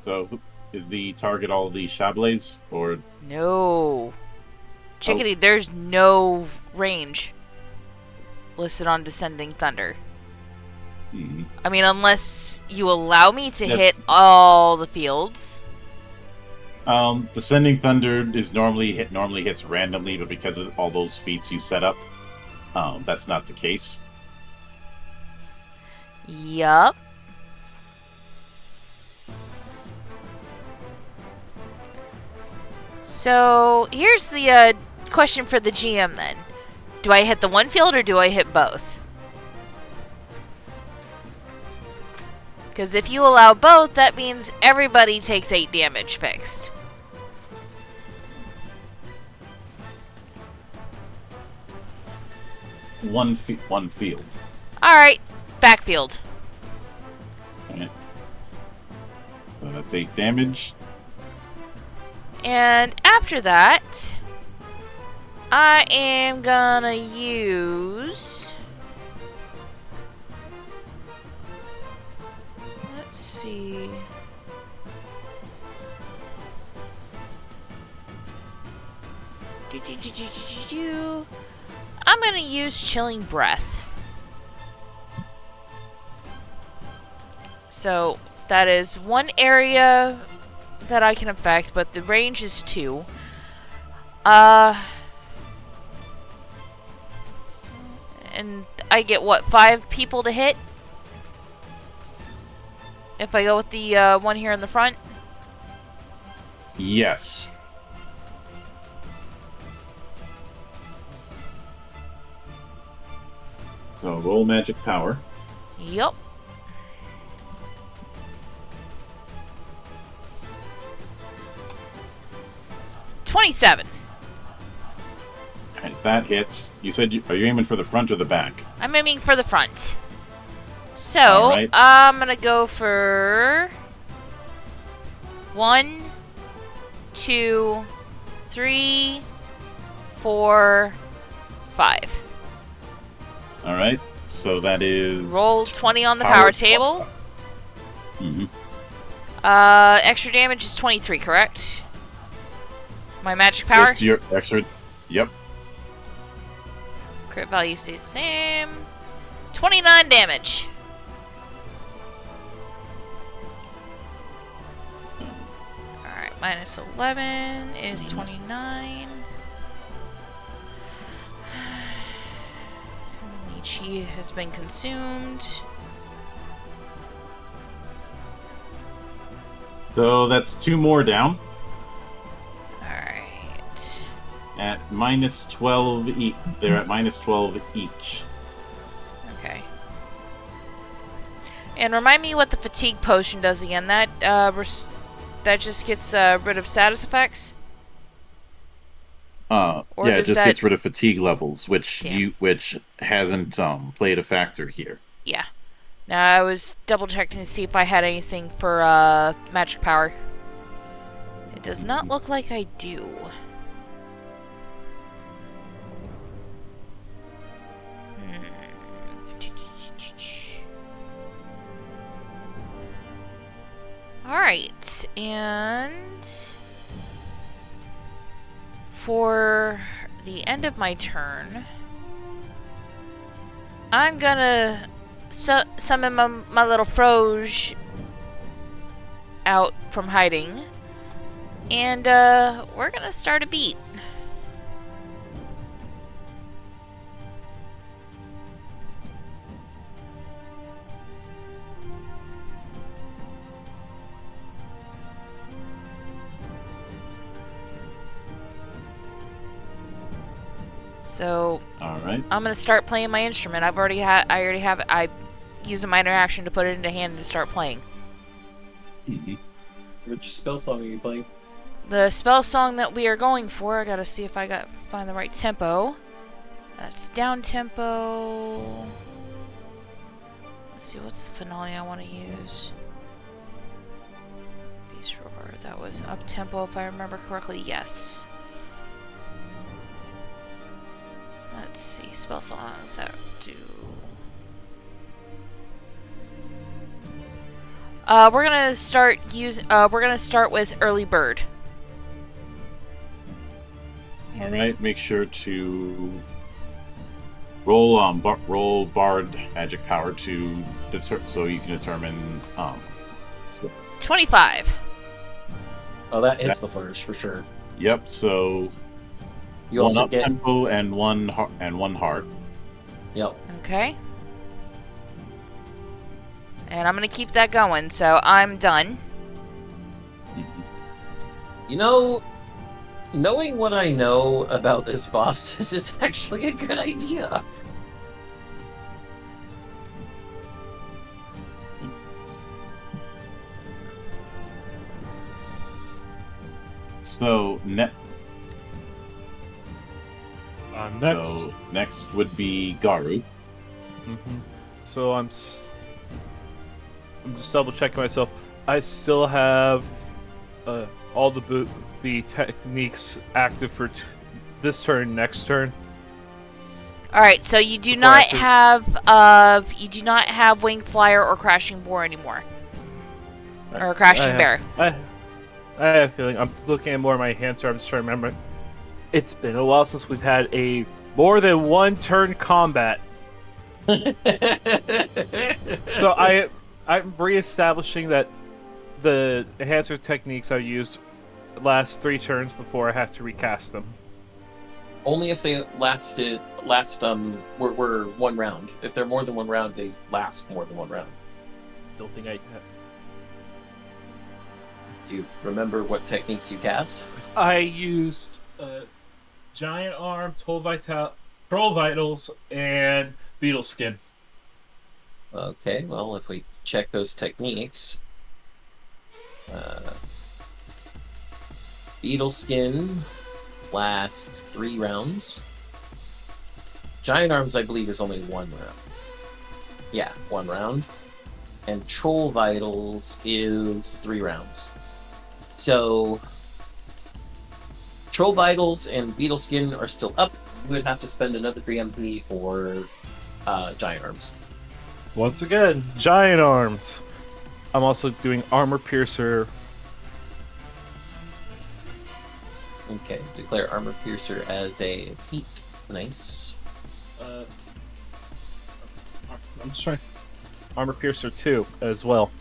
So, is the target all the Chablais, or...? No. Chickadee, there's no range listed on Descending Thunder. Mm-hmm. I mean, unless you allow me to hit all the fields. Descending Thunder is normally hits randomly, but because of all those feats you set up, that's not the case. Yup. So, here's the question for the GM then. Do I hit the one field or do I hit both? Because if you allow both, that means everybody takes 8 damage fixed. One field. Alright, backfield. Okay. So that's 8 damage. And after that, I am gonna use I'm gonna use Chilling Breath. So that is one area that I can affect, but the range is 2. And I get what, 5 people to hit? If I go with the one here in the front? Yes. So roll magic power. Yup. $27. Alright, that hits. You said are you aiming for the front or the back? I'm aiming for the front. So, Alright. I'm gonna go for 1, 2, 3, 4, 5. Alright, so that is... Roll 20 on the power table. Mm-hmm. Extra damage is 23, correct? My magic power? It's your extra... Yep. Crit value stays the same. 29 damage. Alright, minus 11 is 29. Nietzsche has been consumed. So that's 2 more down. Alright. At minus 12 each. They're at minus 12 each. Okay. And remind me what the fatigue potion does again. That that just gets rid of status effects? Or Yeah, it does just that- gets rid of fatigue levels, which Damn. which hasn't played a factor here. Yeah. Now I was double checking to see if I had anything for magic power. It does not look like I do. Alright, and for the end of my turn, I'm gonna summon my little Froge out from hiding, and we're gonna start a beat. So All right. I'm gonna start playing my instrument. I already have it. I use a minor action to put it into hand to start playing. Mm-hmm. Which spell song are you playing? The spell song that we are going for, I gotta see if I find the right tempo. That's down tempo. Let's see, what's the finale I want to use? Beast Roar. That was up tempo, if I remember correctly. Yes. Let's see, spell songs that do. We're gonna start with Early Bird. All right. Make sure to roll roll Bard magic power to so you can determine 25. Oh, that hits the flourish for sure. Yep. So You one also up get. tempo and one heart. Yep. Okay. And I'm gonna keep that going, so I'm done. You know, knowing what I know about this boss, this is actually a good idea. So Next. So next would be Garu. So I'm just double checking myself. I still have all the techniques active for this turn, next turn. All right, so you do Before I not have Wing Flyer or Crashing Boar anymore, or Crashing Bear. I have a feeling. I'm looking at more of my hand, so I'm just trying to remember. It's been a while since we've had a more than one turn combat. So I'm reestablishing that the enhancer techniques I used last 3 turns before I have to recast them. Only if they were 1 round. If they're more than 1 round, they last more than 1 round. Don't think I. Do you remember what techniques you cast? I used Giant Arm, Troll Vitals, and Beetle Skin. Okay, well, if we check those techniques, Beetle Skin lasts 3 rounds. Giant Arms, I believe, is only 1 round. Yeah, 1 round. And Troll Vitals is 3 rounds. So, Troll Vitals and Beetle Skin are still up. We would have to spend another 3 MP for Giant Arms. Once again, Giant Arms. I'm also doing Armor Piercer. Okay, declare Armor Piercer as a feat. Nice. I'm just trying. Armor Piercer 2 as well.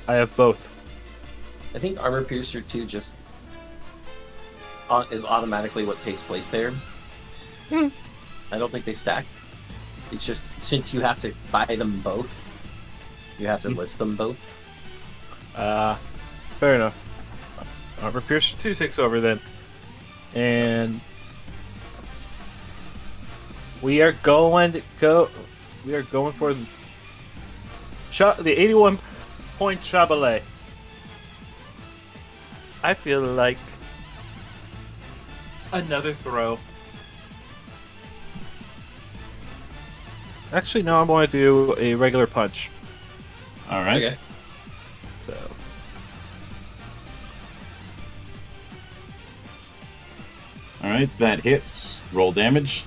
I have both. I think Armor Piercer 2 just is automatically what takes place there. I don't think they stack. It's just, since you have to buy them both, you have to list them both. Fair enough. Armor Piercer 2 takes over then. And we are going for the 81 point Chabalet. I feel like another throw. Actually, no, I'm going to do a regular punch. All right. Okay. So, All right, that hits. Roll damage.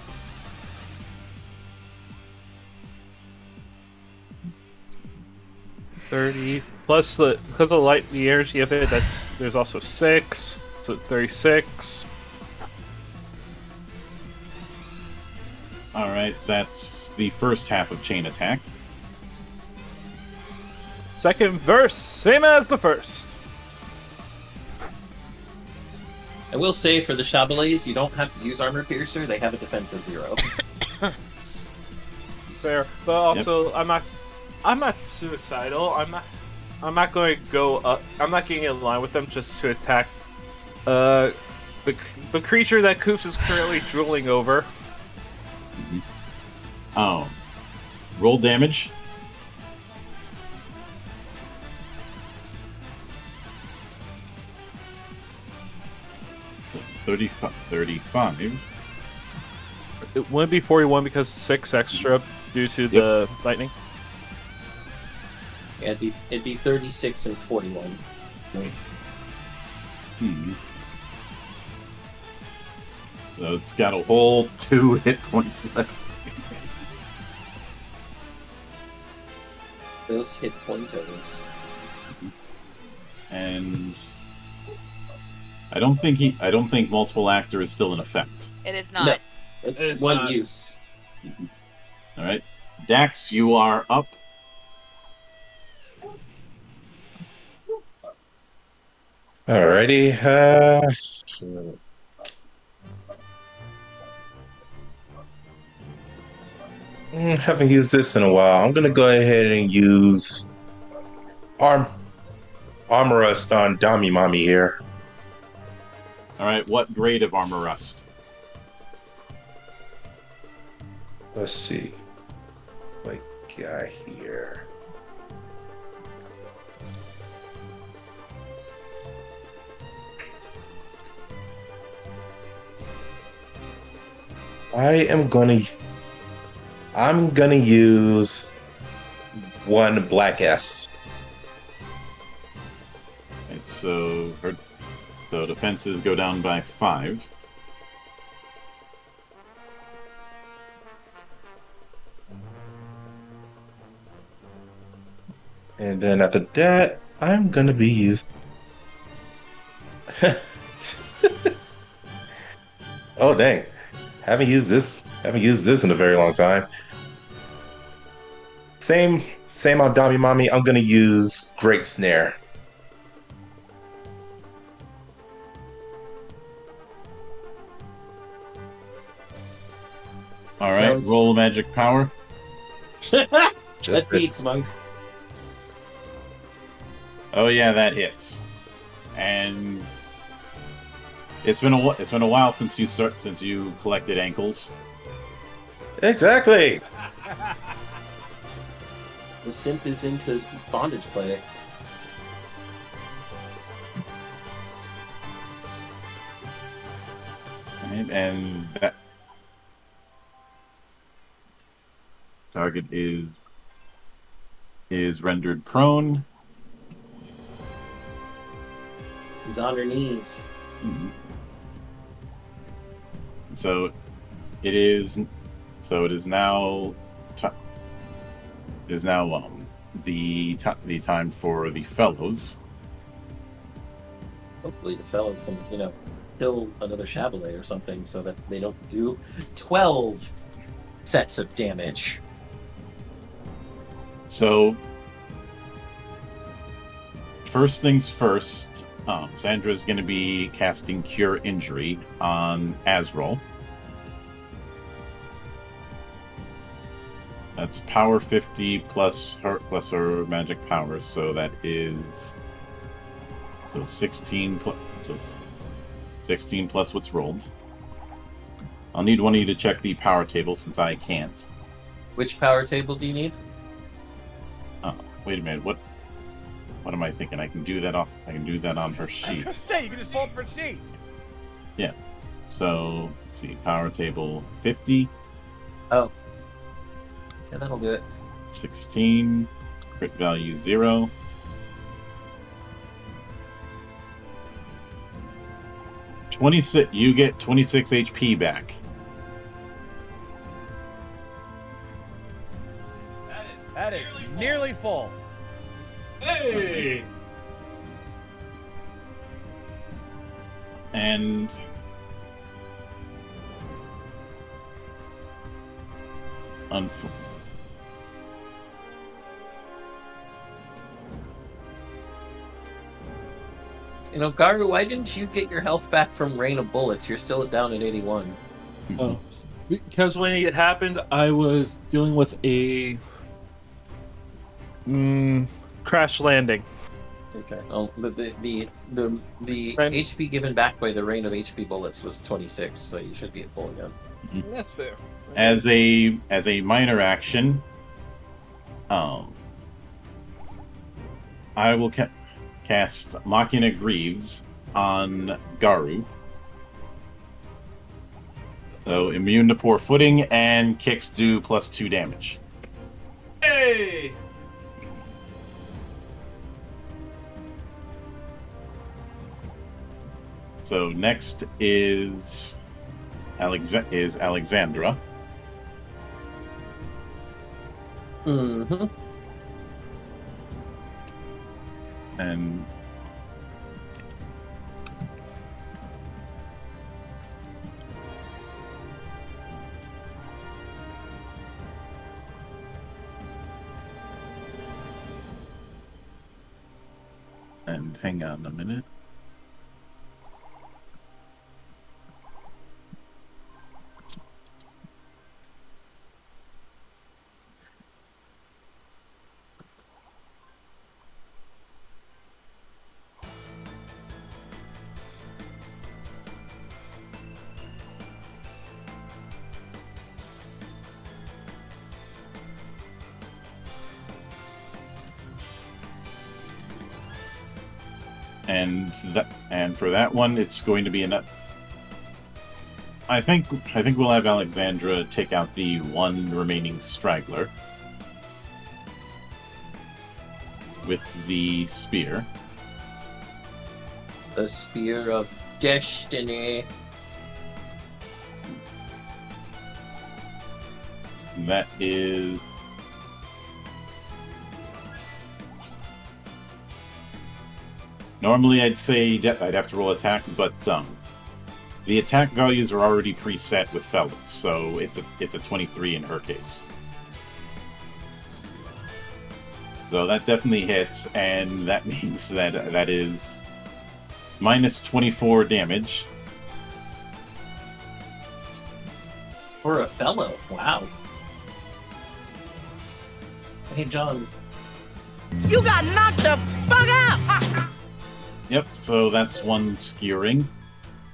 $30 plus because of the energy of it. There's also 6, so 36. All right, that's the first half of chain attack. Second verse, same as the first. I will say for the Chabalets, you don't have to use Armor Piercer. They have a defense of 0. Fair, but also I'm not suicidal. I'm not going to go up. I'm not getting in line with them just to attack the creature that Koops is currently drooling over. Oh. Roll damage. So 35. It wouldn't be 41 because 6 extra due to the lightning. Yeah, it'd be 36 and 41. So it's got a whole 2 hit points left. Those hit pointos. And I don't think multiple actor is still in effect. It is not. No, it's It is one not. use. All right, Dax, you are up. Alrighty. Haven't used this in a while. I'm gonna go ahead and use Armor Rust on Dami Mami here. All right, what grade of armor rust? Let's see. What guy here? I'm gonna use 1 black S. Right, so defenses go down by 5. And then after that, I'm gonna be using Oh dang. Haven't used this in a very long time. Same on Dami Mami. I'm gonna use Great Snare. All right, Sounds- roll magic power. That Just beats Monk. Oh yeah, that hits. And it's been a while since you collected ankles. exactly. The simp is into bondage play. Right, and that target is rendered prone. He's on her knees. So it is now the time for the fellows. Hopefully the fellow can, kill another Chabolet or something so that they don't do 12 sets of damage. So first things first, Sandra's going to be casting Cure Injury on Azrael. That's power 50 plus her magic power, so that is 16 plus what's rolled. I'll need one of you to check the power table since I can't. Which power table do you need? Oh, wait a minute. What am I thinking? I can do that on her I was sheet. gonna say, you can just pull up her sheet. Yeah. So, let's see. Power table 50, Oh. Yeah, that'll do it. 16, crit value 0. You get 26 HP back. That is nearly full. Hey! And Garu, why didn't you get your health back from Rain of Bullets? You're still down at 81. Oh, because when it happened, I was dealing with a crash landing. Okay. Oh, the Right. HP given back by the Rain of HP Bullets was 26, so you should be at full again. That's fair. as a minor action, I will cast Machina Greaves on Garu. So immune to poor footing and kicks do +2 damage. Hey! So next is Alexandra. Mm-hmm. And hang on a minute. And for that one, it's going to be enough. I think we'll have Alexandra take out the one remaining straggler with the spear. The Spear of Destiny. That is normally I'd say I'd have to roll attack, but the attack values are already preset with fellows, so it's a 23 in her case. So that definitely hits, and that means that is minus 24 damage. For a fellow, wow. Hey, John. You got knocked the fuck out! Yep, so that's one skewering.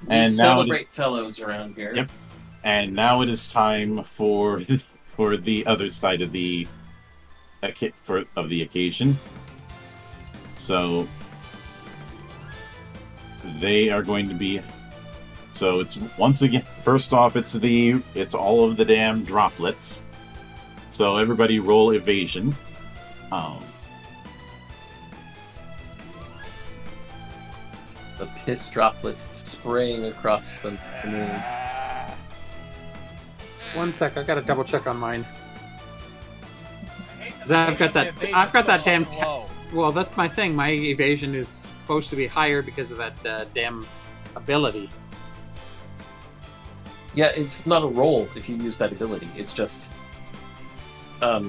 We And now it celebrate is, fellows around here. Yep. And now it is time for for the other side of the occasion. So they are going to be. So it's once again. First off, it's all of the damn droplets. So everybody roll evasion. The piss droplets spraying across the moon. 1 sec, I gotta double check on mine. 'Cause I've got that damn. Well, that's my thing. My evasion is supposed to be higher because of that damn ability. Yeah, it's not a roll if you use that ability. It's just, I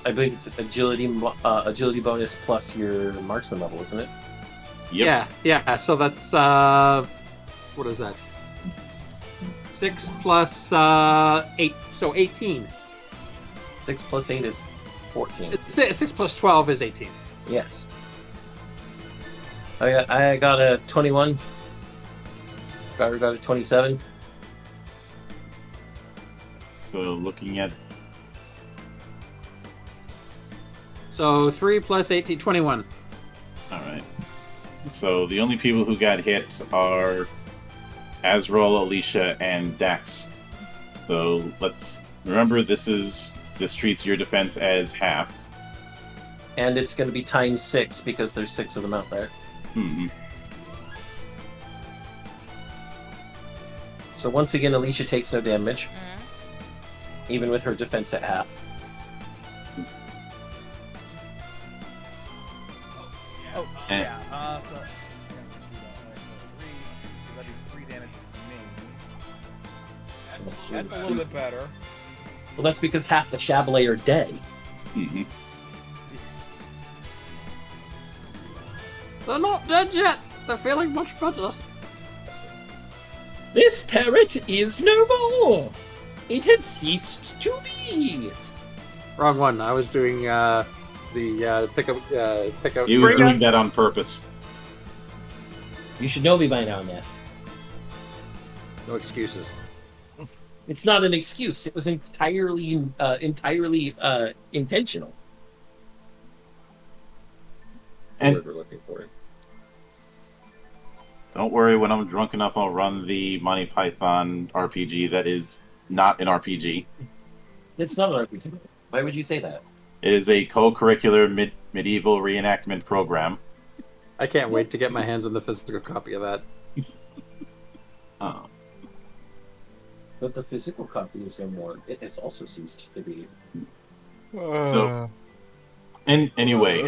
believe it's agility bonus plus your marksman level, isn't it? Yep. Yeah. So that's what is that? 6 plus 8, so 18. 6 plus 8 is 14. 6 plus 12 is 18. Yes. I got a 21. Got a 27. So looking at. So 3 plus 18, 21. All right. So the only people who got hit are Azrael, Alicia, and Dax. So let's remember this treats your defense as half. And it's going to be times 6 because there's 6 of them out there. Mm-hmm. So once again, Alicia takes no damage, even with her defense at half. Oh, And- yeah. So that'd be 3 damage to me. That's a little bit better. Well, that's because half the Chablais are dead. Mm-hmm. They're not dead yet. They're feeling much better. This parrot is no more. It has ceased to be. Wrong one. I was doing the pick up. He was doing that on purpose. You should know me by now, Neff. No excuses. It's not an excuse. It was entirely intentional. That's the And- word we're looking for. Don't worry, when I'm drunk enough, I'll run the Monty Python RPG that is not an RPG. It's not an RPG. Why would you say that? It is a co-curricular medieval reenactment program. I can't wait to get my hands on the physical copy of that. But the physical copy is no more. It has also ceased to be. So, anyway,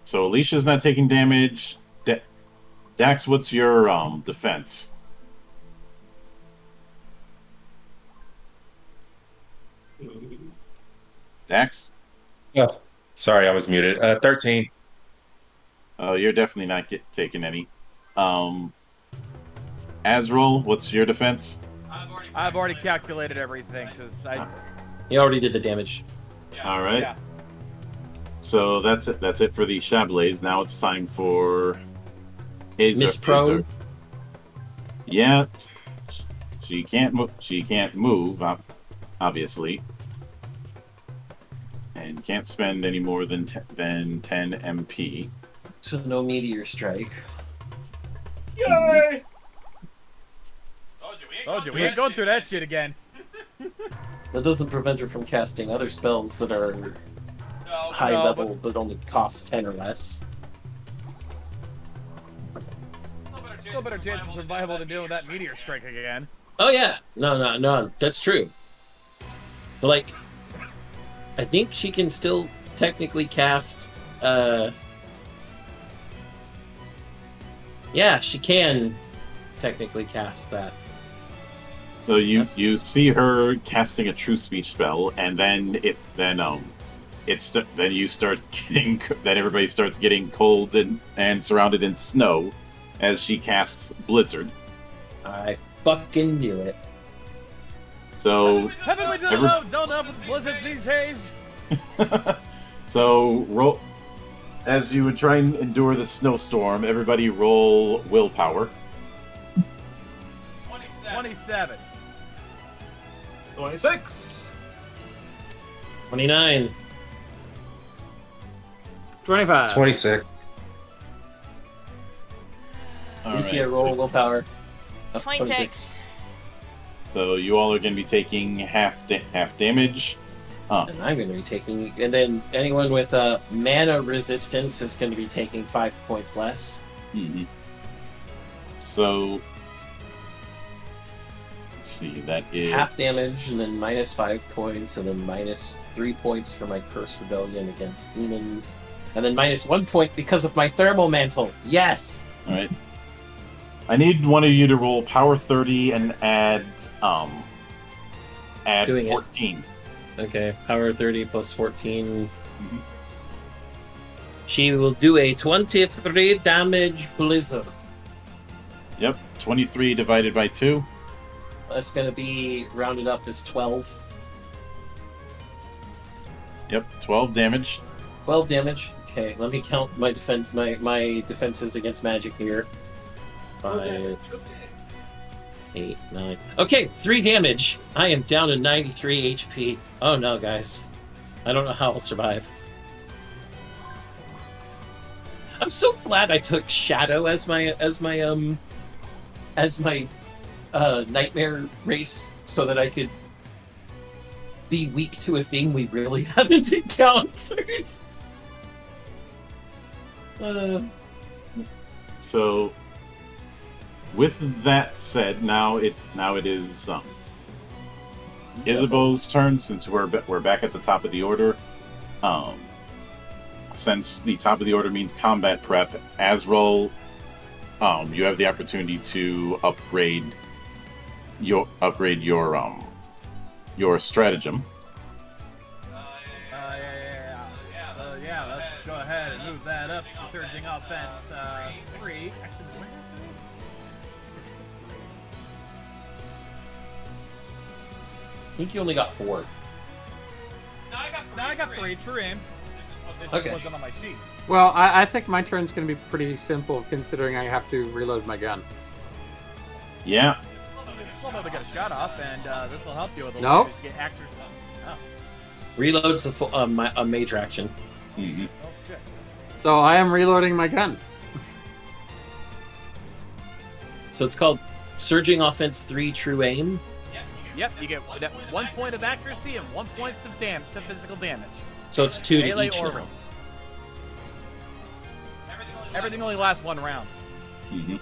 so Alicia's not taking damage. Dax, what's your defense? Dax? Oh, sorry, I was muted. 13. Oh, you're definitely not taking any. Azrael, what's your defense? I've already calculated everything because I. He already did the damage. All right. Yeah. So that's it. That's it for the Chablais. Now it's time for Miss Prone. Yeah, she can't move. She can't move, obviously, and can't spend any more than 10 MP. So no meteor strike. Yay! Told you, we ain't going through that shit again. That doesn't prevent her from casting other spells that are high level but only cost 10 or less. Still better chance of survival than dealing with that meteor strike again. Oh yeah, no, that's true. But like, I think she can still technically cast Yeah, she can technically cast that. So you see her casting a true speech spell, and then you start getting then everybody starts getting cold and surrounded in snow as she casts Blizzard. I fucking knew it. So Haven't we done enough with blizzards these days? So roll as you would try and endure the snowstorm. Everybody roll willpower. 27. 26. 29. 25. 26. All Lucia, right, roll willpower. 26. So you all are going to be taking half damage. And I'm going to be taking... And then anyone with mana resistance is going to be taking 5 points less. Mm-hmm. So... Let's see, that is... Half damage, and then minus 5 points, and then minus 3 points for my Curse Rebellion against demons. And then minus 1 point because of my Thermal Mantle. Yes! Alright. I need one of you to roll power 30 and add Doing 14. Okay, power 30 plus 14. Mm-hmm. She will do a 23 damage blizzard. Yep, 23 divided by 2. That's going to be rounded up as 12. Yep, 12 damage. 12 damage. Okay, let me count my defenses against magic here. 5, 8, 9. Okay, 3 damage. I am down to 93 HP. Oh no, guys. I don't know how I'll survive. I'm so glad I took Shadow as my nightmare race so that I could be weak to a thing we really haven't encountered. So, with that said, now it is Isabeau's turn, since we're back at the top of the order. Since the top of the order means combat prep, Azrael, you have the opportunity to upgrade your stratagem. Yeah, let's go ahead and move that up to surging offense 3. Actually, I think you only got 4. no, I got 3. True aim. It just Okay. wasn't on my sheet. Well, I think my turn's going to be pretty simple considering I have to reload my gun. Yeah. Well, no, to get a shot off, and this will help you with a Nope. little bit to get actors. Oh, Reload's a major action. Mm-hmm. oh shit. So I am reloading my gun. So it's called Surging Offense 3 True Aim. Yep, you get 1 point of accuracy and 1 point to physical damage. So it's 2 to Melee each or now. range. Everything only lasts 1 round. Mm-hmm.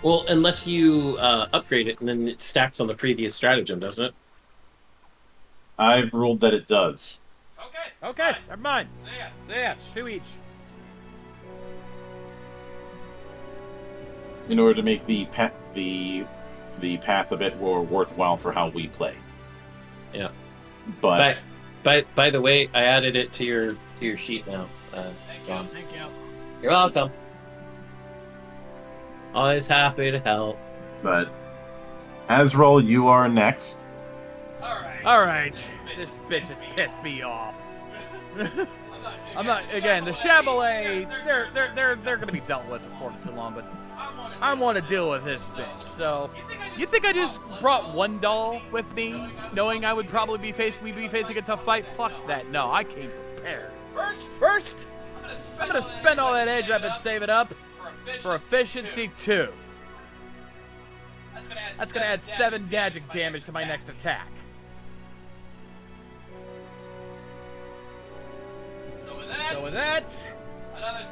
Well, unless you upgrade it, and then it stacks on the previous stratagem, doesn't it? I've ruled that it does. Okay, never mind. So yeah, 2 each. In order to make the path a bit more worthwhile for how we play. Yeah. But By the way, I added it to your sheet now. John. Thank you. You're welcome. Always happy to help. But Azrael, you are next. All right, this bitch has pissed me off. I'm not. Again, the Chabolet, they're gonna be dealt with before too long, but I want to deal with this bitch. So, you think I just brought 1 doll with me, knowing I would probably be facing a tough fight? Fuck that. No, I came prepared. First, I'm gonna spend all that edge I've been saving up for efficiency 2. That's gonna add 7 magic damage to my next attack. So with that,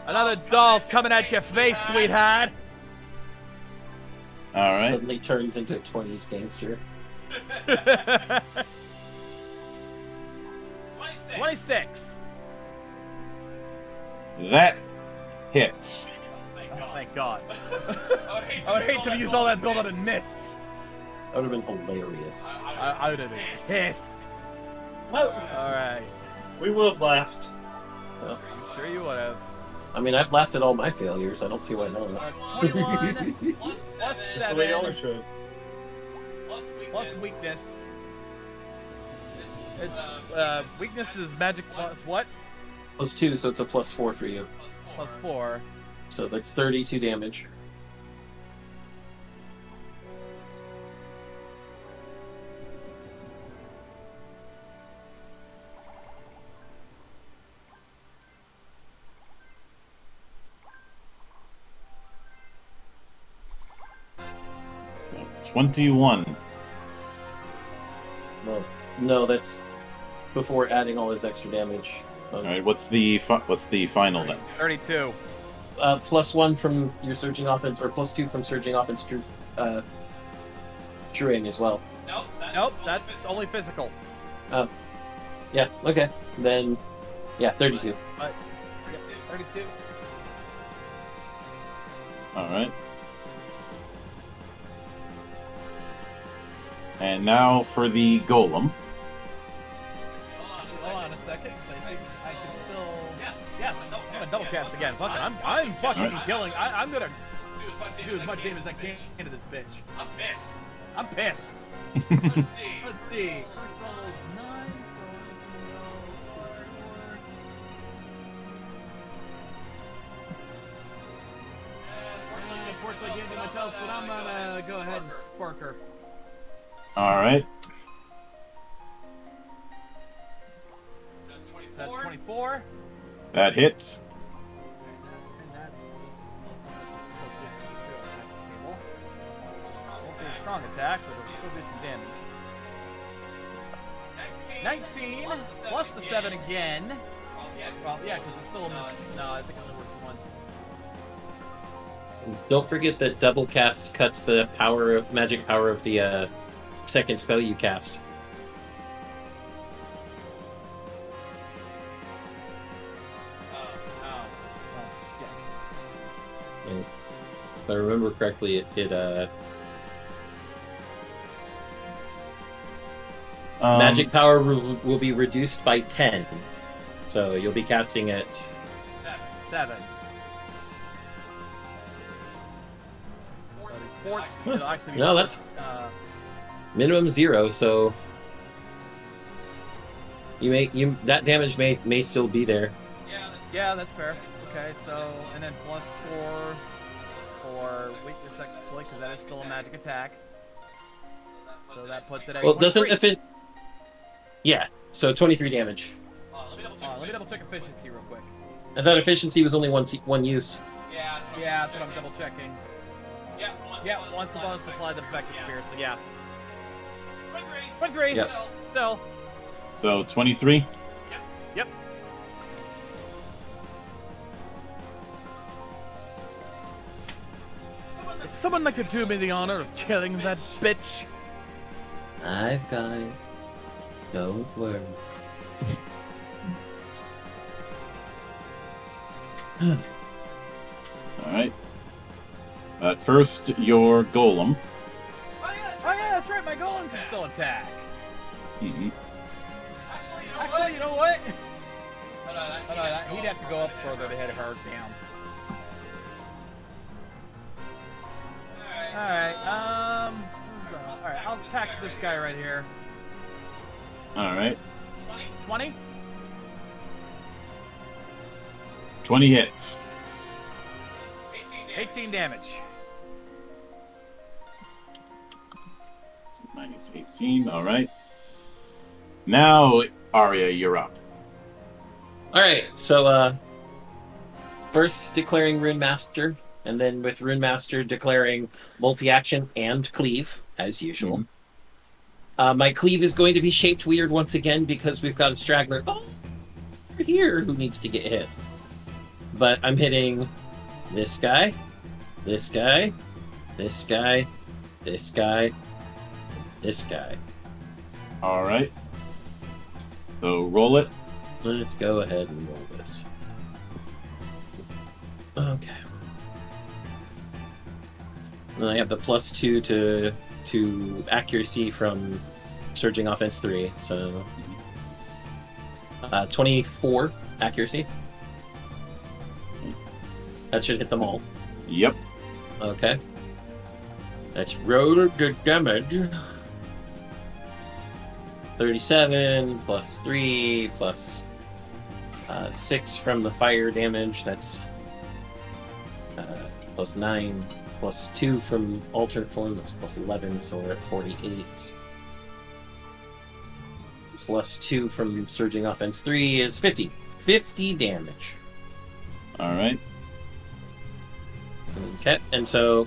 another doll's coming at your face, sweetheart. All right. Suddenly turns into a 20s gangster. 26. That hits. Oh, Thank God. I would hate to use all that build-up and missed. That would have been hilarious. I would have been pissed. Well, Alright. we would have laughed. I'm sure you would have. I mean, I've laughed at all my failures. I don't see why not. That's 21 plus That's the way y'all 7 should. plus weakness. It's weakness is magic plus what? +2, so it's a +4 for you. Plus 4. So that's 32 damage. So 21. Well, no, that's before adding all his extra damage. All right, what's the final then? 32. +1 from your surging offense, or +2 from surging offense, truing as well. Nope, that's only physical. Yeah, okay. Then, yeah, 32. But 32. All right. And now for the golem. Hold on a second. I think I can still. Yeah. I'm gonna double cast again. Fuck it. I'm fucking Alright. killing. I'm gonna do as much damage as I can to this bitch. I'm pissed. Let's see. First level is 9, so unfortunately, I can't do much else, but I'm gonna go ahead and spark her. All right. So that's 24. That hits. And that's hopefully a strong attack, but it'll still do some damage. 19 plus the 7 again. Well, yeah, because it's still a miss. No, I think it only works once. Don't forget that double cast cuts the magic power of the second spell you cast. Yeah. And if I remember correctly, magic power will be reduced by 10. So you'll be casting at 7. 14. It'll actually be No, that's minimum 0. So that damage may still be there. Yeah, that's fair. Okay, so and then plus 4 for weakness exploit because that is still a magic attack. So that puts it at. Well, doesn't 23. Yeah, so 23 damage. Let me double check efficiency real quick. I thought efficiency was only one use. Yeah, that's what I'm double checking. Yeah, once the bonus applied the effective spear, so yeah. 23. Yep. Still. So 23. Yep. Would someone like to do me the honor of killing that bitch? I've got it. Don't worry. All right. At first, your golem. Oh yeah, that's right. My golems can still attack. Mhm. Actually, you know what? He'd have to go up further to hit her down. Alright, I'll attack this guy right here. All right. 20? 20 hits. 18 damage. So minus 18. All right. Now, Arya, you're up. All right, so first declaring Rune Master, and then with Rune Master declaring multi-action and cleave as usual. My cleave is going to be shaped weird once again because we've got a straggler over here who needs to get hit. But I'm hitting this guy, this guy, this guy, this guy, this guy. All right. So roll it. Let's go ahead and roll this. Okay. And then I have the +2 to accuracy from surging offense 3. So 24 accuracy. That should hit them all. Yep. Okay. Let's roll the damage. 37 plus 3 plus 6 from the fire damage. That's plus 9 plus 2 from alternate form. That's plus 11, so we're at 48. Plus 2 from surging offense 3 is 50. 50 damage. All right. Okay, and so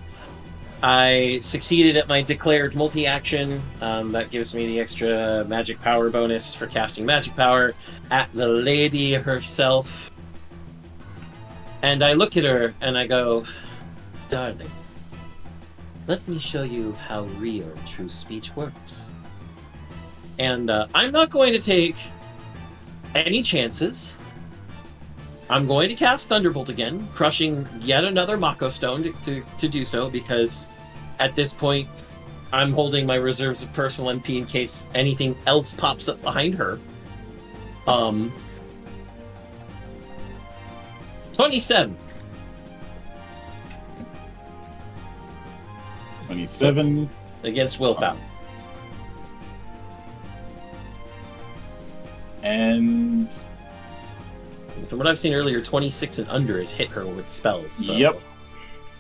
I succeeded at my declared multi-action. That gives me the extra magic power bonus for casting magic power at the lady herself. And I look at her and I go, "Darling, let me show you how real true speech works." And I'm not going to take any chances. I'm going to cast Thunderbolt again, crushing yet another Mako Stone to do so, because at this point, I'm holding my reserves of personal MP in case anything else pops up behind her. 27. 27. Against willpower. And from what I've seen earlier, 26 and under has hit her with spells. So. Yep.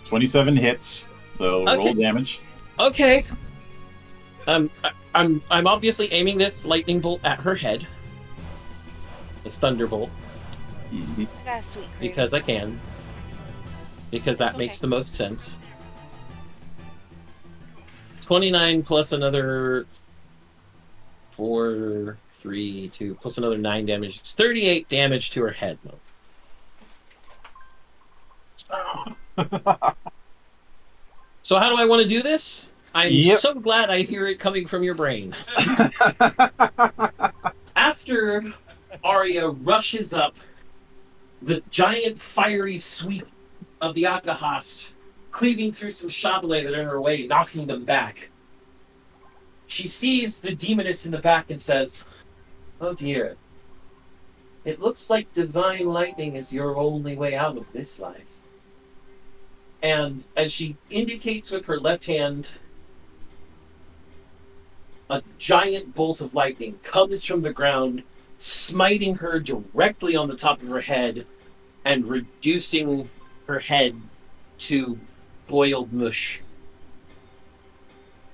27 hits. So Okay. roll damage. Okay. I'm obviously aiming this lightning bolt at her head. This thunderbolt. Mm-hmm. I got a sweet cream. Because I can. Because that It's makes okay. the most sense. 29 plus another 4, 3, 2, plus another 9 damage. It's 38 damage to her head. So how do I want to do this? I'm Yep. so glad I hear it coming from your brain. After Arya rushes up, the giant fiery sweep of the Akahast, cleaving through some Chablais that are in her way, knocking them back. She sees the demoness in the back and says, "Oh dear, it looks like divine lightning is your only way out of this life." And as she indicates with her left hand, a giant bolt of lightning comes from the ground, smiting her directly on the top of her head and reducing her head to boiled mush.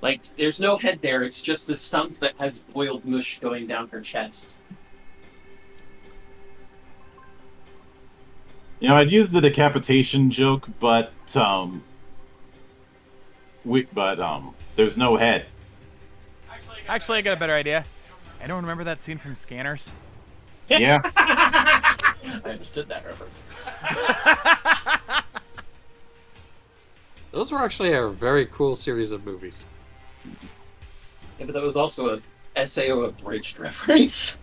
Like, there's no head there, it's just a stump that has boiled mush going down her chest. You know, I'd use the decapitation joke, but there's no head. Actually, I got a better idea. I don't remember that scene from Scanners. Yeah. I understood that reference. Those were actually a very cool series of movies. Yeah, but that was also a SAO abridged reference.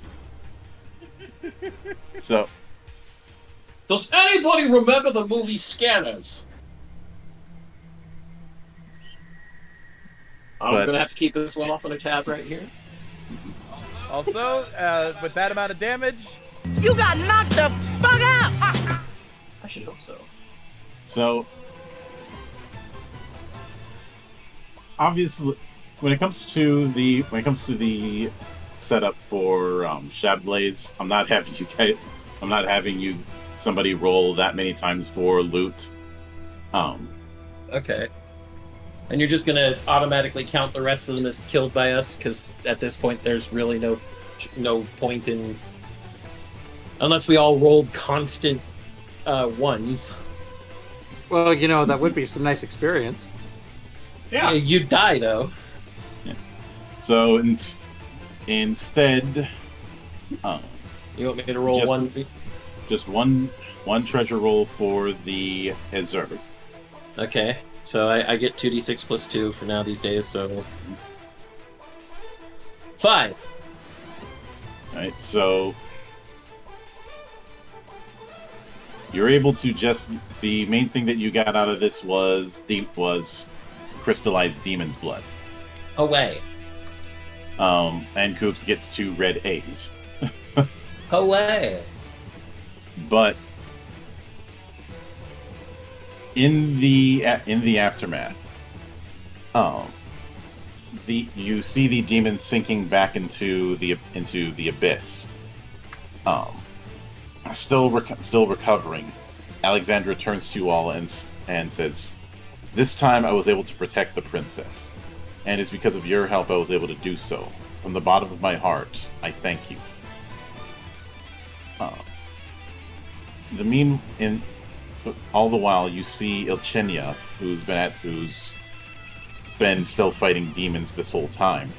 So Does anybody remember the movie Scanners? I'm But- gonna have to keep this one off on a tab right here. Also, with that amount of damage, You got knocked the fuck out! I should hope so. So, obviously, when it comes to the setup for Chablais, I'm not having somebody roll that many times for loot. Okay. And you're just gonna automatically count the rest of them as killed by us, because at this point there's really no point in, unless we all rolled constant ones. Well, you know, that would be some nice experience. Yeah. You'd die though. So instead, You want me to roll Just- one? just one treasure roll for the Reserve. Okay. So I get 2d6 plus 2 for now these days, so 5. Right, so you're able to the main thing that you got out of this was crystallized demon's blood. Away. And Coops gets 2 red A's. Away. But in the aftermath, you see the demon sinking back into the abyss. Still recovering, Alexandra turns to you all and says, "This time I was able to protect the princess, and it's because of your help I was able to do so. From the bottom of my heart, I thank you." All the while, you see Ilchenia, who's been still fighting demons this whole time,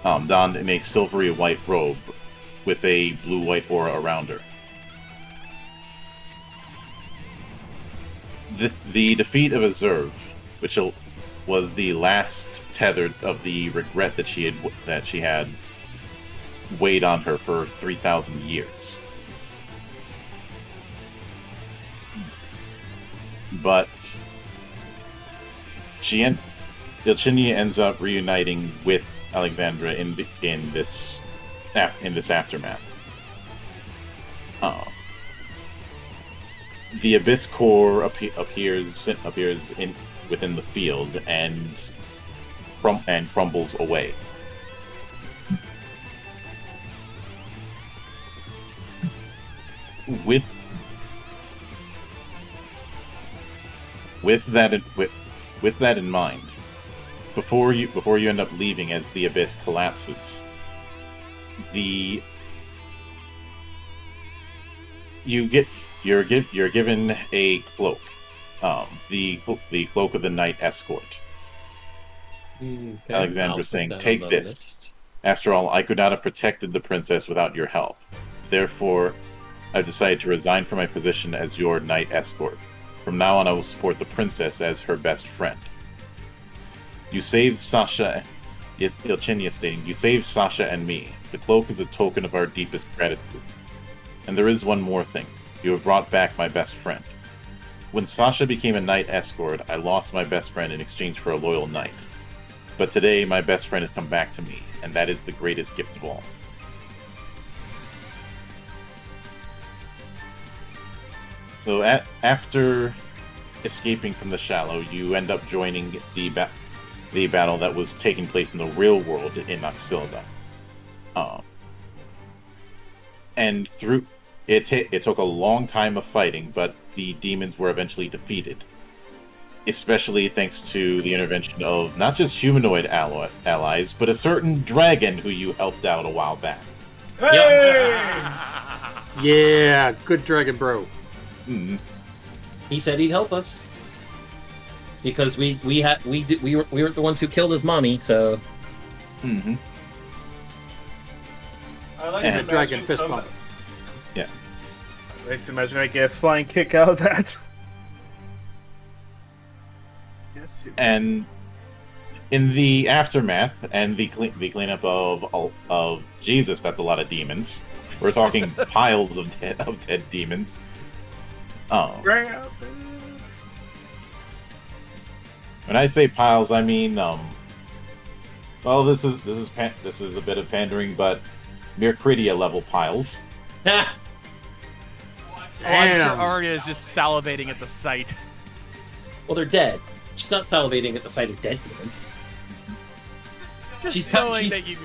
donned in a silvery white robe with a blue-white aura around her. The defeat of Azurv, which was the last tether of the regret that she had weighed on her for 3,000 years. But Ilchinia ends up reuniting with Alexandra in this aftermath. The Abyss Core appears within the field and crumbles away. With that in mind, before you end up leaving as the Abyss collapses, you're given a cloak, the cloak of the Knight Escort. Okay, Alexandra saying, "Take this. After all, I could not have protected the princess without your help. Therefore, I've decided to resign from my position as your Knight Escort. From now on, I will support the princess as her best friend. You saved Sasha," Ilchinia stating, "you saved Sasha and me. The cloak is a token of our deepest gratitude. And there is one more thing. You have brought back my best friend. When Sasha became a Knight Escort, I lost my best friend in exchange for a loyal knight. But today, my best friend has come back to me, and that is the greatest gift of all." So after escaping from the Shallow, you end up joining the battle that was taking place in the real world in Noxilda. And through it took a long time of fighting, but the demons were eventually defeated. Especially thanks to the intervention of not just humanoid allies, but a certain dragon who you helped out a while back. Yeah, good dragon bro. Mm-hmm. He said he'd help us because we weren't the ones who killed his mommy, so. Mm-hmm. I like And to dragon imagine fist some- bump. Yeah. I like to imagine I get a flying kick out of that. Yes. And in the aftermath and the cleanup of Jesus, that's a lot of demons. We're talking piles of dead demons. Grab it. When I say piles, I mean well, this is a bit of pandering, but Mercridia level piles. Ha! Oh, I'm sure Damn. Arya is just salivating at the sight. Well, they're dead. She's not salivating at the sight of dead demons. Just She's knowing that you.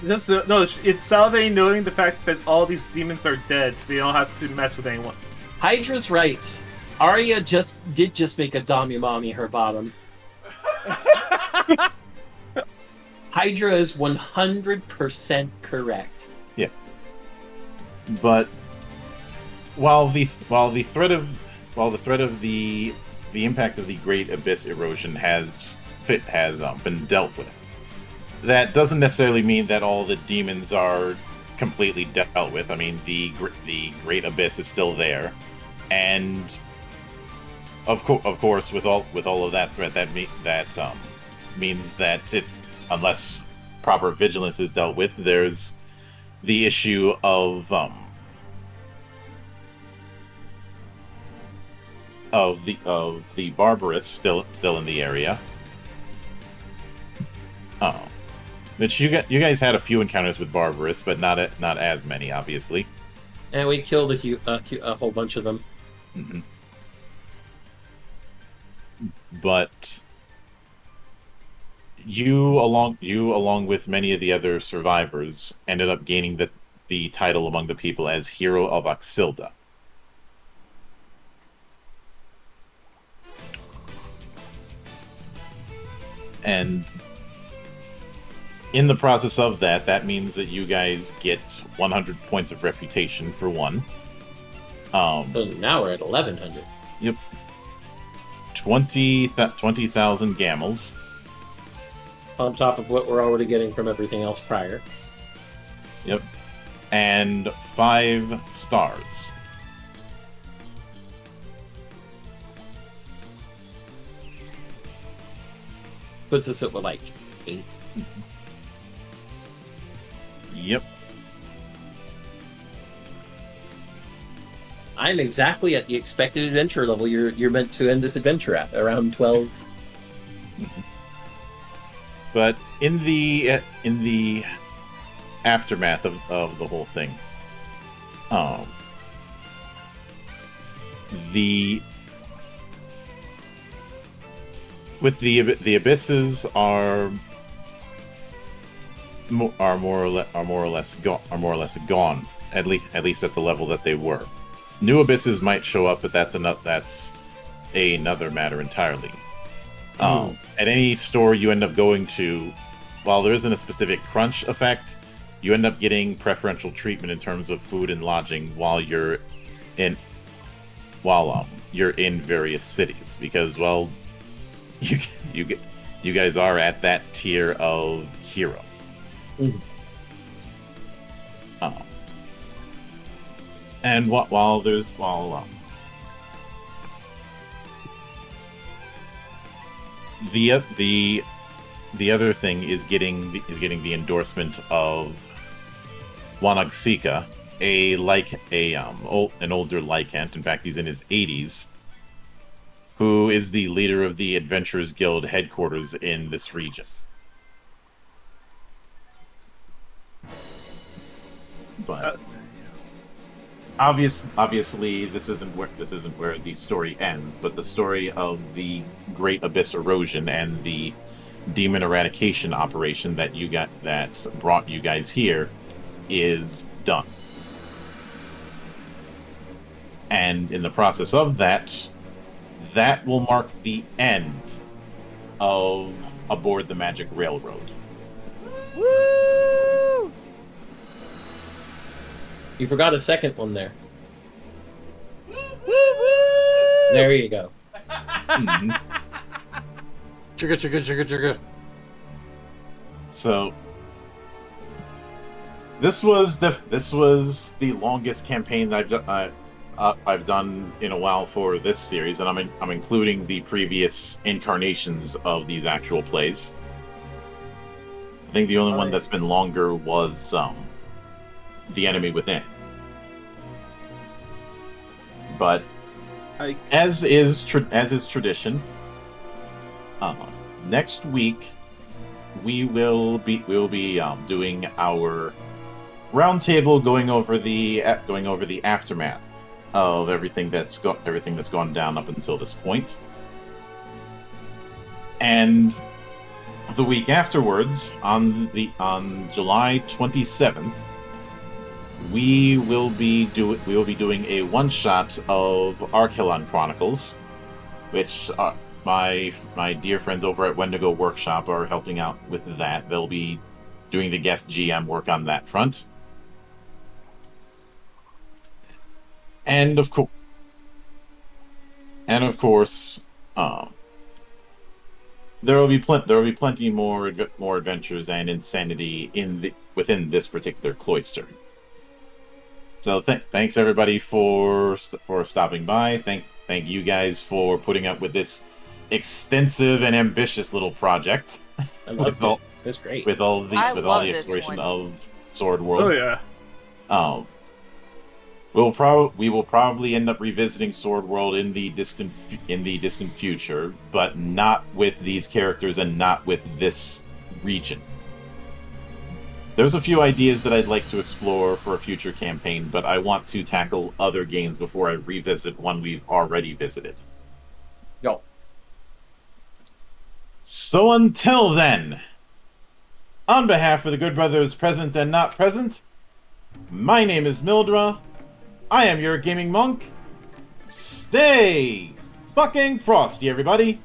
No, it's salivating knowing the fact that all these demons are dead, so they don't have to mess with anyone. Hydra's right. Arya did just make a Dami Mommy her bottom. Hydra is 100% correct. Yeah. But while the threat of the impact of the Great Abyss erosion has been dealt with, that doesn't necessarily mean that all the demons are completely dealt with. I mean, the Great Abyss is still there, and of course, with all of that threat, that means that unless proper vigilance is dealt with, there's the issue of of the barbarous still in the area. Oh, which you guys had a few encounters with barbarous, but not as many, obviously. And we killed a whole bunch of them. Mm-hmm. But you along with many of the other survivors ended up gaining the title among the people as Hero of Oxilda. And in the process of that means that you guys get 100 points of reputation for one. So now we're at 1,100. Yep. 20,000 gamels. On top of what we're already getting from everything else prior. Yep. And 5 stars. Puts us at, like, 8? Yep. I'm exactly at the expected adventure level you're meant to end this adventure at, around 12. But in the aftermath of the whole thing, the abysses are more or less gone, at least at the level that they were. New abysses might show up, but that's another matter entirely. At any store you end up going to, while there isn't a specific crunch effect, you end up getting preferential treatment in terms of food and lodging while you're in various cities, because, well, you guys are at that tier of hero. And while the other thing is getting the endorsement of Wanagsika, an older Lycant. In fact, he's in his 80s, who is the leader of the Adventurers Guild headquarters in this region. But obviously, this isn't where the story ends. But the story of the Great Abyss Erosion and the demon eradication operation that brought you guys here is done. And in the process of that will mark the end of Aboard the Magic Railroad. Woo! You forgot a second one there. Woo, woo! There you go. Chugga. So this was the longest campaign that I've done in a while for this series, and I'm including the previous incarnations of these actual plays. I think the only one that's been longer was The Enemy Within. But as is tradition, next week we will be doing our roundtable, going over the aftermath of everything that's gone down up until this point. And the week afterwards, on July 27th, we will be doing a one-shot of Arkelon Chronicles, which my dear friends over at Wendigo Workshop are helping out with that. They'll be doing the guest GM work on that front. And of course, there will be plenty more adventures and insanity within this particular cloister. So thanks everybody for stopping by. Thank you guys for putting up with this extensive and ambitious little project. I loved it. It's great. With all the exploration of Sword World. Oh yeah. We will probably end up revisiting Sword World in the distant future, but not with these characters and not with this region. There's a few ideas that I'd like to explore for a future campaign, but I want to tackle other games before I revisit one we've already visited. Yo. So until then, on behalf of the good brothers present and not present, my name is Mildra. I am your gaming monk. Stay fucking frosty, everybody.